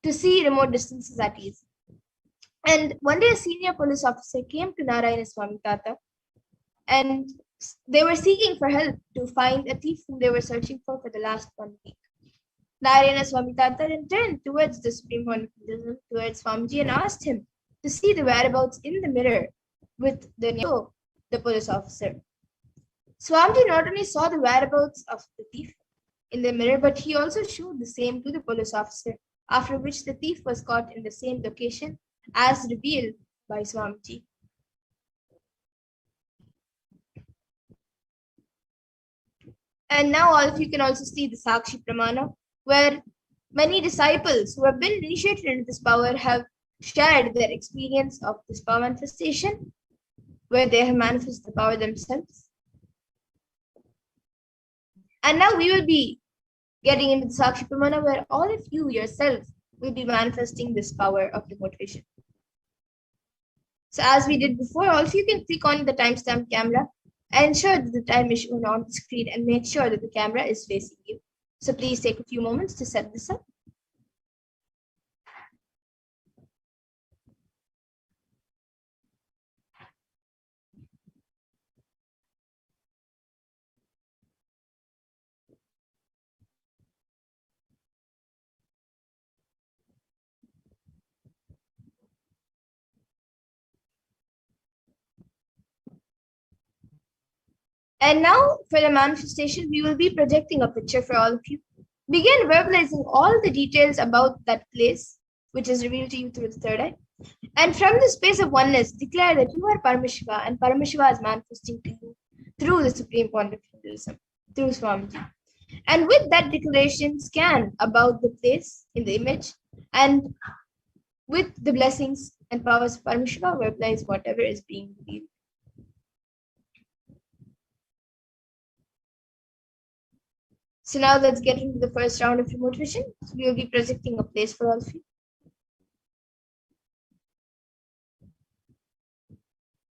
to see remote distances at ease. And one day a senior police officer came to Narayana Swami Tata, and they were seeking for help to find a thief whom they were searching for the last 1 week. Narayana Swami Tata then turned towards the Supreme Pontiff, towards Swamiji, and asked him to see the whereabouts in the mirror with the police officer. Swamiji not only saw the whereabouts of the thief in the mirror, but he also showed the same to the police officer, after which the thief was caught in the same location as revealed by Swamiji. And now all of you can also see the Sakshi Pramana, where many disciples who have been initiated into this power have shared their experience of this power manifestation, where they have manifested the power themselves. And now we will be getting into the Sakshi Pramana, where all of you yourself will be manifesting this power of remote vision. So as we did before, all of you can click on the timestamp camera and ensure that the time is shown on the screen, and make sure that the camera is facing you. So please take a few moments to set this up. And now for the manifestation, we will be projecting a picture for all of you. Begin verbalizing all the details about that place, which is revealed to you through the third eye. And from the space of oneness, declare that you are Paramashiva and Paramashiva is manifesting to you through the Supreme Point of Hinduism, through Swamiji. And with that declaration, scan about the place in the image, and with the blessings and powers of Paramashiva, verbalize whatever is being revealed. So now let's get into the first round of remote vision. So we will be projecting a place for all of you.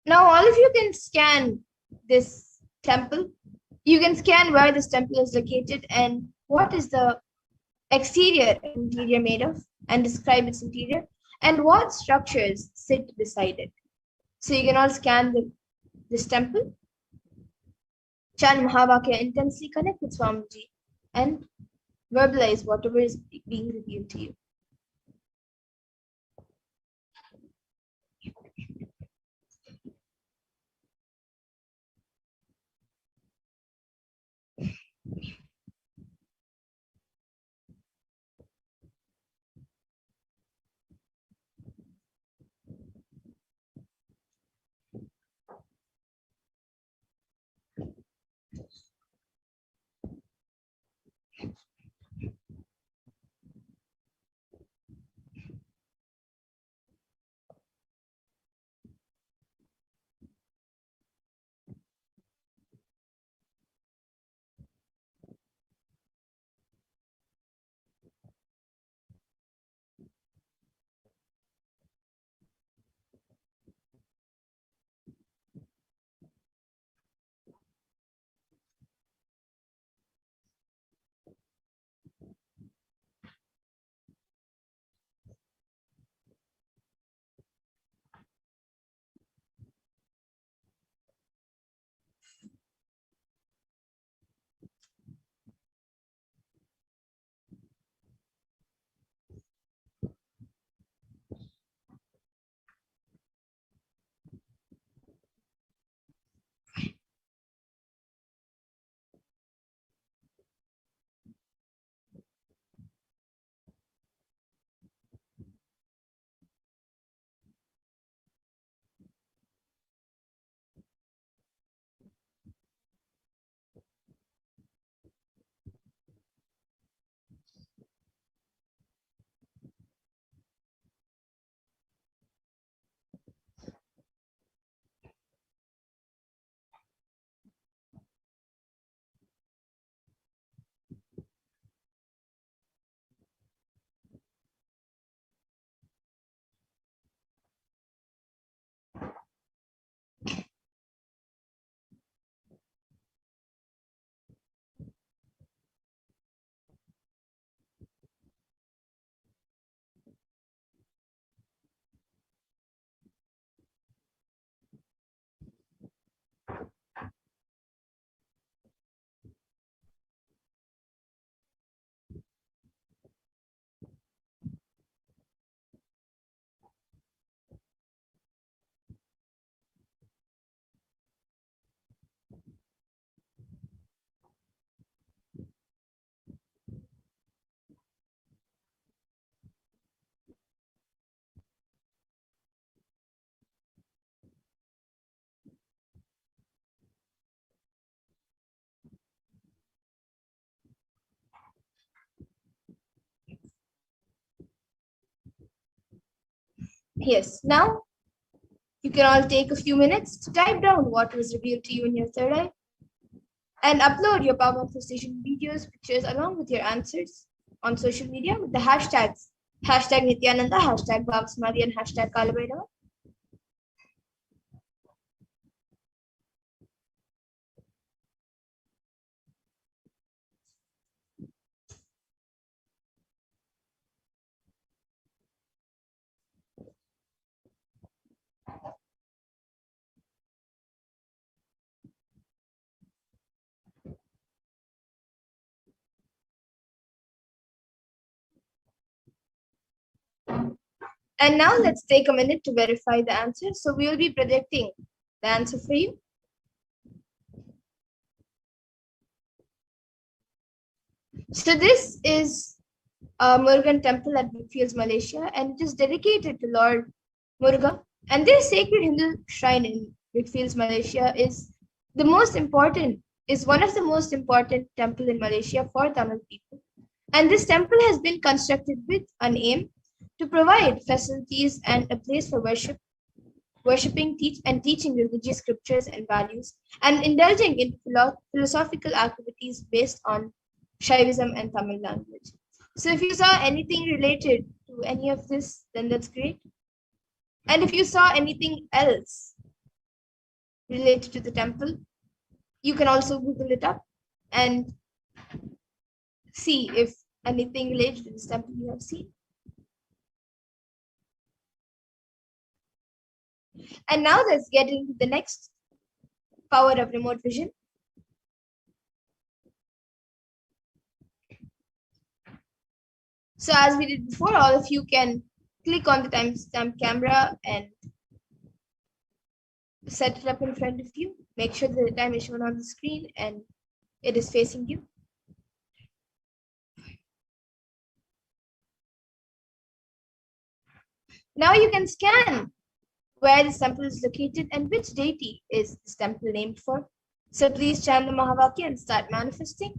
Now all of you can scan this temple. You can scan where this temple is located and what is the exterior and interior made of, and describe its interior, and what structures sit beside it. So you can all scan this temple, chant Mahavakya intensely, connect with Swamiji, and verbalize whatever is being revealed to you. Yes, now you can all take a few minutes to type down what was revealed to you in your third eye and upload your power manifestation videos, pictures along with your answers on social media with the hashtags #Nithyananda, #Bhavasmadhi, and #Kalabhairava. And now let's take a minute to verify the answer. So we will be predicting the answer for you. So this is a Murugan temple at Whitfields, Malaysia, and it is dedicated to Lord Murugan. And this sacred Hindu shrine in Whitfields, Malaysia is one of the most important temple in Malaysia for Tamil people. And this temple has been constructed with an aim to provide facilities and a place for worshipping, teaching religious scriptures and values, and indulging in philosophical activities based on Shaivism and Tamil language. So if you saw anything related to any of this, then that's great. And if you saw anything else related to the temple, you can also Google it up and see if anything related to this temple you have seen. And now let's get into the next power of remote vision. So as we did before, all of you can click on the timestamp camera and set it up in front of you. Make sure that the time is shown on the screen and it is facing you. Now you can scan where this temple is located and which deity is this temple named for. So please chant the Mahavakya and start manifesting.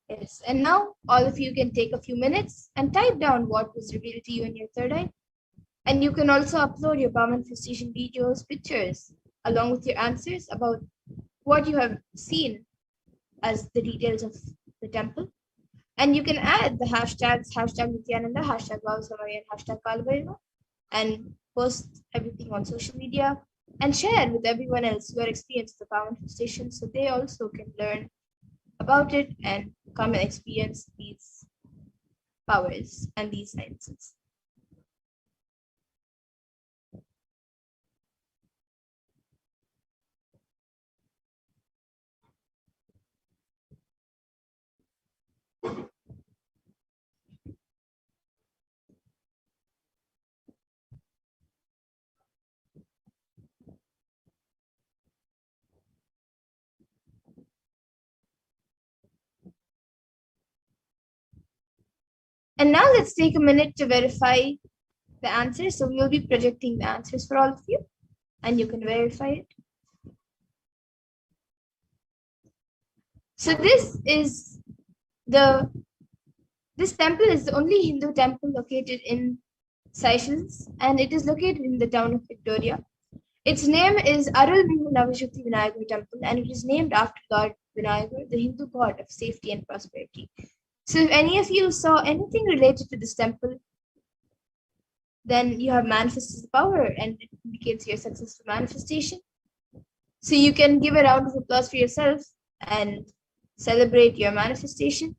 Yes, and now all of you can take a few minutes and type down what was revealed to you in your third eye. And you can also upload your power manifestation videos, pictures, along with your answers about what you have seen as the details of the temple. And you can add the hashtags, hashtag Nithyananda, hashtag Vausavaya, and hashtag Kalbhaiva, and post everything on social media and share with everyone else your experience of the power manifestation so they also can learn about it and come and experience these powers and these sciences. And now let's take a minute to verify the answers. So we will be projecting the answers for all of you, and you can verify it. So this temple is the only Hindu temple located in Seychelles, and it is located in the town of Victoria. Its name is Arulmigu Navashakti Vinayagar Temple, and it is named after Lord Vinayagar, the Hindu god of safety and prosperity. So if any of you saw anything related to this temple, then you have manifested the power and it indicates your successful manifestation. So you can give a round of applause for yourself and celebrate your manifestation.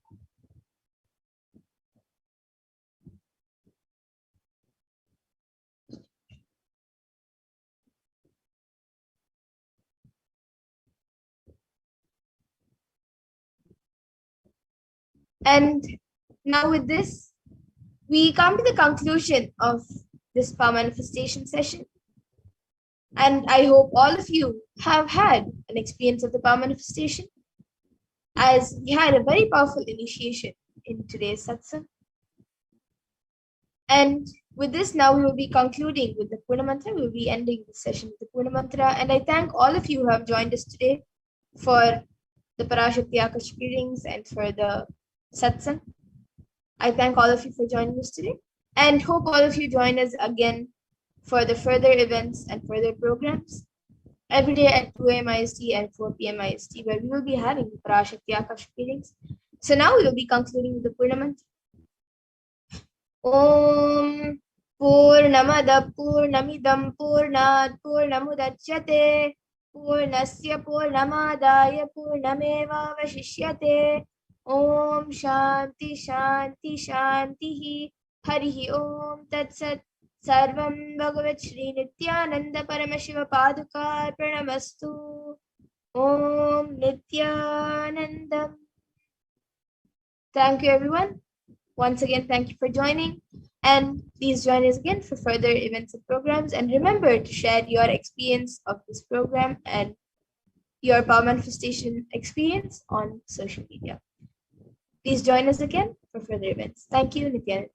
And now with this, we come to the conclusion of this power manifestation session. And I hope all of you have had an experience of the power manifestation, as we had a very powerful initiation in today's satsang. And with this, now we will be concluding with the Purna Mantra. We will be ending the session with the Purna Mantra. And I thank all of you who have joined us today for the Parashakti Akashic readings and for the satsang. I thank all of you for joining us today and hope all of you join us again for the further events and further programs every day at 2 a.m. IST and 4 p.m. IST, where we will be having the Parashakti Akashic readings. So now we will be concluding with the Purna Mantra. Om Purnamada Purnamidam Purnat Purnamudachyate Purnasya Purnamadaya Purnameva Vashishyate. Om Shanti Shanti Shanti Harihi Om Tat Sat Sarvam Bhagavat Shri Nithyananda Paramashiva Paduka Pranamastu. Om Nithyanandam. Thank you, everyone. Once again, thank you for joining. And please join us again for further events and programs. And remember to share your experience of this program and your power manifestation experience on social media. Please join us again for further events. Thank you, Nithyananda.